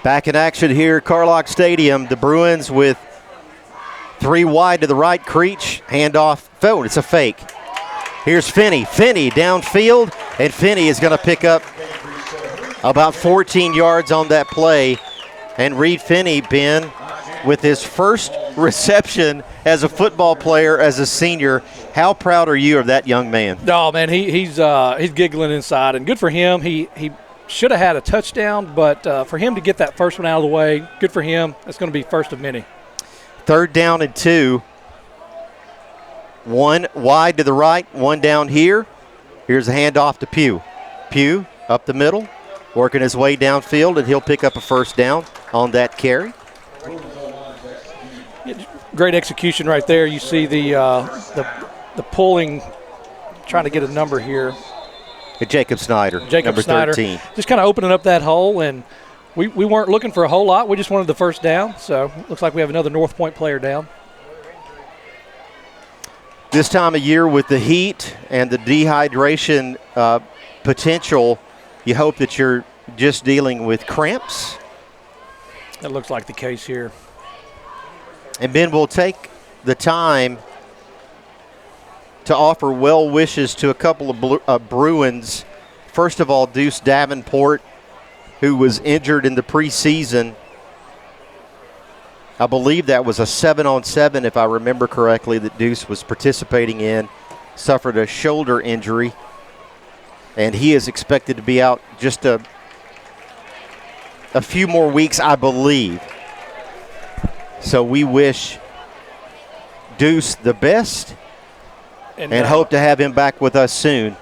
Back in action here at Carlock Stadium. The Bruins with 3 wide to the right. Creech, handoff. Oh, it's a fake. Here's Finney. Finney downfield, and Finney is going to pick up about 14 yards on that play. And Reed Finney, Ben, with his first reception as a football player as a senior. How proud are you of that young man? Oh, man, he's giggling inside, and good for him. He should have had a touchdown, but for him to get that first one out of the way, good for him. That's going to be first of many. 3rd down and 2. 1 wide to the right, 1 down here. Here's a handoff to Pugh. Pugh up the middle, working his way downfield, and he'll pick up a first down on that carry. Great execution right there. You see the pulling, trying to get a number here. Jacob Snyder, number Snyder, 13. Just kind of opening up that hole, and we weren't looking for a whole lot. We just wanted the first down, so looks like we have another Northpoint player down. This time of year with the heat and the dehydration potential, you hope that you're just dealing with cramps. That looks like the case here. And Ben will take the time to offer well wishes to a couple of Bruins. First of all, Deuce Davenport, who was injured in the preseason. I believe that was a 7-on-7, if I remember correctly, that Deuce was participating in. Suffered a shoulder injury, and he is expected to be out just a few more weeks, I believe. So we wish Deuce the best and hope to have him back with us soon.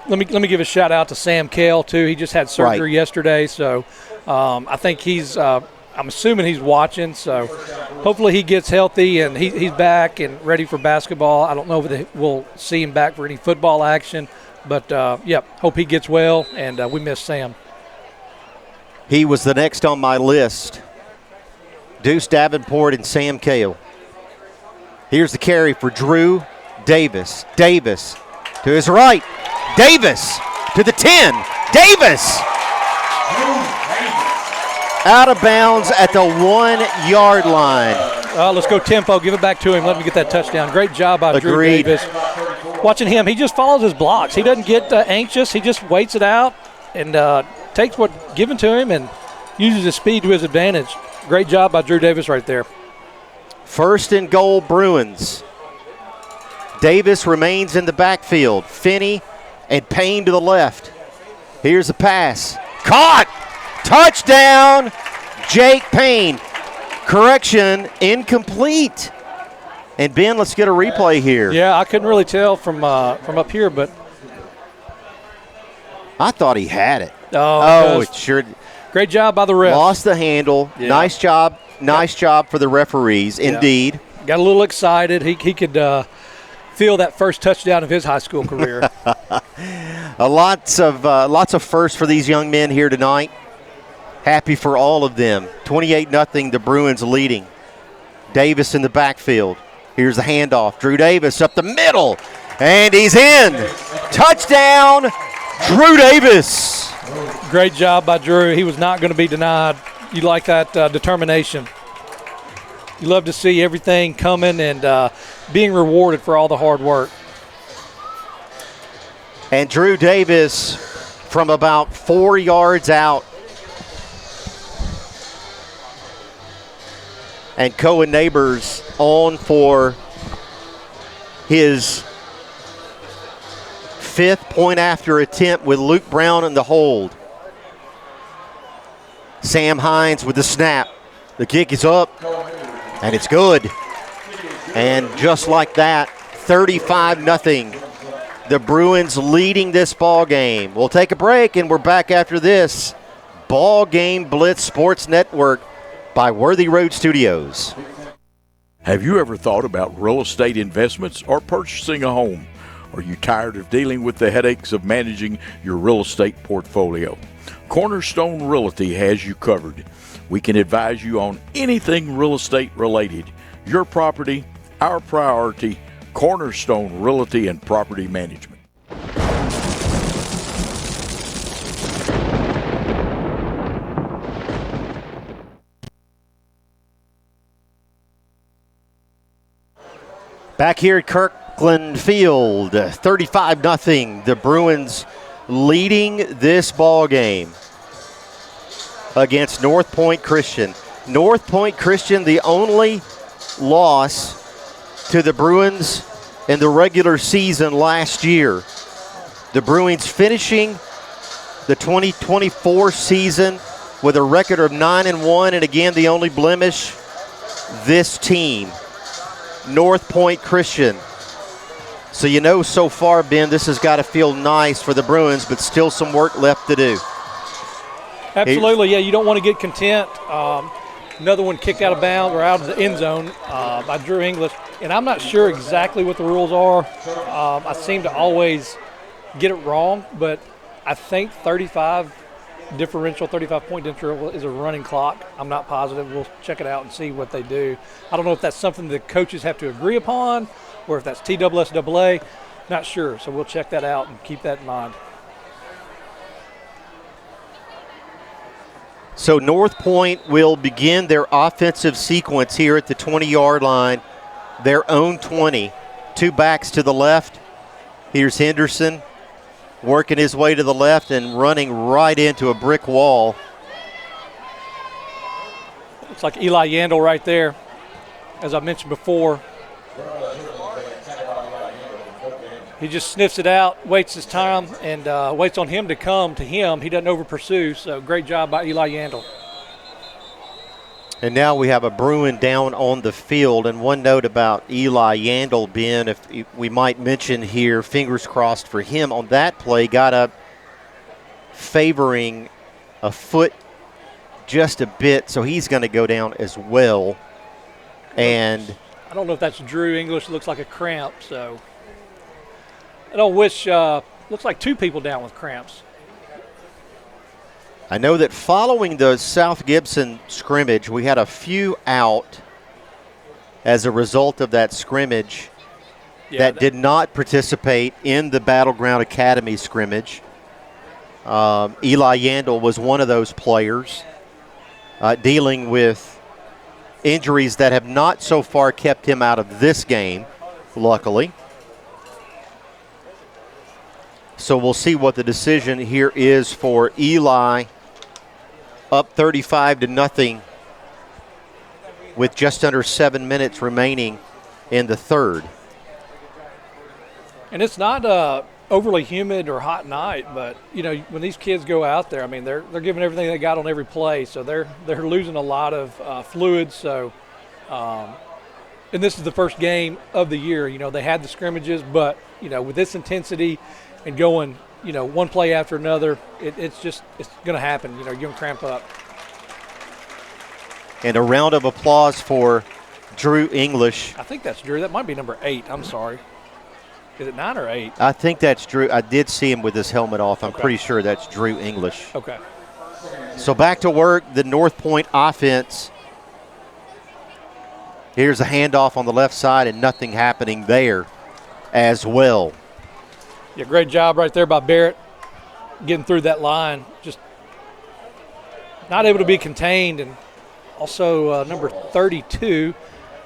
Let me give a shout out to Sam Kale too. He just had surgery yesterday, so I think I'm assuming he's watching. So hopefully he gets healthy and he's back and ready for basketball. I don't know if we'll see him back for any football action, but hope he gets well. And we miss Sam. He was the next on my list. Deuce Davenport and Sam Kale. Here's the carry for Drew Davis. Davis to his right. Davis to the 10. Davis out of bounds at the 1-yard line. Let's go tempo. Give it back to him. Let him get that touchdown. Great job by Drew Davis. Watching him, he just follows his blocks. He doesn't get anxious. He just waits it out and takes what's given to him and uses his speed to his advantage. Great job by Drew Davis right there. First and goal, Bruins. Davis remains in the backfield. Finney and Payne to the left. Here's the pass. Caught! Touchdown, Jake Payne. Correction, incomplete. And Ben, let's get a replay here. Yeah, I couldn't really tell from up here, but I thought he had it. Oh, it sure. Great job by the ref. Lost the handle. Yeah. Nice job. Nice job for the referees, indeed. Got a little excited. He could feel that first touchdown of his high school career. Lots of firsts for these young men here tonight. Happy for all of them. 28-0, the Bruins leading. Davis in the backfield. Here's the handoff. Drew Davis up the middle, and he's in. Touchdown, Drew Davis. Great job by Drew. He was not going to be denied. You like that determination. You love to see everything coming and being rewarded for all the hard work. And Drew Davis from about 4 yards out. And Cohen Neighbors on for his 5th point after attempt with Luke Brown in the hold. Sam Hines with the snap. The kick is up, and it's good. And just like that, 35-0. The Bruins leading this ball game. We'll take a break, and we're back after this. BallGame Blitz Sports Network by Worthy Road Studios. Have you ever thought about real estate investments or purchasing a home? Are you tired of dealing with the headaches of managing your real estate portfolio? Cornerstone Realty has you covered. We can advise you on anything real estate related. Your property, our priority. Cornerstone Realty and Property Management. Back here at Kirkland Field, 35-0. The Bruins leading this ball game against Northpoint Christian. Northpoint Christian, the only loss to the Bruins in the regular season last year. The Bruins finishing the 2024 season with a record of 9-1, and again, the only blemish, this team, Northpoint Christian. So you know so far, Ben, this has got to feel nice for the Bruins, but still some work left to do. Absolutely, yeah, you don't want to get content. Another one kicked out of bounds or out of the end zone by Drew English. And I'm not sure exactly what the rules are. I seem to always get it wrong, but I think 35 differential, 35-point differential is a running clock. I'm not positive. We'll check it out and see what they do. I don't know if that's something the coaches have to agree upon or if that's TSSAA. Not sure, so we'll check that out and keep that in mind. So Northpoint will begin their offensive sequence here at the 20-yard line, their own 20. Two backs to the left. Here's Henderson working his way to the left and running right into a brick wall. Looks like Eli Yandel right there, as I mentioned before. He just sniffs it out, waits his time, and waits on him to come to him. He doesn't over-pursue, so great job by Eli Yandel. And now we have a Bruin down on the field. And one note about Eli Yandel, Ben, if we might mention here, fingers crossed for him on that play, got up favoring a foot just a bit, so he's going to go down as well. And I don't know if that's Drew English. Looks like a cramp, so I don't wish. Looks like two people down with cramps. I know that following the South Gibson scrimmage, we had a few out as a result of that scrimmage that did not participate in the Battleground Academy scrimmage. Eli Yandel was one of those players dealing with injuries that have not so far kept him out of this game, luckily. So we'll see what the decision here is for Eli. Up 35-0 with just under 7 minutes remaining in the third. And it's not overly humid or hot night, but you know when these kids go out there, I mean they're giving everything they got on every play, so they're losing a lot of fluids. So, and this is the first game of the year. You know they had the scrimmages, but you know with this intensity and going, you know, one play after another, it's going to happen. You know, you're going to cramp up. And a round of applause for Drew English. I think that's Drew. That might be number 8. I'm sorry. Is it 9 or 8? I think that's Drew. I did see him with his helmet off. I'm pretty sure that's Drew English. Okay. So back to work, the Northpoint offense. Here's a handoff on the left side and nothing happening there as well. Yeah, great job right there by Barrett getting through that line. Just not able to be contained. And also number 32,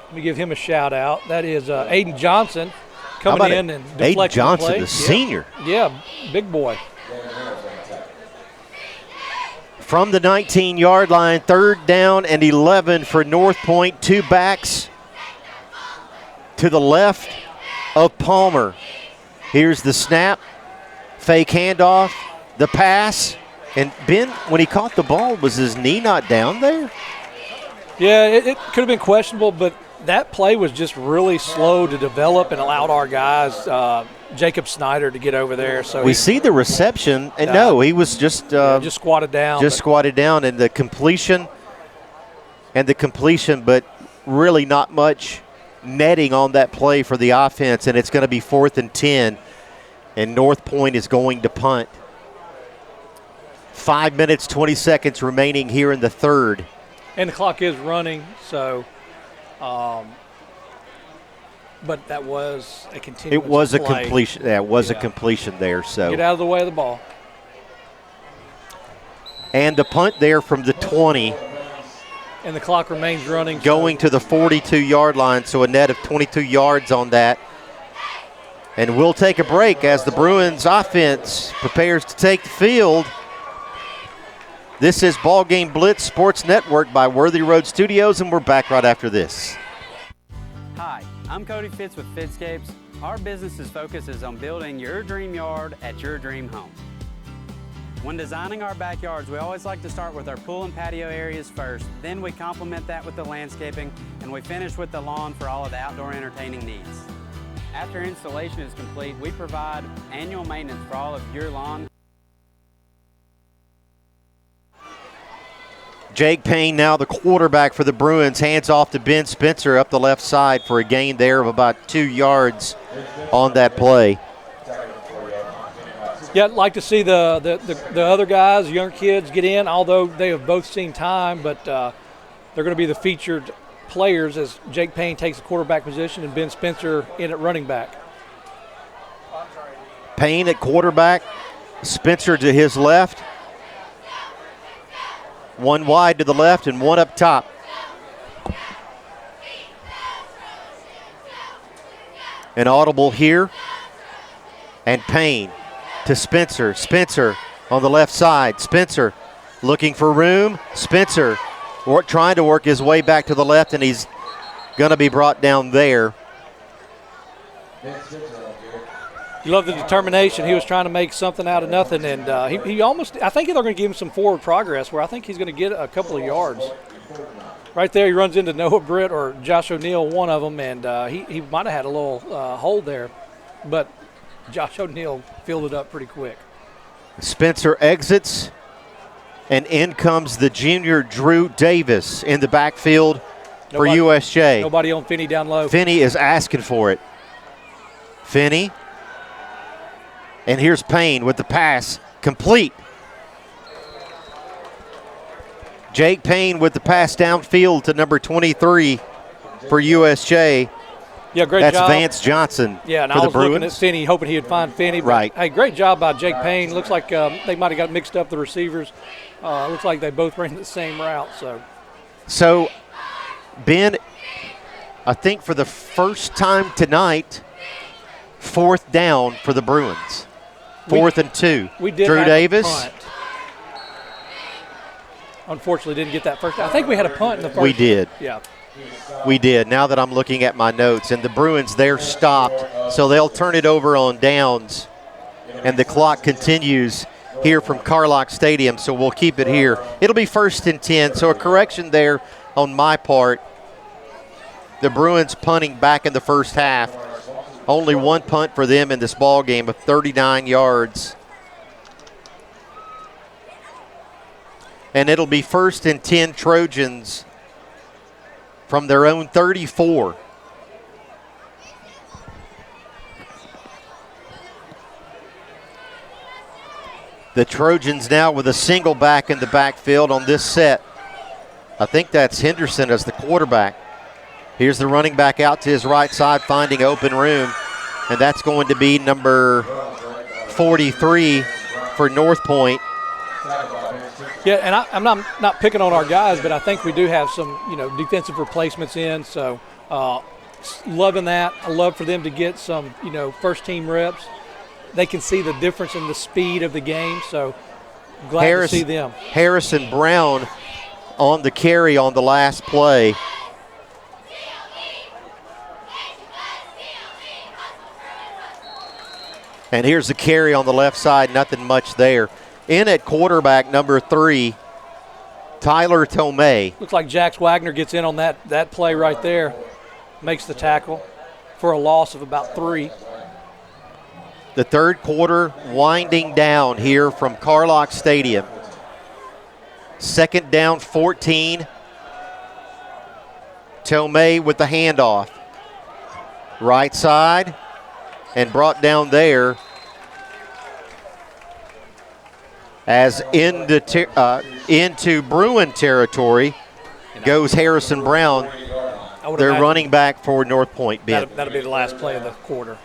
let me give him a shout out. That is Aiden Johnson coming in and deflecting Aiden Johnson, the play. The senior. Yeah, big boy. From the 19-yard line, 3rd down and 11 for Northpoint. Two backs to the left of Palmer. Here's the snap, fake handoff, the pass. And Ben, when he caught the ball, was his knee not down there? Yeah, it could have been questionable, but that play was just really slow to develop and allowed our guys, Jacob Snyder, to get over there. So we see the reception, and no, he was just squatted down. Just squatted down, and the completion, but really not much netting on that play for the offense, and it's going to be 4th and 10, and Northpoint is going to punt. 5 minutes, 20 seconds remaining here in the third. And the clock is running, so but that was a continuous It was play. a completion. Yeah, it was a completion there. So get out of the way of the ball. And the punt there from the 20. And the clock remains running. Going to the 42-yard line, so a net of 22 yards on that. And we'll take a break as the Bruins offense prepares to take the field. This is BallGame Blitz Sports Network by Worthy Road Studios, and we're back right after this. Hi, I'm Cody Fitz with Fitscapes. Our business's focus is on building your dream yard at your dream home. When designing our backyards, we always like to start with our pool and patio areas first. Then we complement that with the landscaping, and we finish with the lawn for all of the outdoor entertaining needs. After installation is complete, we provide annual maintenance for all of your lawn. Jake Payne, now the quarterback for the Bruins, hands off to Ben Spencer up the left side for a gain there of about 2 yards on that play. Yeah, I'd like to see the other guys, younger kids, get in, although they have both seen time, but they're going to be the featured players as Jake Payne takes the quarterback position and Ben Spencer in at running back. Payne at quarterback, Spencer to his left. One wide to the left and one up top. An audible here. And Payne to Spencer. Spencer on the left side. Spencer looking for room. Spencer trying to work his way back to the left, and he's going to be brought down there. You love the determination. He was trying to make something out of nothing, and he almost – I think they're going to give him some forward progress where I think he's going to get a couple of yards. Right there, he runs into Noah Britt or Josh O'Neal, one of them, and he might have had a little hold there, but Josh O'Neal filled it up pretty quick. Spencer exits, and in comes the junior Drew Davis in the backfield for USJ. Nobody on Finney down low. Finney is asking for it. Finney. And here's Payne with the pass complete. Jake Payne with the pass downfield to number 23 for USJ. Yeah, great That's job. Vance Johnson yeah, and for I the was Bruins. looking at Finney, hoping he would find Finney. But, right. Hey, great job by Jake Payne. Looks like they might have got mixed up, the receivers. Looks like they both ran the same route. So, Ben, I think for the first time tonight, 4th down for the Bruins. 4th and 2. We did Drew have Davis. A punt. Unfortunately, didn't get that first. I think we had a punt in the first. We did. Yeah. We did. Now that I'm looking at my notes, and the Bruins, they're stopped, so they'll turn it over on downs, and the clock continues here from Carlock Stadium, so we'll keep it here. It'll be 1st and 10, so a correction there on my part. The Bruins punting back in the first half. Only one punt for them in this ball game of 39 yards. And it'll be 1st and 10 Trojans from their own 34. The Trojans now with a single back in the backfield on this set. I think that's Henderson as the quarterback. Here's the running back out to his right side, finding open room, and that's going to be number 43 for Northpoint. Yeah, and I'm not picking on our guys, but I think we do have some, defensive replacements in. So, loving that. I love for them to get some, first-team reps. They can see the difference in the speed of the game. So, glad to see them. Harrison Brown on the carry on the last play. And here's the carry on the left side, nothing much there. In at quarterback, number 3, Tyler Tomei. Looks like Jax Wagner gets in on that play right there, makes the tackle for a loss of about 3. The third quarter winding down here from Carlock Stadium. 2nd down, 14. Tomei with the handoff. Right side. And brought down there as into Bruin territory goes Harrison Brown, their running back for Northpoint. That'll be the last play of the quarter.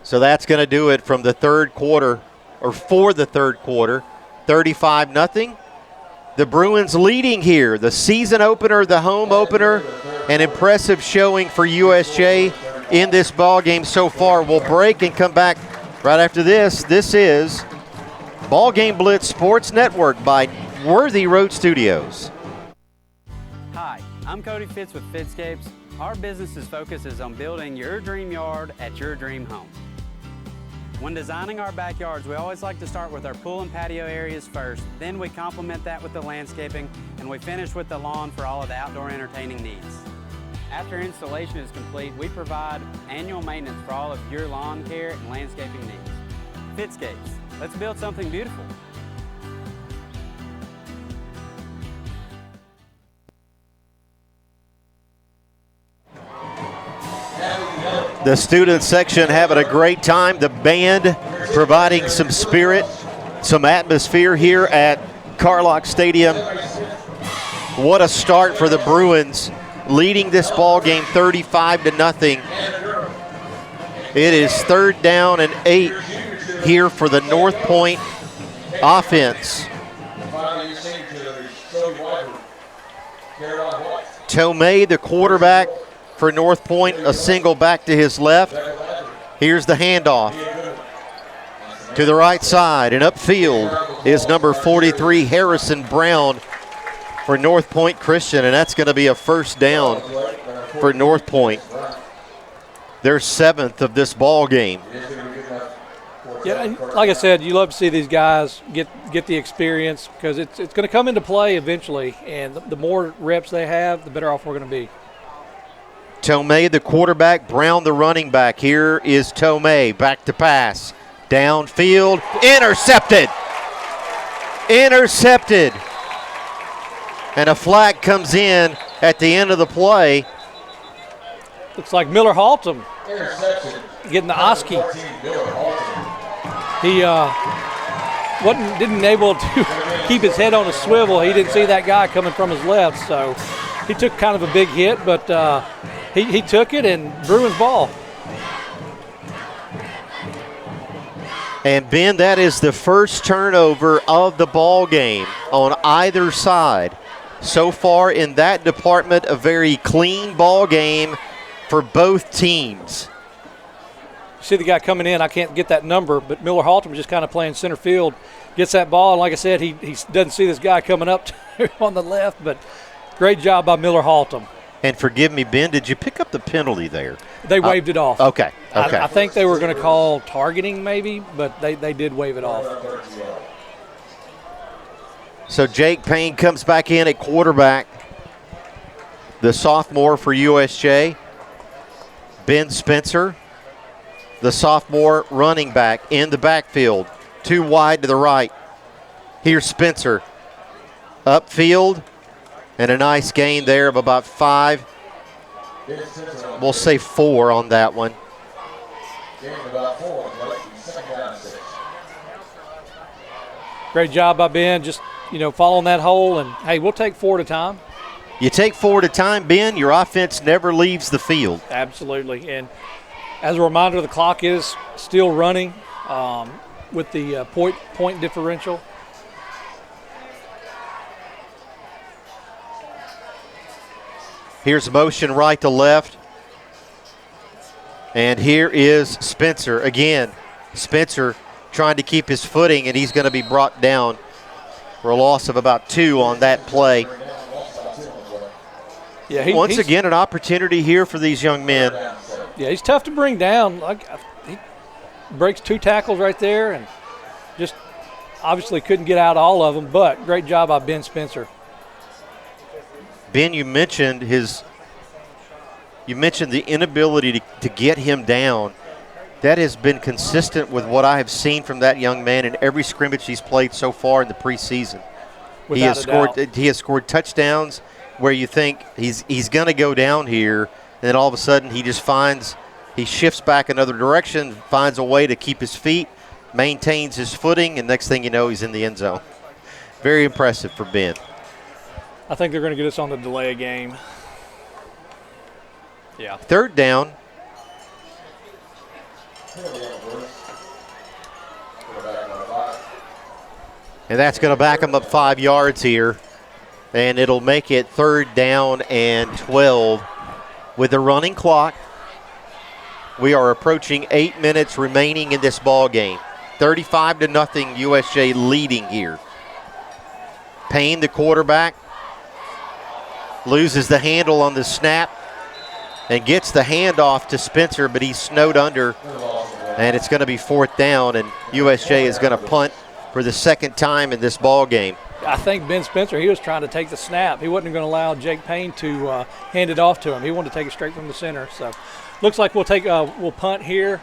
So that's going to do it from the third quarter, or for the third quarter, 35-0. The Bruins leading here, the season opener, the home opener. An impressive showing for USJ in this ball game so far. We'll break and come back right after this. This is BallGame Blitz Sports Network by Worthy Road Studios. Hi, I'm Cody Fitz with Fitscapes. Our business's focus is on building your dream yard at your dream home. When designing our backyards, we always like to start with our pool and patio areas first. Then we complement that with the landscaping, and we finish with the lawn for all of the outdoor entertaining needs. After installation is complete, we provide annual maintenance for all of your lawn care and landscaping needs. Fitscapes, let's build something beautiful. The student section having a great time. The band providing some spirit, some atmosphere here at Carlock Stadium. What a start for the Bruins, leading this ball game 35-0. It is 3rd down and 8 here for the Northpoint offense. Tomei, the quarterback for Northpoint, a single back to his left. Here's the handoff to the right side, and upfield is number 43, Harrison Brown, for Northpoint Christian, and that's going to be a 1st down for Northpoint. Their 7th of this ball game. Yeah, and like I said, you love to see these guys get the experience because it's going to come into play eventually, and the more reps they have, the better off we're going to be. Tomei, the quarterback, Brown, the running back. Here is Tomei, back to pass. Downfield, intercepted. Intercepted. And a flag comes in at the end of the play. Looks like Miller Haltom getting the Oski. He didn't able to keep his head on a swivel. He didn't see that guy coming from his left, so he took kind of a big hit, but he took it, and Bruins ball. And Ben, that is the first turnover of the ball game on either side. So far in that department, a very clean ball game for both teams. See the guy coming in, I can't get that number, but Miller Haltom just kind of playing center field, gets that ball, and like I said, he doesn't see this guy coming up on the left, but great job by Miller Haltom. And forgive me, Ben, did you pick up the penalty there? They waved it off. Okay. I think they were going to call targeting maybe, but they did wave it off. So Jake Payne comes back in at quarterback, the sophomore for USJ. Ben Spencer, the sophomore running back, in the backfield, 2 wide to the right. Here's Spencer, upfield, and a nice gain there of about 5. We'll say 4 on that one. Great job by Ben, just following that hole, and hey, we'll take 4 at a time. You take 4 at a time, Ben, your offense never leaves the field. Absolutely, and as a reminder, the clock is still running with the point differential. Here's motion right to left. And here is Spencer again. Spencer trying to keep his footing, and he's going to be brought down for a loss of about 2 on that play. Yeah, Once again, an opportunity here for these young men. Yeah, he's tough to bring down. He breaks 2 tackles right there and just obviously couldn't get out all of them, but great job by Ben Spencer. Ben, you mentioned the inability to get him down. That has been consistent with what I have seen from that young man in every scrimmage he's played so far in the preseason. He has scored touchdowns where you think he's going to go down here, and then all of a sudden he shifts back another direction, finds a way to keep his feet, maintains his footing, and next thing you know, he's in the end zone. Very impressive for Ben. I think they're going to get us on the delay game. Yeah. 3rd down. And that's going to back them up 5 yards here. And it'll make it 3rd down and 12. With the running clock, we are approaching 8 minutes remaining in this ball game. 35-0 USJ leading here. Payne, the quarterback, loses the handle on the snap and gets the handoff to Spencer, but he's snowed under, and it's going to be 4th down, and USJ is going to punt for the 2nd time in this ball game. I think Ben Spencer, he was trying to take the snap. He wasn't going to allow Jake Payne to hand it off to him. He wanted to take it straight from the center. So looks like we'll punt here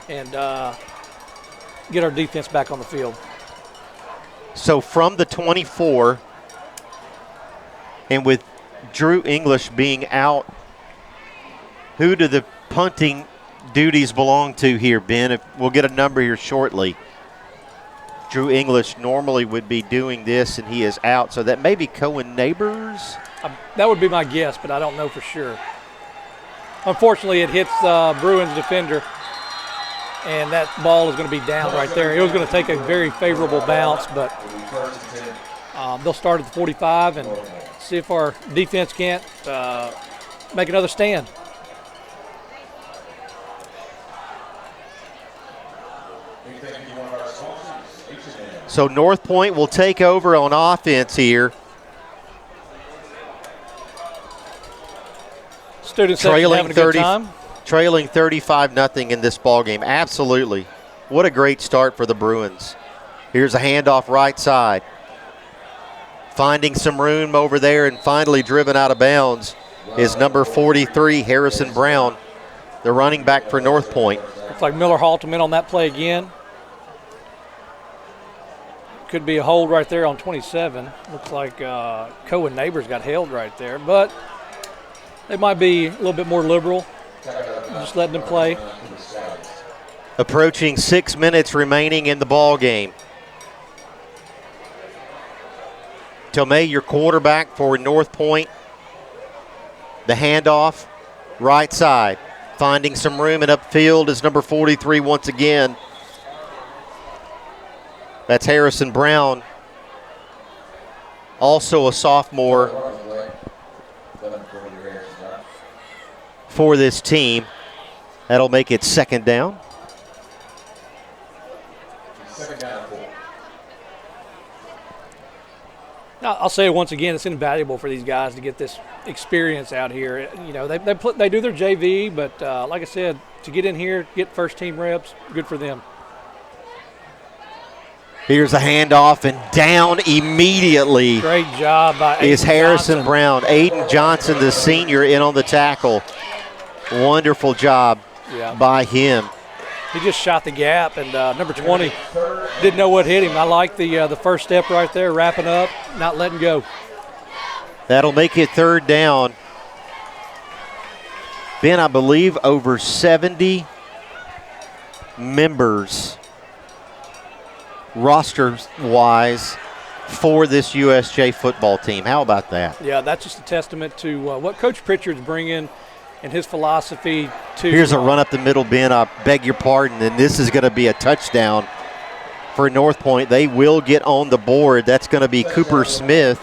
and get our defense back on the field. So from the 24, and with Drew English being out, who do the punting duties belong to here, Ben. We'll get a number here shortly. Drew English normally would be doing this, and he is out. So that may be Cohen Neighbors. That would be my guess, but I don't know for sure. Unfortunately, it hits Bruins defender, and that ball is going to be down right there. It was going to take a very favorable bounce, but they'll start at the 45 and see if our defense can't make another stand. So Northpoint will take over on offense here. Students having a good time. Trailing 35-0 in this ball game. Absolutely. What a great start for the Bruins. Here's a handoff right side. Finding some room over there and finally driven out of bounds is number 43, Harrison Brown, the running back for Northpoint. Looks like Miller Halterman on that play again. Could be a hold right there on 27. Looks like Cohen Neighbors got held right there, but they might be a little bit more liberal, just letting them play. Approaching 6 minutes remaining in the ball game. Tomei, your quarterback for Northpoint. The handoff, right side. Finding some room and upfield is number 43 once again. That's Harrison Brown, also a sophomore for this team. That'll make it second down. I'll say it once again, it's invaluable for these guys to get this experience out here. You know, they do their JV, but like I said, to get in here, get first team reps, good for them. Here's a handoff, and down immediately. Great job by is Harrison Johnson. Brown. Aiden Johnson, the senior, in on the tackle. Wonderful job by him. He just shot the gap, and number 20 didn't know what hit him. I like the first step right there, wrapping up, not letting go. That'll make it third down. Ben, I believe over 70 members roster-wise for this USJ football team. How about that? Yeah, that's just a testament to what Coach Pritchard's bringing and his philosophy to. Here's a run up the middle, Ben. I beg your pardon, and this is going to be a touchdown for Northpoint. They will get on the board. That's going to be Cooper Smith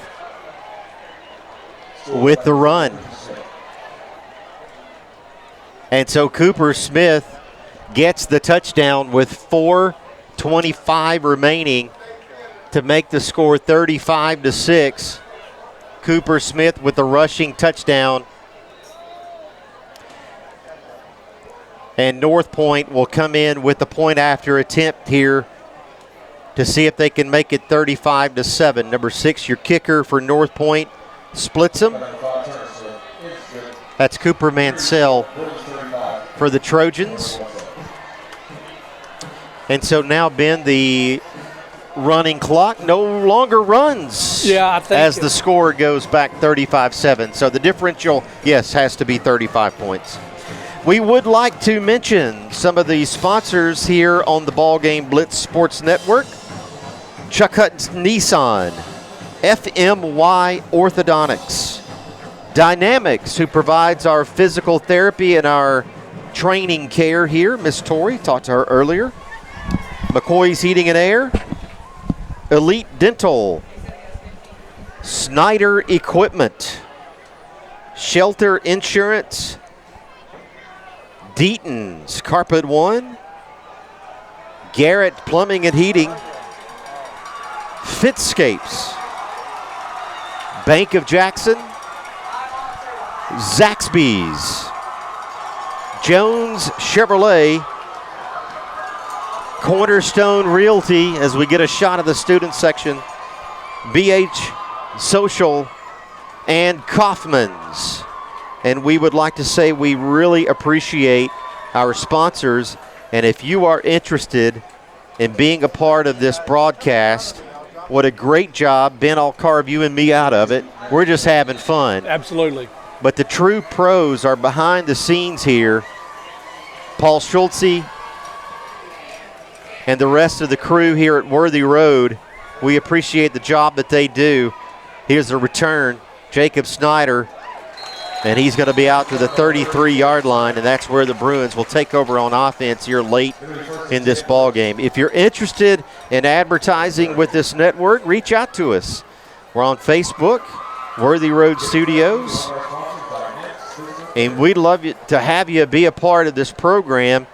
with the run. And so Cooper Smith gets the touchdown with 4:25 remaining to make the score 35-6. Cooper Smith with the rushing touchdown. And Northpoint will come in with the point after attempt here to see if they can make it 35-7. Number 6, your kicker for Northpoint, splits them. That's Cooper Mansell for the Trojans. And so now, Ben, the running clock no longer runs. Yeah, I think as the score goes back 35-7. So the differential, yes, has to be 35 points. We would like to mention some of the sponsors here on the BallGame Blitz Sports Network. Chuck Hutton's Nissan, FMY Orthodontics, Dynamics, who provides our physical therapy and our training care here. Miss Tori, talked to her earlier. McCoy's Heating and Air, Elite Dental, Snyder Equipment, Shelter Insurance, Deaton's Carpet One, Garrett Plumbing and Heating, Fitscapes, Bank of Jackson, Zaxby's, Jones Chevrolet, Cornerstone Realty, as we get a shot of the student section, BH Social, and Kaufman's. And we would like to say we really appreciate our sponsors. And if you are interested in being a part of this broadcast, what a great job. Ben, I'll carve you and me out of it. We're just having fun. Absolutely. But the true pros are behind the scenes here Paul Schultze, and the rest of the crew here at Worthy Road. We appreciate the job that they do. Here's the return, Jacob Snyder, and he's going to be out to the 33-yard line, and that's where the Bruins will take over on offense here late in this ball game. If you're interested in advertising with this network, reach out to us. We're on Facebook, Worthy Road Studios, and we'd love to have you be a part of this program.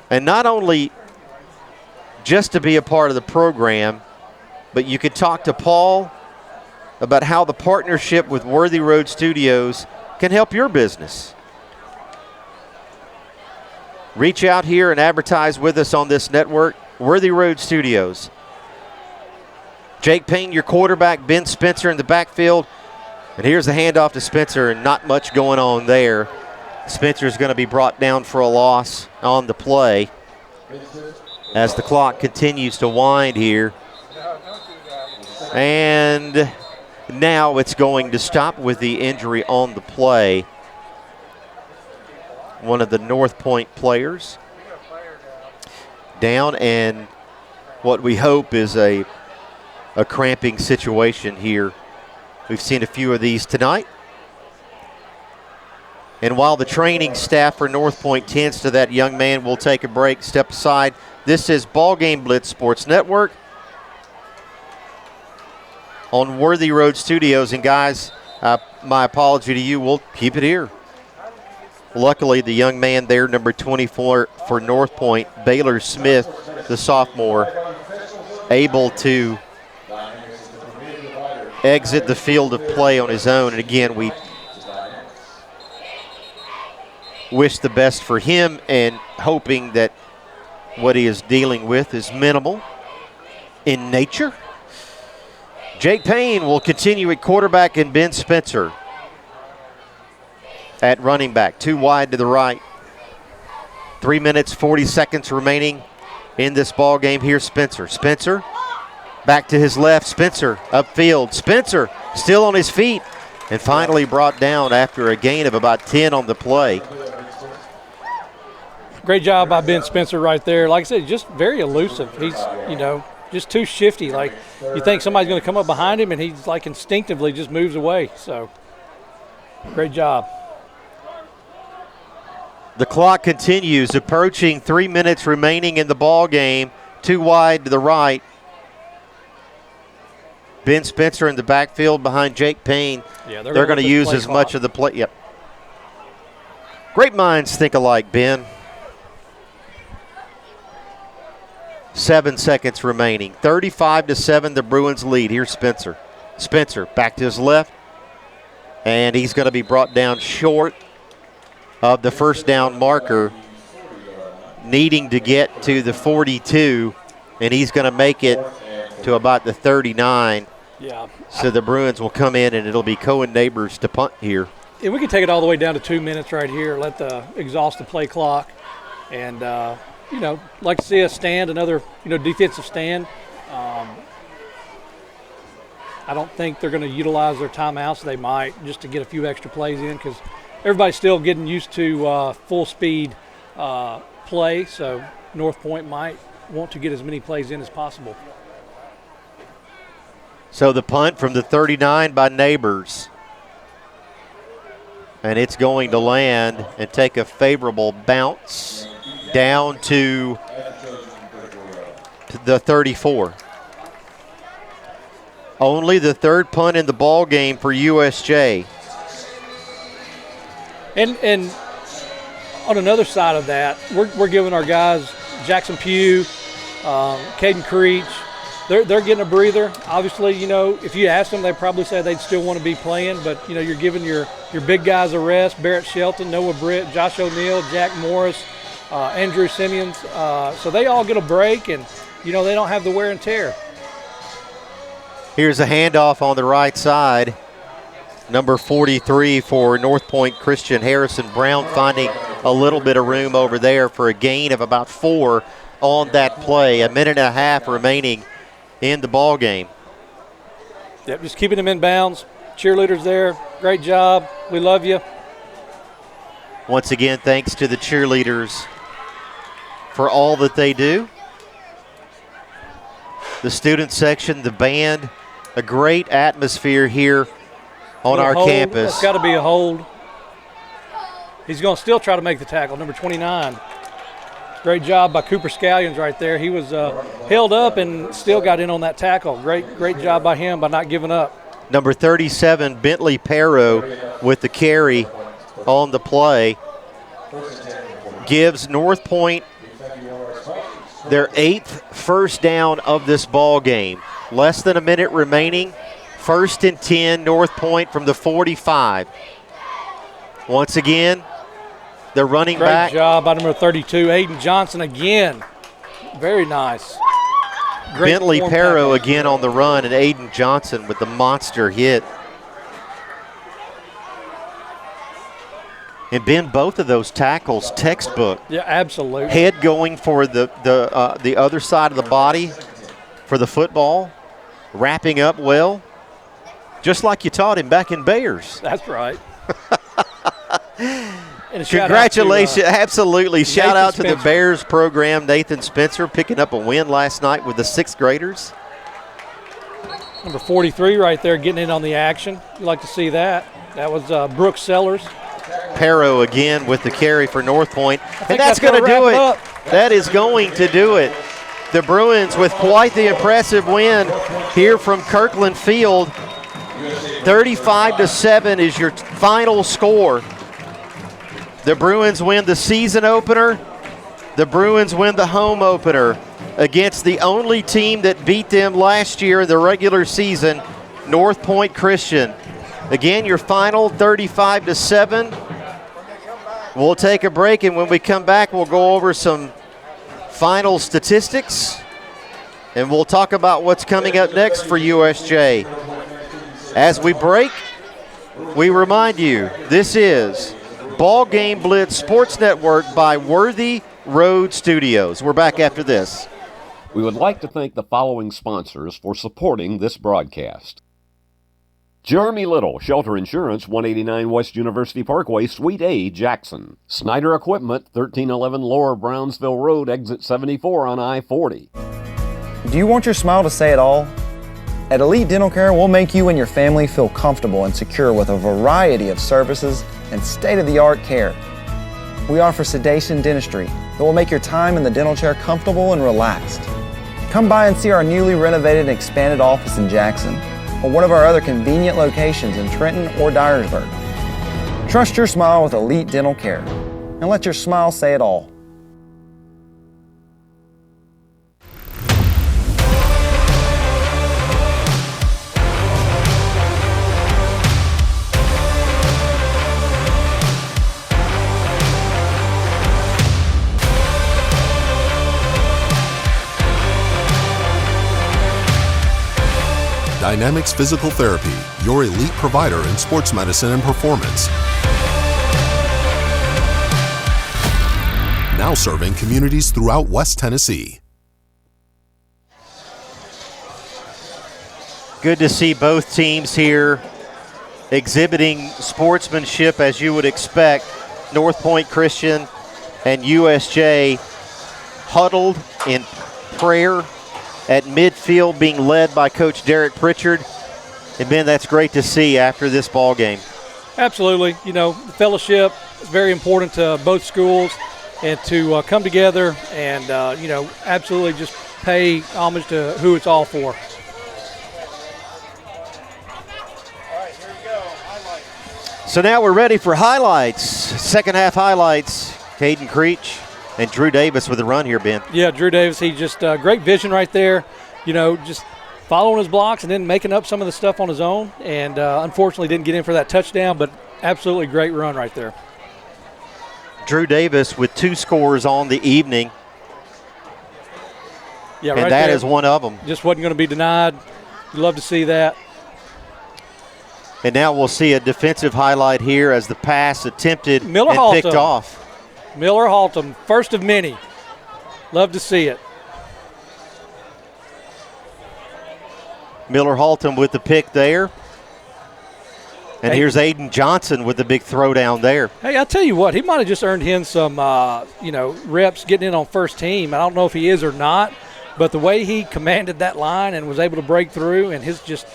And not only just to be a part of the program, but you can talk to Paul about how the partnership with Worthy Road Studios can help your business. Reach out here and advertise with us on this network, Worthy Road Studios. Jake Payne, your quarterback, Ben Spencer in the backfield. And here's the handoff to Spencer, and not much going on there. Spencer's going to be brought down for a loss on the play as the clock continues to wind here. And now it's going to stop with the injury on the play. One of the Northpoint players down, and what we hope is a cramping situation here. We've seen a few of these tonight. And while the training staff for Northpoint tends to that young man, we'll take a break, step aside. This is BallGame Blitz Sports Network on Worthy Road Studios. And guys, my apology to you, we'll keep it here. Luckily, the young man there, number 24 for Northpoint, Baylor Smith, the sophomore, able to exit the field of play on his own. And again, we wish the best for him and hoping that what he is dealing with is minimal in nature. Jake Payne will continue at quarterback, and Ben Spencer at running back. 2 wide to the right. 3 minutes, 40 seconds remaining in this ball game. Here's Spencer. Spencer back to his left. Spencer upfield. Spencer still on his feet and finally brought down after a gain of about 10 on the play. Great job by Ben Spencer right there. Like I said, just very elusive. He's, just too shifty. Like, you think somebody's going to come up behind him, and he's like instinctively just moves away. So, great job. The clock continues, approaching 3 minutes remaining in the ball game. 2 wide to the right. Ben Spencer in the backfield behind Jake Payne. Yeah, they're going to use as much of the play. Yep. Great minds think alike, Ben. 7 seconds remaining. 35-7, the Bruins lead. Here's Spencer. Spencer back to his left, and he's going to be brought down short of the first down marker, needing to get to the 42, and he's going to make it to about the 39. Yeah. So the Bruins will come in, and it'll be Cohen Neighbors to punt here. Yeah, we can take it all the way down to 2 minutes right here, let the exhaust the play clock, and like to see us stand, another defensive stand. I don't think they're going to utilize their timeouts. They might, just to get a few extra plays in, because everybody's still getting used to full speed play, so Northpoint might want to get as many plays in as possible. So the punt from the 39 by Neighbors. And it's going to land and take a favorable bounce down to the 34. Only the third punt in the ball game for USJ. And on another side of that, we're giving our guys Jackson Pugh, Caden Creech, they're getting a breather. Obviously, if you ask them, they probably say they'd still want to be playing, but you're giving your big guys a rest. Barrett Shelton, Noah Britt, Josh O'Neal, Jack Morris, Andrew Simeons. So they all get a break, and they don't have the wear and tear. Here's a handoff on the right side. Number 43 for Northpoint Christian, Harrison Brown, finding a little bit of room over there for a gain of about 4 on that play. A minute and a half remaining in the ball game. Yep, just keeping them in bounds. Cheerleaders there, great job. We love you. Once again, thanks to the cheerleaders for all that they do. The student section, the band, a great atmosphere here on our campus. It's got to be a hold. He's going to still try to make the tackle, number 29. Great job by Cooper Scallions right there. He was held up and still got in on that tackle. Great job by him by not giving up. Number 37, Bentley Perro, with the carry on the play, gives Northpoint their 8th first down of this ball game. Less than a minute remaining. 1st and 10, Northpoint from the 45. Once again, the running back. Great job by number 32, Aiden Johnson again. Very nice. Bentley Perro again on the run, and Aiden Johnson with the monster hit. And Ben, both of those tackles, textbook. Yeah, absolutely. Head going for the other side of the body for the football, wrapping up well, just like you taught him back in Bears. That's right. Congratulations, absolutely. Shout out to Spencer. the Bears program, Nathan Spencer, picking up a win last night with the 6th graders. Number 43 right there getting in on the action. You like to see that. That was Brooks Sellers. Perro again with the carry for Northpoint. And that's going to do it. That is going to do it. The Bruins with quite the impressive win here from Kirkland Field. 35-7 is your final score. The Bruins win the season opener. The Bruins win the home opener against the only team that beat them last year in the regular season, Northpoint Christian. Again, your final 35-7. We'll take a break, and when we come back, we'll go over some final statistics, and we'll talk about what's coming up next for USJ. As we break, we remind you, this is BallGame Blitz Sports Network by Worthy Road Studios. We're back after this. We would like to thank the following sponsors for supporting this broadcast. Jeremy Little, Shelter Insurance, 189 West University Parkway, Suite A, Jackson. Snyder Equipment, 1311 Lower Brownsville Road, Exit 74 on I-40. Do you want your smile to say it all? At Elite Dental Care, we'll make you and your family feel comfortable and secure with a variety of services and state-of-the-art care. We offer sedation dentistry that will make your time in the dental chair comfortable and relaxed. Come by and see our newly renovated and expanded office in Jackson, or one of our other convenient locations in Trenton or Dyersburg. Trust your smile with Elite Dental Care, and let your smile say it all. Dynamics Physical Therapy, your elite provider in sports medicine and performance. Now serving communities throughout West Tennessee. Good to see both teams here exhibiting sportsmanship as you would expect. Northpoint Christian and USJ huddled in prayer at midfield, being led by Coach Derek Pritchard. And Ben, that's great to see after this ball game. Absolutely. You know, the fellowship is very important to both schools, and to come together and, you know, absolutely just pay homage to who it's all for. So now we're ready for highlights. Second half highlights. Caden Creech and Drew Davis with a run here, Ben. Yeah, Drew Davis, he just great vision right there. You know, just following his blocks and then making up some of the stuff on his own. And unfortunately didn't get in for that touchdown, but absolutely great run right there. Drew Davis with 2 scores on the evening. Yeah, and right that there. is one of them. Just wasn't going to be denied. You love to see that. And now we'll see a defensive highlight here as the pass attempted Miller and Haltom. picked off. Miller Haltom, first of many. Love to see it. Miller Haltom with the pick there. And here's Aiden Johnson with the big throwdown there. Hey, I'll tell you what, he might have just earned him some, reps getting in on first team. I don't know if he is or not, but the way he commanded that line and was able to break through and his just,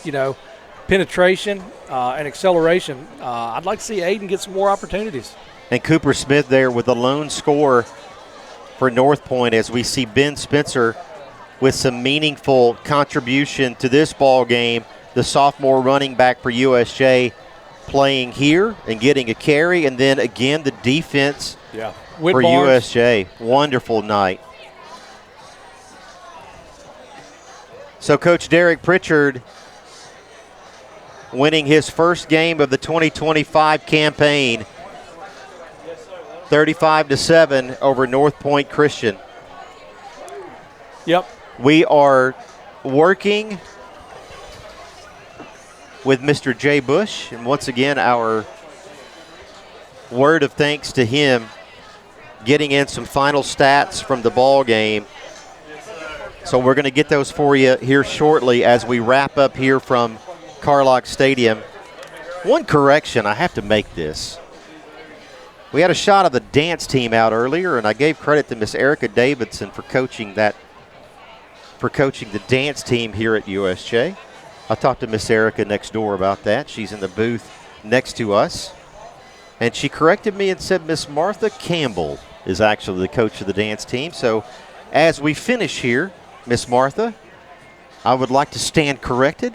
penetration and acceleration, I'd like to see Aiden get some more opportunities. And Cooper Smith there with the lone score for Northpoint as we see Ben Spencer with some meaningful contribution to this ball game. The sophomore running back for USJ playing here and getting a carry, and then again the defense for USJ. Wonderful night. So Coach Derek Pritchard winning his first game of the 2025 campaign, 35-7 over Northpoint Christian. Yep. We are working with Mr. Jay Bush, and once again our word of thanks to him, getting in some final stats from the ball game. So we're going to get those for you here shortly as we wrap up here from Carlock Stadium. One correction, I have to make this. We had a shot of the dance team out earlier, and I gave credit to Miss Erica Davidson for coaching the dance team here at USJ. I talked to Miss Erica next door about that. She's in the booth next to us. And she corrected me and said Miss Martha Campbell is actually the coach of the dance team. So as we finish here, Miss Martha, I would like to stand corrected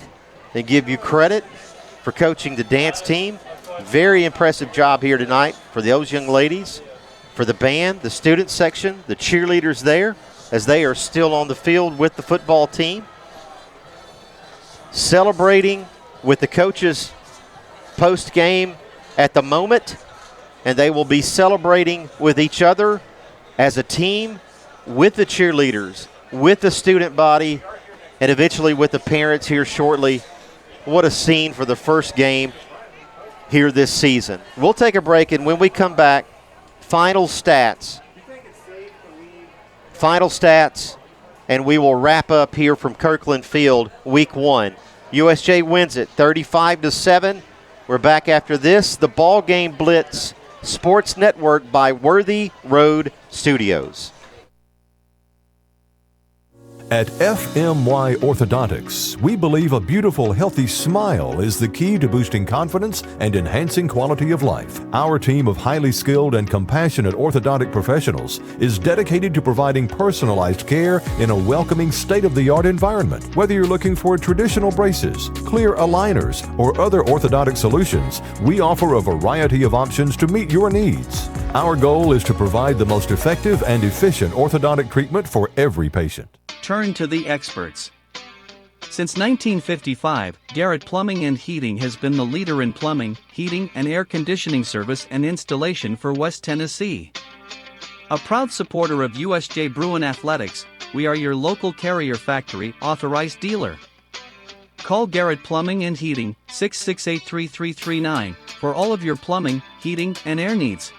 and give you credit for coaching the dance team. Very impressive job here tonight for those young ladies, for the band, the student section, the cheerleaders there, as they are still on the field with the football team. Celebrating with the coaches post-game at the moment, and they will be celebrating with each other as a team with the cheerleaders, with the student body, and eventually with the parents here shortly. What a scene for the first game here this season. We'll take a break, and when we come back, final stats, and we will wrap up here from Kirkland Field week 1. USJ wins it 35-7. We're back after this. The BallGame Blitz Sports Network by Worthy Road Studios. At FMY Orthodontics, we believe a beautiful, healthy smile is the key to boosting confidence and enhancing quality of life. Our team of highly skilled and compassionate orthodontic professionals is dedicated to providing personalized care in a welcoming, state-of-the-art environment. Whether you're looking for traditional braces, clear aligners, or other orthodontic solutions, we offer a variety of options to meet your needs. Our goal is to provide the most effective and efficient orthodontic treatment for every patient. Turn to the experts. Since 1955, Garrett Plumbing and Heating has been the leader in plumbing, heating, and air conditioning service and installation for West Tennessee. A proud supporter of USJ Bruin Athletics, we are your local Carrier Factory authorized dealer. Call Garrett Plumbing and Heating 668-3339 for all of your plumbing, heating, and air needs.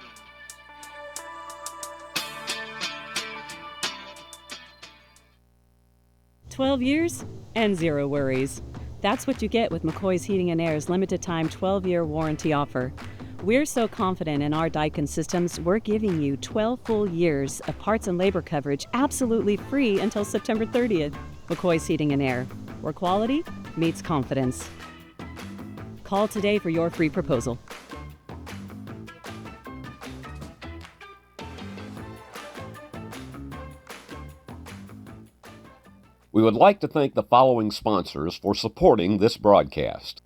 $12 years and zero worries. That's what you get with McCoy's Heating and Air's limited time 12-year warranty offer. We're so confident in our Daikin systems, we're giving you 12 full years of parts and labor coverage absolutely free until September 30th. McCoy's Heating and Air, where quality meets confidence. Call today for your free proposal. We would like to thank the following sponsors for supporting this broadcast.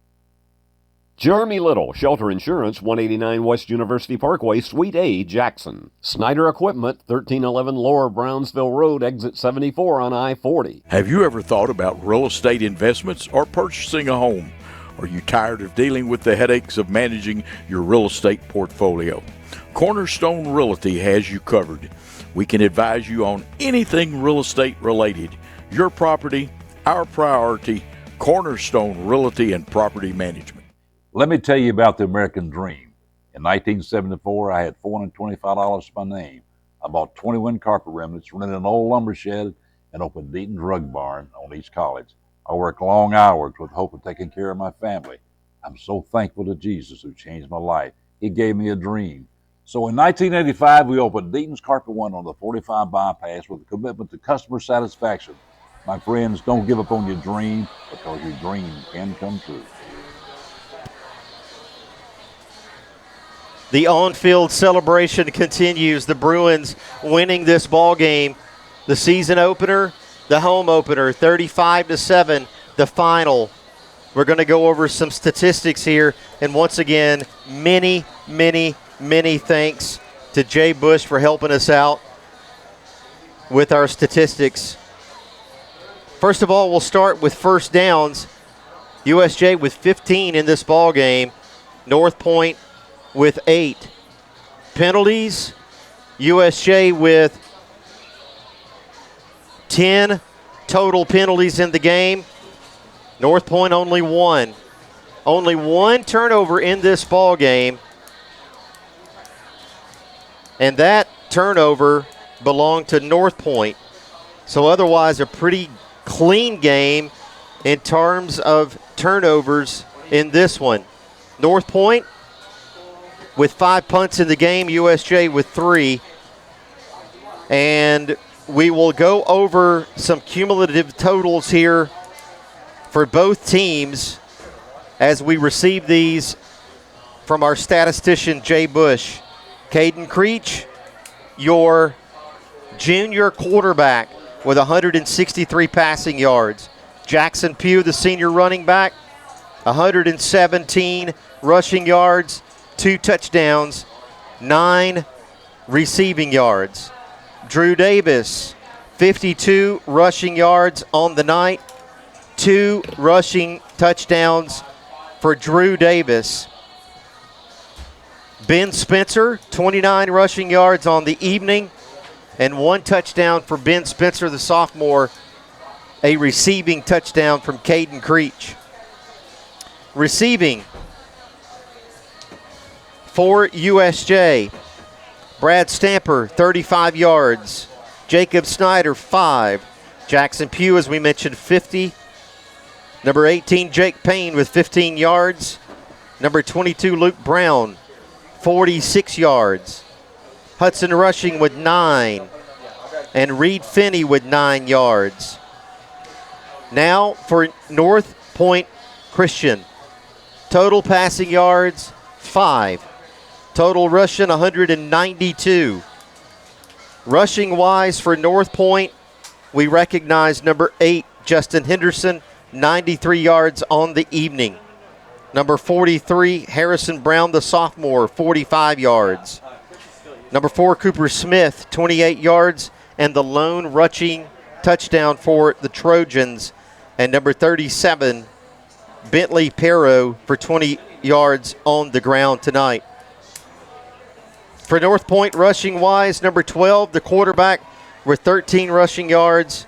Jeremy Little, Shelter Insurance, 189 West University Parkway, Suite A, Jackson. Snyder Equipment, 1311 Lower Brownsville Road, Exit 74 on I-40. Have you ever thought about real estate investments or purchasing a home? Are you tired of dealing with the headaches of managing your real estate portfolio? Cornerstone Realty has you covered. We can advise you on anything real estate related. Your property, our priority, Cornerstone Realty and Property Management. Let me tell you about the American Dream. In 1974, I had $425 to my name. I bought 21 carpet remnants, rented an old lumber shed, and opened Deaton Drug Barn on East College. I worked long hours with hope of taking care of my family. I'm so thankful to Jesus who changed my life. He gave me a dream. So in 1985, we opened Deaton's Carpet One on the 45 bypass with a commitment to customer satisfaction. My friends, don't give up on your dream because your dream can come true. The on-field celebration continues. The Bruins winning this ball game. The season opener, the home opener, 35-7, the final. We're going to go over some statistics here. And once again, many thanks to Jay Bush for helping us out with our statistics. First of all, we'll start with first downs. USJ with 15 in this ball game. Northpoint with 8. Penalties, USJ with 10 total penalties in the game. Northpoint only 1. Only 1 turnover in this ball game. And that turnover belonged to Northpoint. So otherwise a pretty clean game in terms of turnovers in this one. Northpoint with 5 punts in the game, USJ with 3. And we will go over some cumulative totals here for both teams as we receive these from our statistician, Jay Bush. Caden Creech, your junior quarterback with 163 passing yards. Jackson Pugh, the senior running back, 117 rushing yards, 2 touchdowns, 9 receiving yards. Drew Davis, 52 rushing yards on the night, 2 rushing touchdowns for Drew Davis. Ben Spencer, 29 rushing yards on the evening, and 1 touchdown for Ben Spencer, the sophomore, a receiving touchdown from Caden Creech. Receiving for USJ, Brad Stamper, 35 yards. Jacob Snyder, 5. Jackson Pugh, as we mentioned, 50. Number 18, Jake Payne with 15 yards. Number 22, Luke Brown, 46 yards. Hudson Rushing with 9. And Reed Finney with 9 yards. Now for North Point Christian. Total passing yards, 5. Total rushing, 192. Rushing wise for North Point, we recognize number 8, Justin Henderson, 93 yards on the evening. Number 43, Harrison Brown, the sophomore, 45 yards. Number 4, Cooper Smith, 28 yards, and the lone rushing touchdown for the Trojans. And number 37, Bentley Perro for 20 yards on the ground tonight. For North Point rushing wise, number 12, the quarterback, with 13 rushing yards.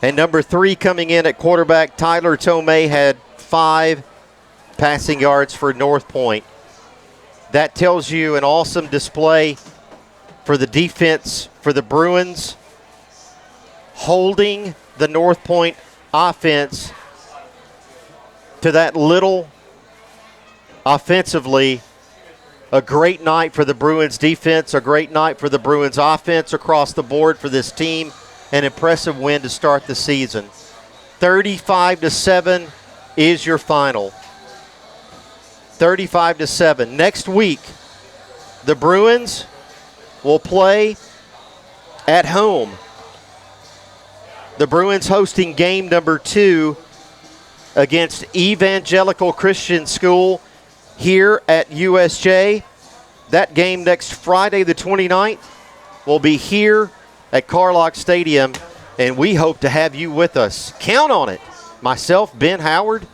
And number 3 coming in at quarterback, Tyler Tomei, had 5 passing yards for North Point. That tells you an awesome display for the defense for the Bruins, holding the North Point offense to that little offensively. A great night for the Bruins defense, a great night for the Bruins offense across the board for this team. An impressive win to start the season. 35-7 is your final. 35-7. Next week, the Bruins will play at home. The Bruins hosting game number 2 against Evangelical Christian School here at USJ. That game next Friday the 29th will be here at Carlock Stadium, and we hope to have you with us. Count on it. Myself, Ben Howard,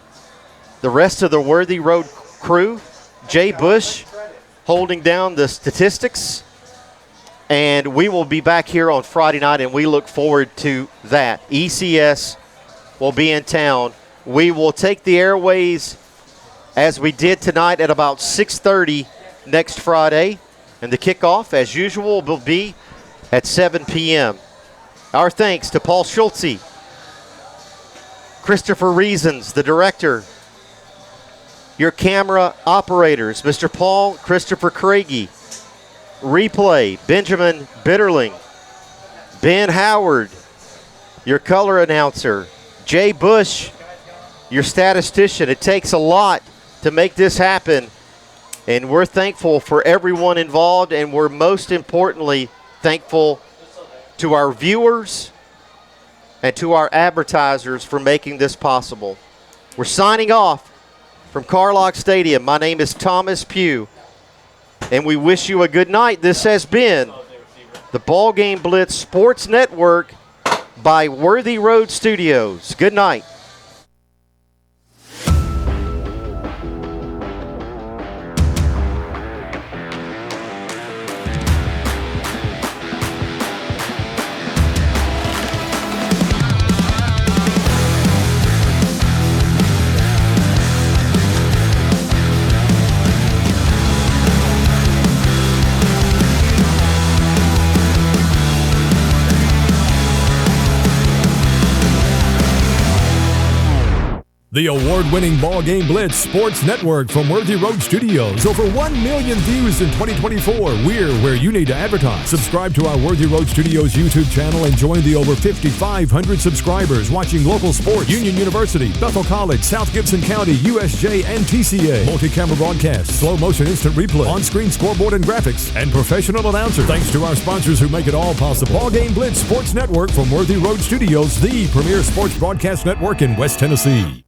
the rest of the Worthy Road crew, Jay Bush holding down the statistics, and we will be back here on Friday night, and we look forward to that. ECS will be in town. We will take the airways as we did tonight at about 6:30 next Friday, and the kickoff, as usual, will be at 7 p.m. Our thanks to Paul Schultze, Christopher Reasons, the director. Your camera operators, Mr. Paul Christopher Craigie. Replay, Benjamin Bitterling. Ben Howard, your color announcer. Jay Bush, your statistician. It takes a lot to make this happen, and we're thankful for everyone involved, and we're most importantly thankful to our viewers and to our advertisers for making this possible. We're signing off from Carlock Stadium. My name is Thomas Pugh, and we wish you a good night. This has been the BallGame Blitz Sports Network by Worthy Road Studios. Good night. The award-winning BallGame Blitz Sports Network from Worthy Road Studios. Over 1 million views in 2024. We're where you need to advertise. Subscribe to our Worthy Road Studios YouTube channel and join the over 5,500 subscribers watching local sports. Union University, Bethel College, South Gibson County, USJ, and TCA. Multi-camera broadcasts, slow motion instant replay, on-screen scoreboard and graphics, and professional announcers. Thanks to our sponsors who make it all possible. BallGame Blitz Sports Network from Worthy Road Studios, the premier sports broadcast network in West Tennessee.